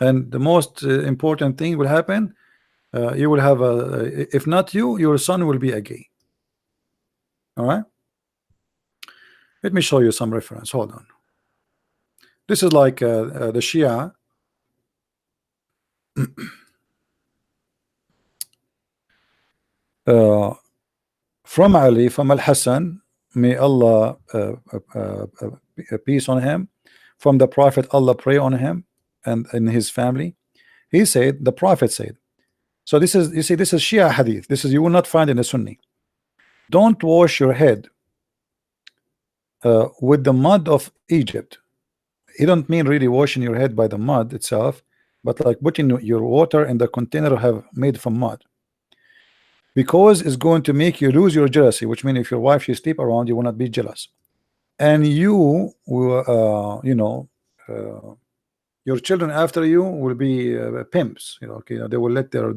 And the most important thing will happen, you will have a, if not you, your son will be a gay. All right, let me show you some reference. Hold on. This is like the Shia. From Ali, from Al-Hassan, may Allah peace on him, from the Prophet, Allah pray on him and in his family. He said, the Prophet said, so this is, you see, this is Shia hadith. This is, you will not find in a Sunni. Don't wash your head with the mud of Egypt. He don't mean really washing your head by the mud itself, but like putting your water in the container have made from mud, because it's going to make you lose your jealousy, which means if your wife she sleep around, you will not be jealous, and you will your children after you will be pimps. Okay, they will let their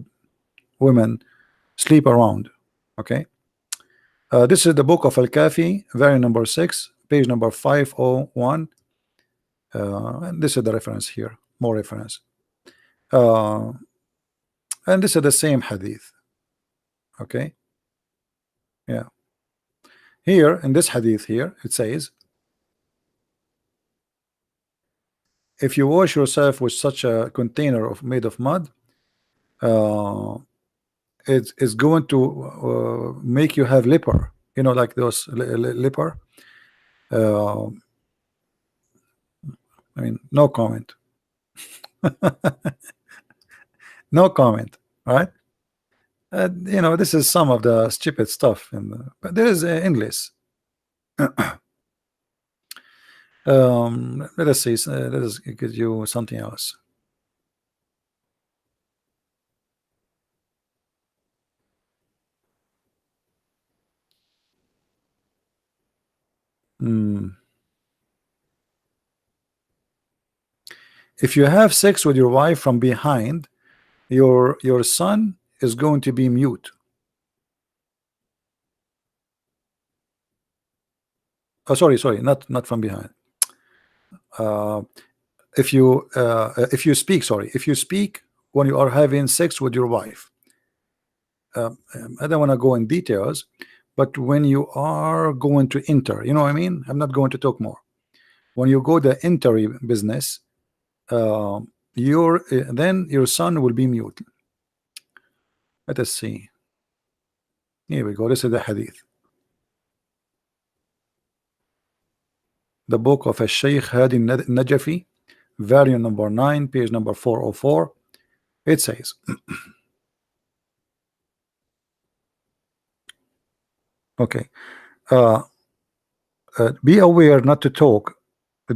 women sleep around. Okay, this is the book of Al-Kafi, volume number 6, page number 501. And this is the reference here, more reference. And this is the same hadith. Okay, yeah, here in this hadith here it says, if you wash yourself with such a container made of mud, it's going to make you have leper, like those leper. I mean, no comment. No comment. All right. This is some of the stupid stuff, but there is English. Let us see. Let us give you something else. If you have sex with your wife from behind, your son is going to be mute. Oh, sorry, not from behind. If you speak when you are having sex with your wife, I don't want to go in details, but when you are going to enter, you know what I mean? I'm not going to talk more. When you go the entry business, then your son will be mute. Let us see. Here we go. This is the hadith. The book of Shaykh Hadi Najafi, volume number 9, page number 404. It says, okay, be aware not to talk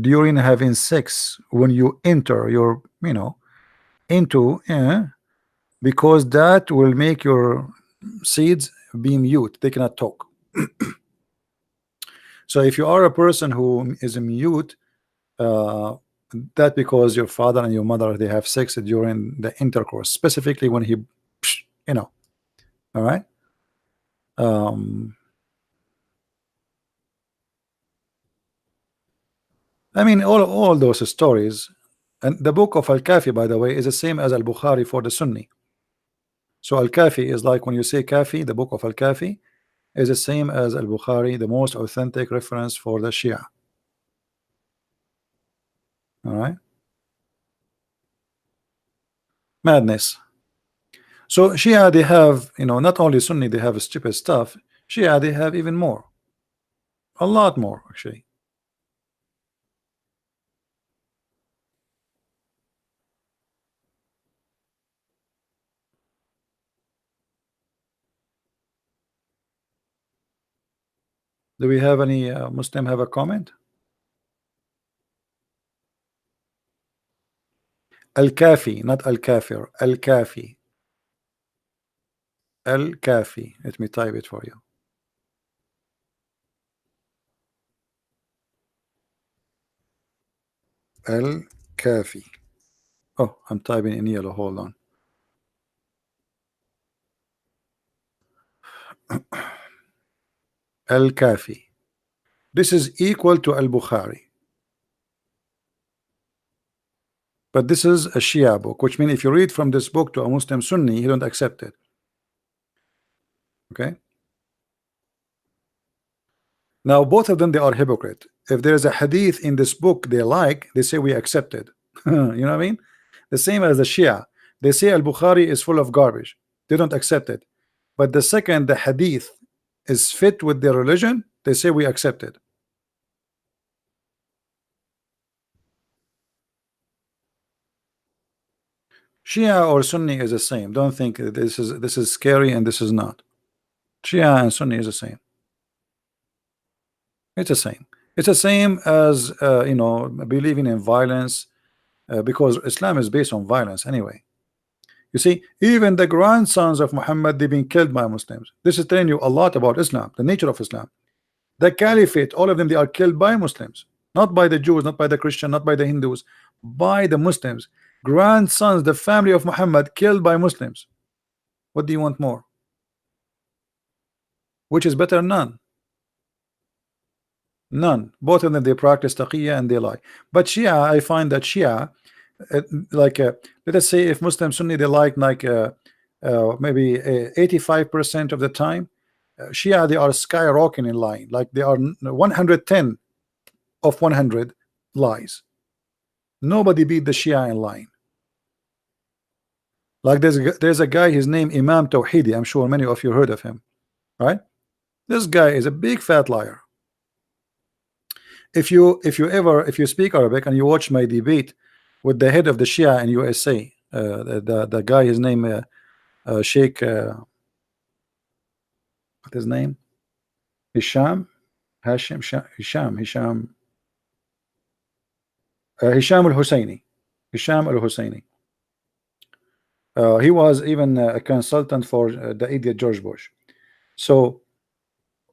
during having sex when you enter your, into, because that will make your seeds be mute. They cannot talk. So if you are a person who is mute, that because your father and your mother, they have sex during the intercourse, specifically when he, all right. I mean, all those stories, and the book of Al-Kafi, by the way, is the same as Al-Bukhari for the Sunni. So Al-Kafi is like when you say Kafi, the book of Al-Kafi is the same as Al-Bukhari, the most authentic reference for the Shia. All right. Madness. So Shia, they have, not only Sunni, they have stupid stuff. Shia, they have even more, a lot more actually. Do we have any Muslim have a comment? Al-Kafi, not Al-Kafir. Al-Kafi. Al-Kafi. Let me type it for you. Al-Kafi. Oh, I'm typing in yellow. Hold on. Al-Kafi. This is equal to Al-Bukhari. But this is a Shia book, which means if you read from this book to a Muslim Sunni, he don't accept it. Okay. Now both of them, they are hypocrite. If there is a hadith in this book they like, they say we accept it. You know what I mean? The same as the Shia. They say Al-Bukhari is full of garbage. They don't accept it. But the second the hadith is fit with their religion, they say we accept it. Shia or Sunni is the same. Don't think this is scary and this is not. Shia and Sunni is the same. It's the same. It's the same as you know, believing in violence, because Islam is based on violence anyway. You see, even the grandsons of Muhammad, they've been killed by Muslims. This is telling you a lot about Islam, the nature of Islam. The caliphate, all of them, they are killed by Muslims, not by the Jews, not by the Christian, not by the Hindus, by the Muslims. Grandsons, the family of Muhammad, killed by Muslims. What do you want more? Which is better? None. None. Both of them, they practice taqiyya and they lie. But Shia, I find that Shia, like let us say if Muslim Sunni, they like maybe 85% of the time, Shia, they are skyrocketing in lying. Like they are 110 of 100 lies. Nobody beat the Shia in lying. Like there's a guy, his name Imam Tawhidi. I'm sure many of you heard of him, right? This guy is a big fat liar. If you speak Arabic and you watch my debate with the head of the Shia in USA, the guy, his name Sheikh what his name? Hisham Hisham al-Husseini. Hisham al-Husseini. He was even a consultant for the idiot George Bush. So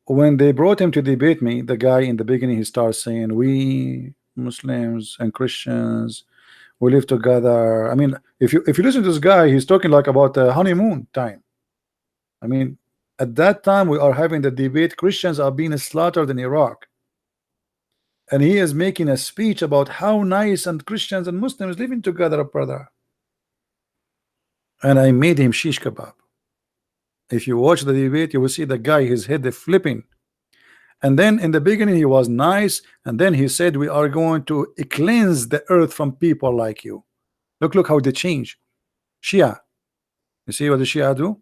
when they brought him to debate me, the guy in the beginning, he starts saying, we Muslims and Christians, we live together. I mean, if you listen to this guy, he's talking like about honeymoon time. I mean, at that time we are having the debate, Christians are being slaughtered in Iraq, and he is making a speech about how nice and Christians and Muslims living together, brother. And I made him shish kebab. If you watch the debate, you will see the guy, his head is flipping. And then in the beginning he was nice, and then he said we are going to cleanse the earth from people like you. Look how they change. Shia, you see what the Shia do?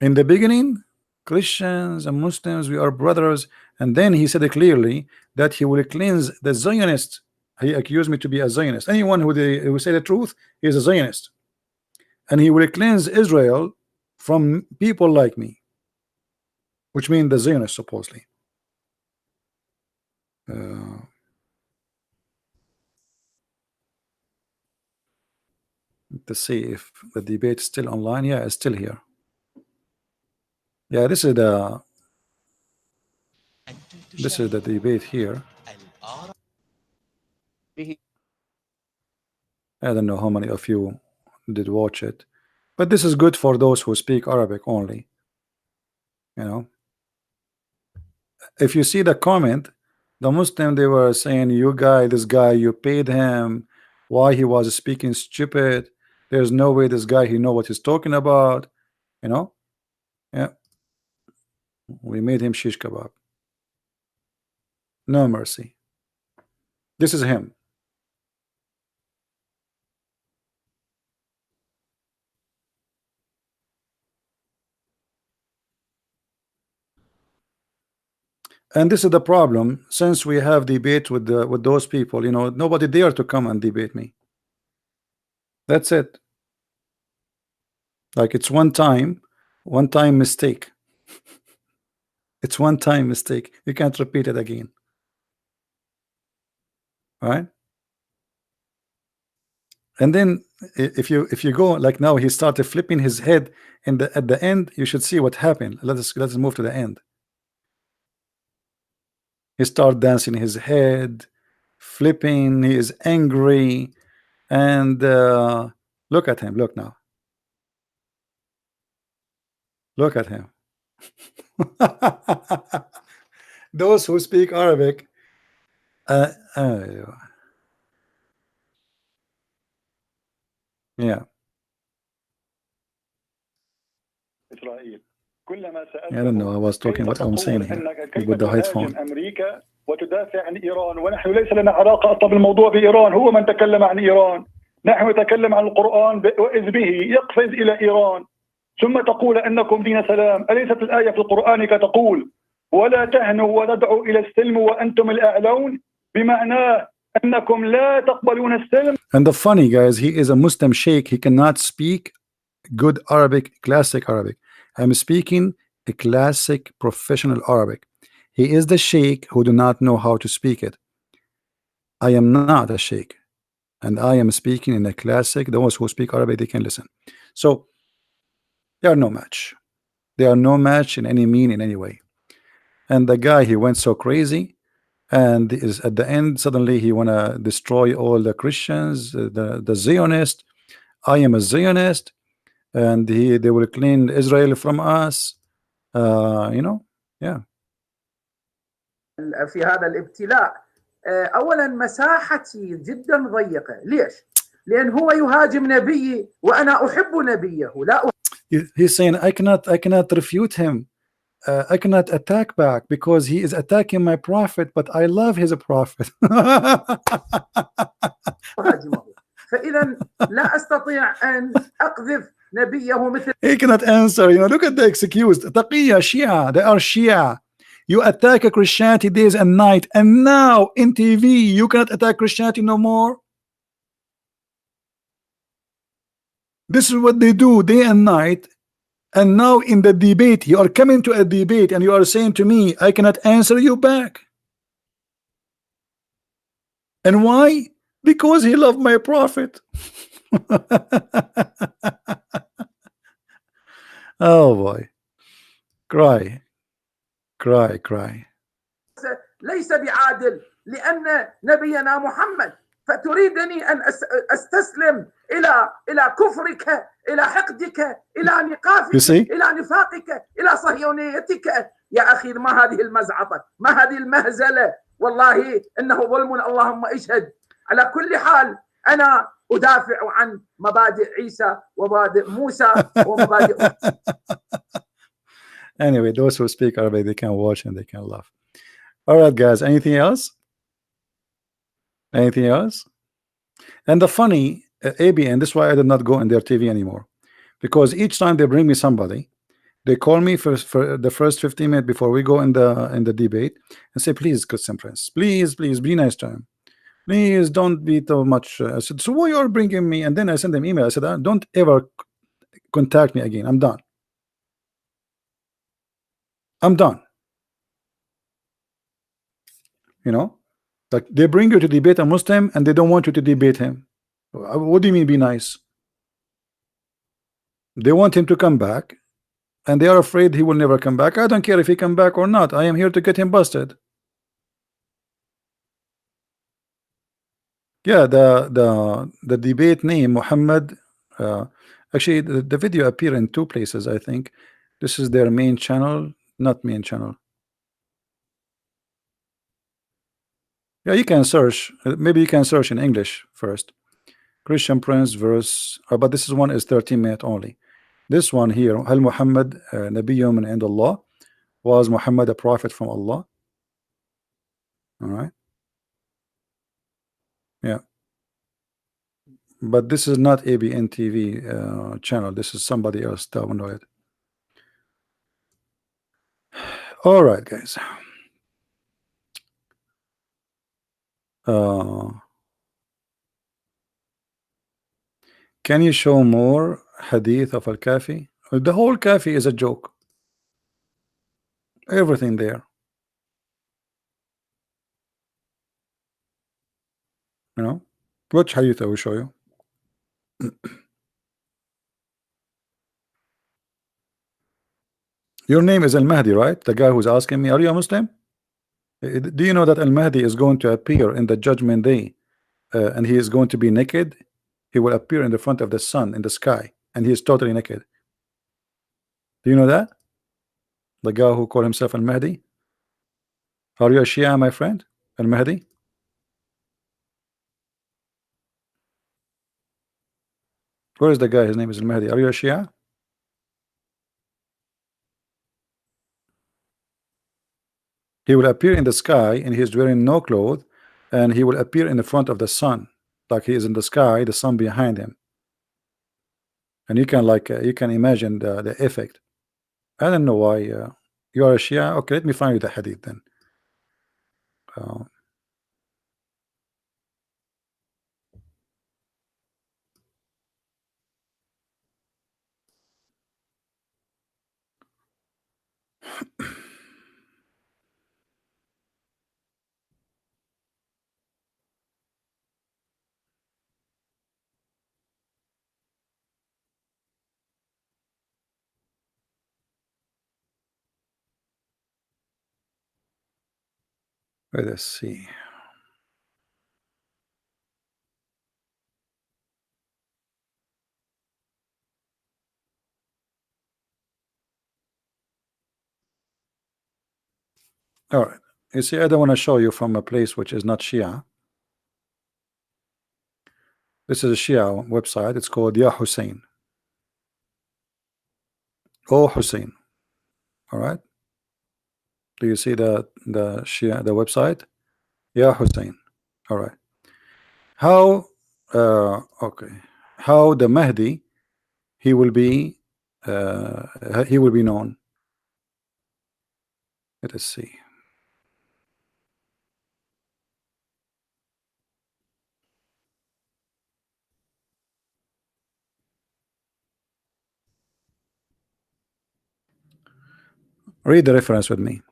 In the beginning, Christians and Muslims, we are brothers, and then he said clearly that he will cleanse the Zionists. He accused me to be a Zionist. Anyone who say the truth is a Zionist, and he will cleanse Israel from people like me, which means the Zionists supposedly. To see if the debate is still online. Yeah, it's still here. Yeah, this is the debate here. I don't know how many of you did watch it, but this is good for those who speak Arabic only. You know, if you see the comment, the Muslim, they were saying, this guy, you paid him, why he was speaking stupid, there's no way this guy, he know what he's talking about, you know. Yeah, we made him shish kebab. No mercy. This is him. And this is the problem, since we have debate with those people, you know, nobody dare to come and debate me. That's it. Like it's one time mistake. It's one time mistake. You can't repeat it again. All right? And then if you go like now, he started flipping his head at the end. You should see what happened. Let's move to the end. He started dancing his head, flipping, he is angry, and look at him. Look now. Look at him. those who speak Arabic. Yeah. إسرائيل كلما I don't know. I was talking what I'm saying here with the headphone. أمريكا وتدافع عن إيران ونحن ليس لنا علاقة أصلا بالموضوع بإيران. هو من تكلم عن إيران، نحن نتكلم عن القرآن وإذ به يقفز إلى إيران، ثم تقول أنكم دين سلام. أليست الآية في القرآن كتقول ولا تهنوا وتدعوا إلى السلم وأنتم الأعلون، بمعناه أنكم لا تقبلون السلم. And the funny guys, he is a Muslim sheikh. He cannot speak good Arabic, classic Arabic. I'm speaking a classic professional Arabic. He is the sheikh who do not know how to speak it. I am not a sheikh, and I am speaking in a classic. Those who speak Arabic, they can listen. So they are no match. They are no match in any mean, in any way. And the guy, he went so crazy, and is at the end suddenly he wanna destroy all the Christians, the Zionist. I am a Zionist, and they will clean Israel from us. You know, yeah. في هذا الابتلاء أولا مساحتي جدا ضيقة. ليش؟ لأن هو يهاجم نبيي وأنا أحب نبيه. لا He's saying I cannot refute him. I cannot attack back because he is attacking my prophet, but I love his prophet. أهاجمه. فإذا لا أستطيع أن أقذف نبيه مثل. He cannot answer. You know, look at the excuse. Taqiyya, Shia. They are Shia. You attack Christianity days and night, and now in TV you cannot attack Christianity no more. This is what they do day and night. And now in the debate, you are coming to a debate and you are saying to me, I cannot answer you back. And why? Because he loved my prophet. Oh boy. Cry. Cry, cry. ليس بعادل لأن نبينا محمد، فتريدني أن أستسلم إلى كفرك، إلى حقدك، إلى نقافك، إلى نفاقك، إلى صهيونيتك. يا أخي ما هذه المزعطة، ما هذه المهزلة، والله إنه ظلم، اللهم اشهد. على كل حال أنا أدافع عن مبادئ عيسى ومبادئ موسى ومبادئ. Anyway, those who speak Arabic, they can watch and they can laugh. All right, guys, anything else? Anything else? And the funny ABN, this is why I did not go in their TV anymore, because each time they bring me somebody, they call me for the first 15 minutes before we go in the debate and say, please, Christian Prince, please be nice to him, please don't be too much. I said, so why you are bringing me? And then I sent them email. I said, don't ever contact me again. I'm done. I'm done. You know, like they bring you to debate a Muslim and they don't want you to debate him. What do you mean be nice? They want him to come back and they are afraid he will never come back. I don't care if he come back or not. I am here to get him busted. Yeah, the debate name Muhammad, actually the video appear in two places. I think this is their main channel, not main channel. Yeah, you can search. Maybe you can search in English first. Christian Prince verse, but this is one is 13 minutes only. This one here, Hal Muhammad Nabiyyun min Allah, was Muhammad a prophet from Allah? All right. Yeah. But this is not ABN TV channel. This is somebody else. Download it. All right, guys. Can you show more hadith of Al-Kafi? The whole Kafi is a joke. Everything there. You know? Which hadith I will show you. Your name is Al-Mahdi, right? The guy who's asking me, are you a Muslim? Do you know that Al-Mahdi is going to appear in the judgment day and he is going to be naked? He will appear in the front of the sun in the sky and he is totally naked. Do you know that? The guy who called himself Al-Mahdi? Are you a Shia, my friend? Al-Mahdi? Where is the guy? His name is Al-Mahdi. Are you a Shia? He will appear in the sky and he is wearing no clothes, and he will appear in the front of the sun, like he is in the sky, the sun behind him. And you can you can imagine the effect. I don't know why you are a Shia. Okay, let me find you the hadith then. Let us see. All right. You see, I don't want to show you from a place which is not Shia. This is a Shia website. It's called Ya Hussein. Oh Hussein. All right. Do you see the Shia, the website? Ya Hussein. All right. How okay. How the Mahdi he will be known. Let us see. Read the reference with me.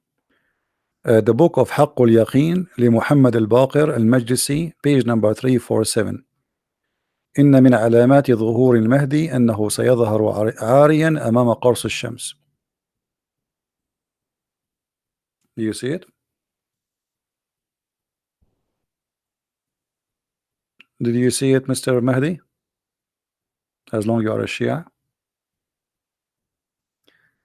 The book of حق اليقين لمحمد الباقر المجلسي, page number 347. إن من علامات ظهور المهدي أنه سيظهر عاريا أمام قرص الشمس. Do you see it? Did you see it, Mr. Mahdi? As long as you are a Shia.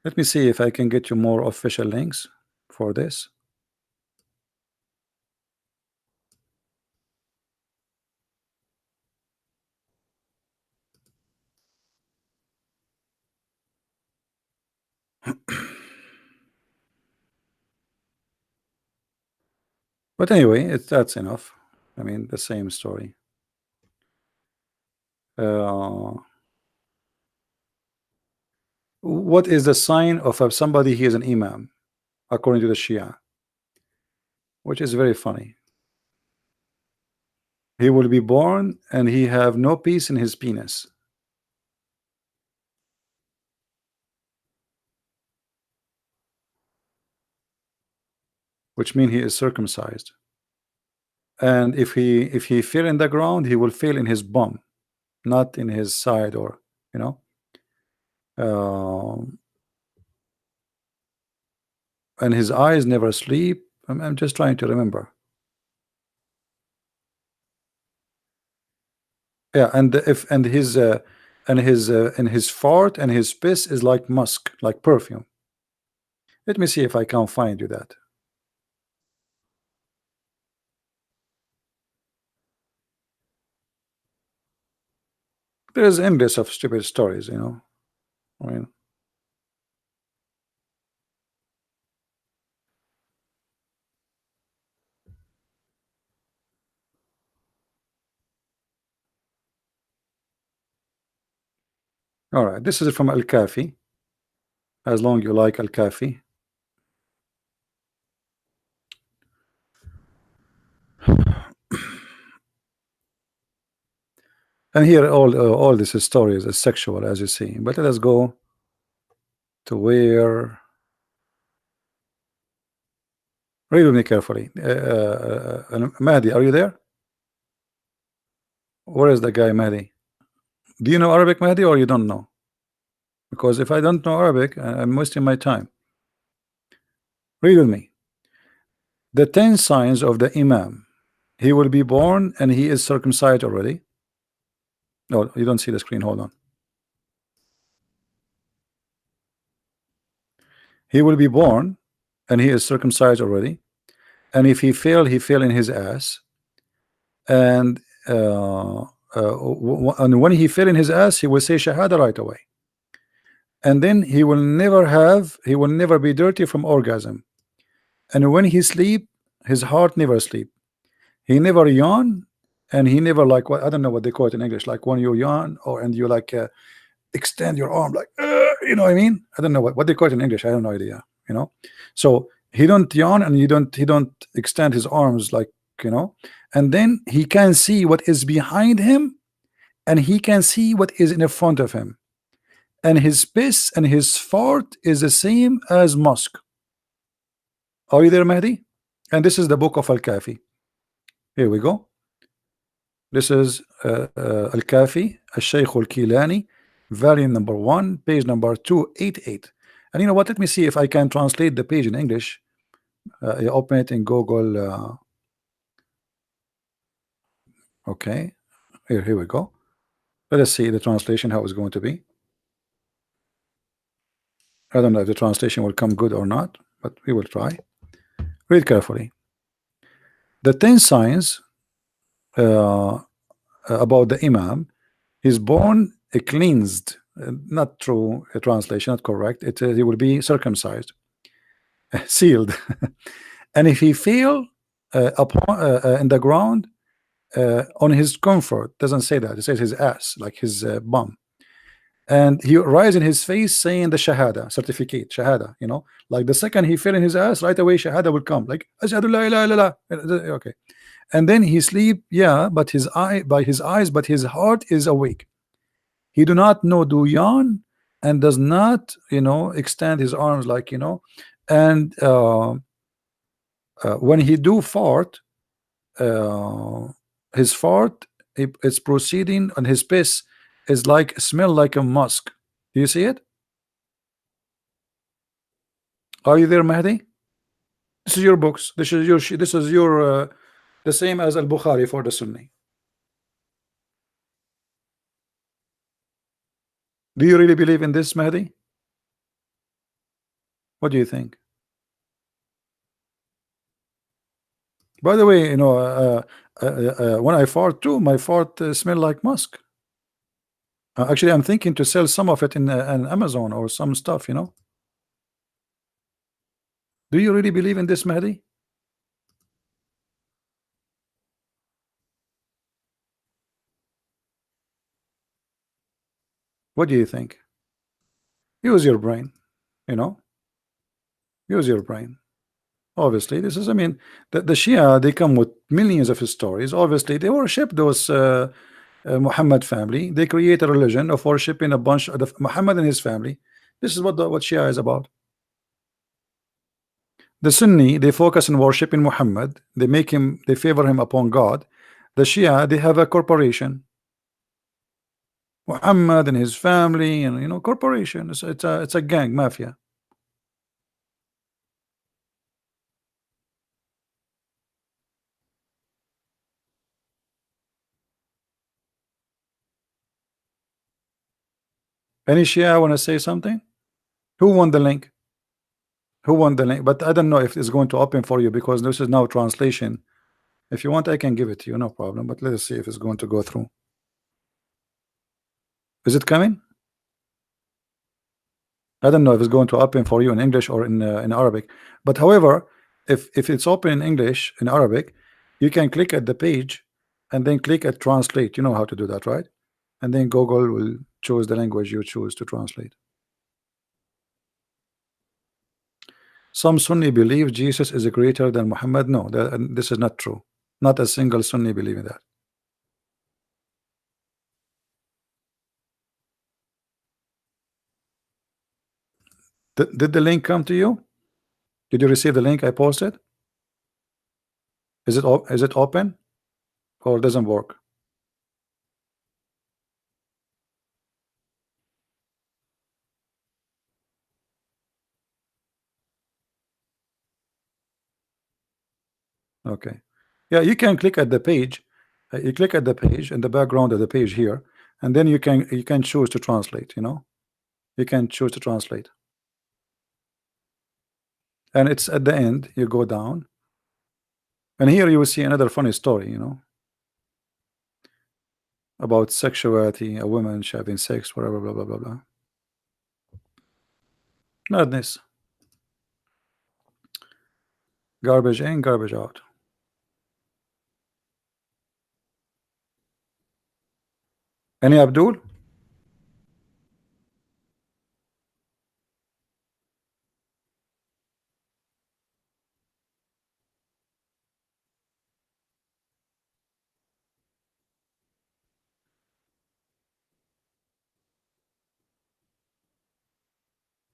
Let me see if I can get you more official links for this. But anyway, that's enough. I mean, the same story. What is the sign of somebody he is an imam, according to the Shia? Which is very funny. He will be born and he have no peace in his penis. Which means he is circumcised. And if he fell in the ground, he will fall in his bum, not in his side, or you know. And his eyes never sleep. I'm just trying to remember. Yeah, and his fart and his piss is like musk, like perfume. Let me see if I can find you that. There's endless of stupid stories, you know. I mean, all right, this is from Al-Kafi. As long as you like Al-Kafi. And here all this stories is sexual, as you see. But let us go to where. Read with me carefully. Mahdi, are you there? Where is the guy Mahdi? Do you know Arabic, Mahdi, or you don't know? Because if I don't know Arabic, I'm wasting my time. Read with me. The 10 signs of the Imam. He will be born and he is circumcised already. No, you don't see the screen. Hold on. He will be born and he is circumcised already. and if he failed, he fell in his ass. And and when he fell in his ass, he will say Shahada right away. And then he will never be dirty from orgasm. And when he sleep, his heart never sleep. He never yawn, and he never, like, what I don't know what they call it in English, like when you yawn or and you like extend your arm like you know what I mean? I don't know what they call it in English. I have no idea, you know. So he don't yawn, and he don't extend his arms, like, you know. And then he can see what is behind him, and he can see what is in front of him, and his piss and his fart is the same as musk. Are you there, Mahdi? And this is the book of Al-Kafi. Here we go. This is Al-Kafi, Al-Shaykh Al-Kilani, volume number 1, page number 288. And you know what? Let me see if I can translate the page in English. I open it in Google. Okay, here we go. Let us see the translation, how it's going to be. I don't know if the translation will come good or not, but we will try. Read carefully. The 10 signs about the Imam. He's born cleansed, not true translation, not correct. He will be circumcised, sealed, and if he fell upon in the ground on his comfort, doesn't say that, it says his ass, like his bum, and he rise in his face saying the Shahada certificate, Shahada, you know, like the second he fell in his ass, right away Shahada will come, like Ashhadu la ilaha illallah. Okay. And then he sleep, yeah, but his eyes, but his heart is awake. He do not know do yawn, and does not, you know, extend his arms, like, you know. And when he do fart, his fart, it's proceeding, and his piss is like smell like a musk. Do you see it? Are you there, Mahdi? This is your books. This is your the same as Al-Bukhari for the Sunni. Do you really believe in this, Mahdi? What do you think? By the way, you know, when I fart too, my fart smell like musk. Actually, I'm thinking to sell some of it in Amazon or some stuff, you know. Do you really believe in this, Mahdi? What do you think? Use your brain, you know. Use your brain. Obviously, this is, I mean, the Shia, they come with millions of stories. Obviously, they worship those Muhammad family. They create a religion of worshiping a bunch of Muhammad and his family. This is what Shia is about. The Sunni, they focus on worshiping Muhammad. They make him, they favor him upon God. The Shia, they have a corporation, Muhammad and his family, and, you know, corporation. It's a gang, mafia. Any Shia want to say something? Who won the link? Who won the link? But I don't know if it's going to open for you, because this is now translation. If you want, I can give it to you, no problem. But let us see if it's going to go through. Is it coming? I don't know if it's going to open for you in English or in Arabic. But however, if it's open in English, in Arabic, you can click at the page and then click at translate. You know how to do that, right? And then Google will choose the language you choose to translate. Some Sunni believe Jesus is greater than Muhammad. No, this is not true. Not a single Sunni believe in that. Did the link come to you? Did you receive the link I posted? Is it open or doesn't work? Okay. Yeah, you can click at the page. You click at the page in the background of the page here, and then you can choose to translate, you know. You can choose to translate. And it's at the end, you go down And here you will see another funny story, you know, about sexuality, a woman having sex, whatever, blah blah blah blah. Madness. Garbage in, garbage out. Any Abdul?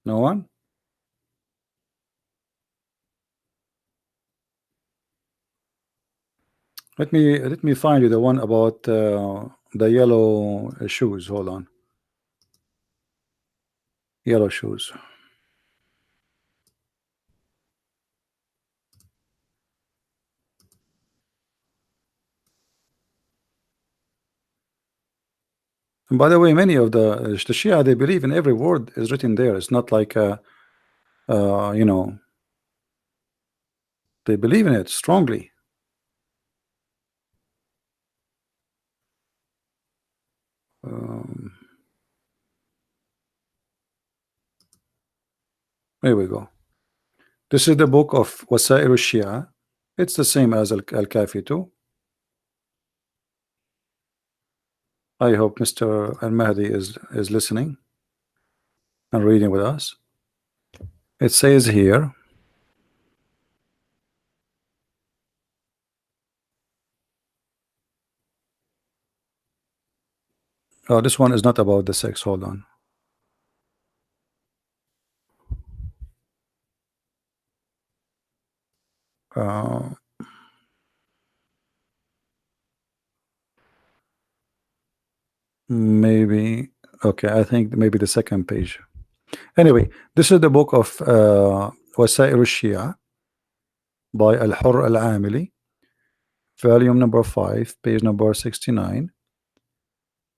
No one? Let me find you the one about the yellow shoes. Hold on. Yellow shoes. And by the way, many of the Shia, they believe in every word is written there. It's not like you know, they believe in it strongly. Here we go. This is the book of Wasail al-Shia. It's the same as Al-Kafi too. I hope Mr. Al-Mahdi is listening and reading with us. It says here, oh, this one is not about the sex. Hold on. Maybe, okay, I think maybe the second page. Anyway, this is the book of Wasail al-Shia by Al-Hurr Al-Amili, volume number 5, page number 69.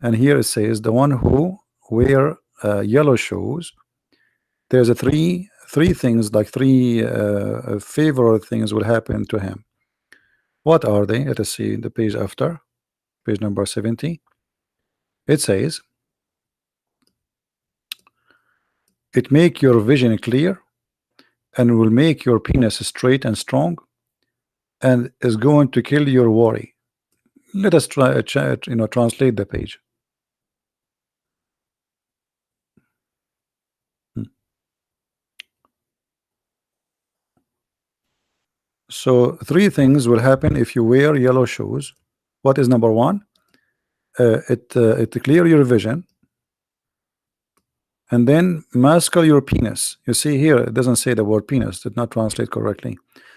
And here it says, the one who wear yellow shoes, there's a three things, like three favorite things will happen to him. What are they? Let us see the page after, page number 70. It says, it make your vision clear and will make your penis straight and strong and is going to kill your worry. Let us try translate the page. So three things will happen if you wear yellow shoes. What is number one? It clear your vision, and then mask your penis. You see here it doesn't say the word penis, did not translate correctly.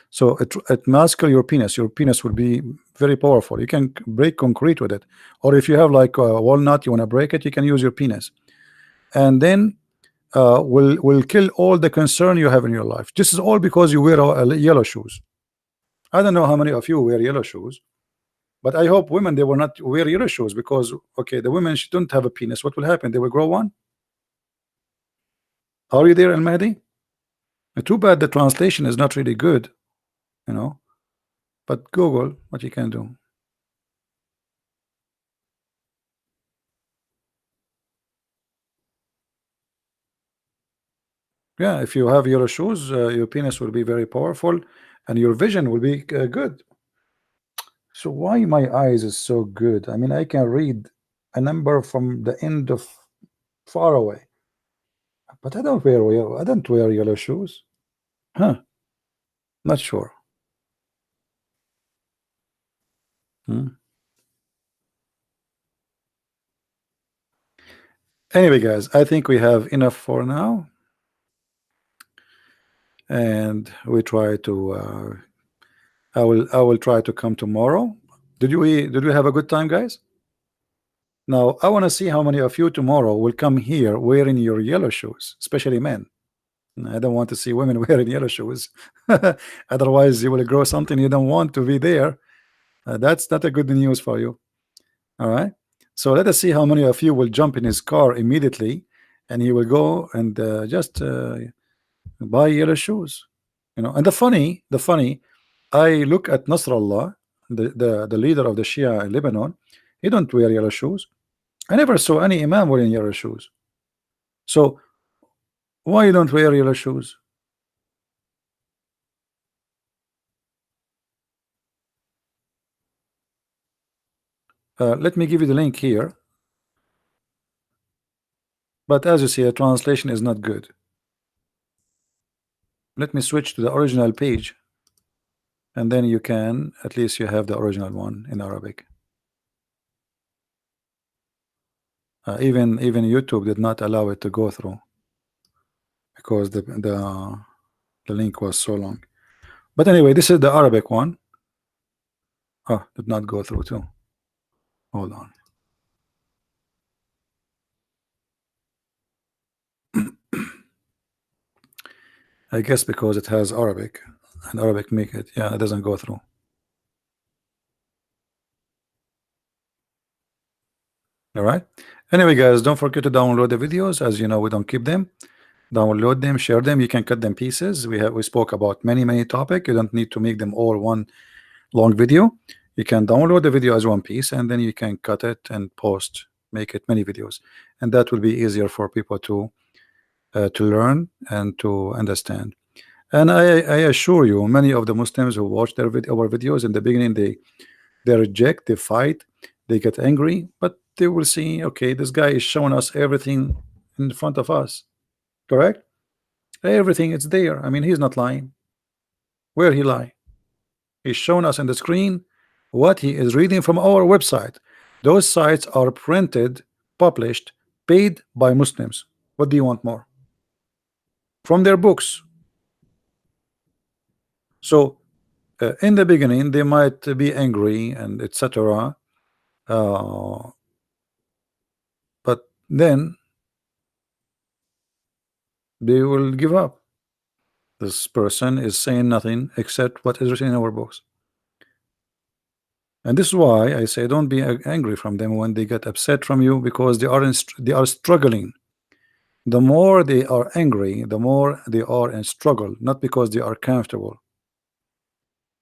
So it mask your penis. Your penis will be very powerful. You can break concrete with it, or if you have like a walnut, you want to break it, you can use your penis. And then will kill all the concern you have in your life. This is all because you wear yellow shoes. I don't know how many of you wear yellow shoes, but I hope women, they will not wear yellow shoes, because okay, the women, she don't have a penis. What will happen? They will grow one. Are you there, Al-Mahdi? Too bad the translation is not really good, you know, but Google what you can do. Yeah, if you have yellow shoes, your penis will be very powerful and your vision will be good. So why my eyes is so good? I mean, I can read a number from the end of far away, but I don't wear yellow shoes. Huh? Not sure. Anyway, guys, I think we have enough for now, and we try to. I will try to come tomorrow. Did we have a good time, guys? Now I want to see how many of you tomorrow will come here wearing your yellow shoes, especially men. I don't want to see women wearing yellow shoes. Otherwise, you will grow something you don't want to be there. That's not a good news for you. All right. So let us see how many of you will jump in his car immediately, and he will go and just buy yellow shoes. You know. And the funny, I look at Nasrallah, the leader of the Shia in Lebanon. He don't wear yellow shoes. I never saw any imam wearing yellow shoes. So why you don't wear yellow shoes? Let me give you the link here. But as you see, the translation is not good. Let me switch to the original page, and then you can, at least you have the original one in Arabic. Even YouTube did not allow it to go through because the link was so long. But anyway, this is the Arabic one. Oh, did not go through too. Hold on. I guess because it has Arabic, and Arabic make it, yeah, it doesn't go through. All right. Anyway, guys, don't forget to download the videos. As you know, we don't keep them. Download them, share them. You can cut them pieces. We spoke about many topics. You don't need to make them all one long video. You can download the video as one piece, and then you can cut it and post, make it many videos, and that will be easier for people to learn and to understand. And I assure you, many of the Muslims who watch our videos in the beginning, they reject, they fight, they get angry, but they will see, okay, this guy is showing us everything in front of us, correct? Everything is there. I mean, he's not lying. Where he lie? He's showing us on the screen what he is reading from our website. Those sites are printed, published, paid by Muslims. What do you want more? From their books. So in the beginning they might be angry and etc. But then they will give up. This person is saying nothing except what is written in our books. And this is why I say don't be angry from them when they get upset from you, because they are struggling. The more they are angry, the more they are in struggle, not because they are comfortable,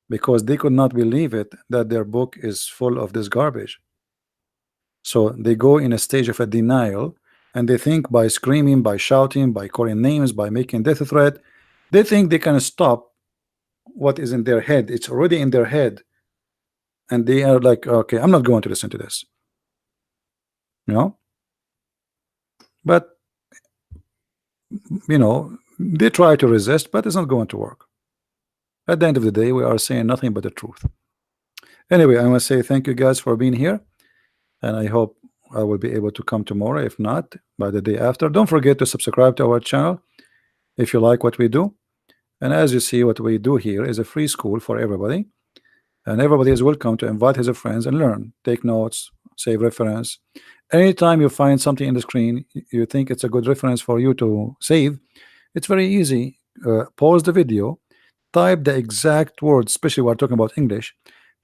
because they could not believe it that their book is full of this garbage. So they go in a stage of a denial, and they think by screaming, by shouting, by calling names, by making death threat, they think they can stop what is in their head. It's already in their head, and they are like, okay, I'm not going to listen to this, you know. But you know, they try to resist, but it's not going to work. At the end of the day, we are saying nothing but the truth. Anyway, I want to say thank you guys for being here, and I hope I will be able to come tomorrow. If not, by the day after. Don't forget to subscribe to our channel if you like what we do. And as you see, what we do here is a free school for everybody, and everybody is welcome to invite his friends and learn, take notes, save reference. Anytime you find something in the screen you think it's a good reference for you to save, it's very easy. Pause the video, type the exact words, especially we're talking about English,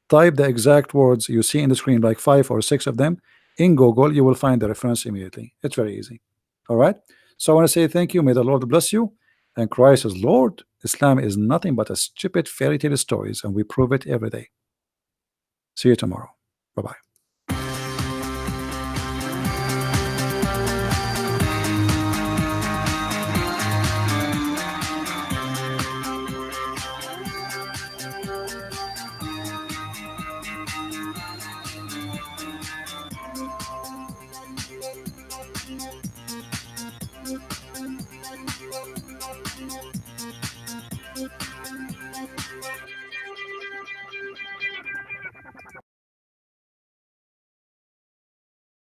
type the exact words you see in the screen, like 5 or 6 of them in Google. You will find the reference immediately. It's very easy. All right, so I want to say thank you. May the Lord bless you, and Christ is Lord. Islam is nothing but a stupid fairy tale stories, and we prove it every day. See you tomorrow. Bye-bye.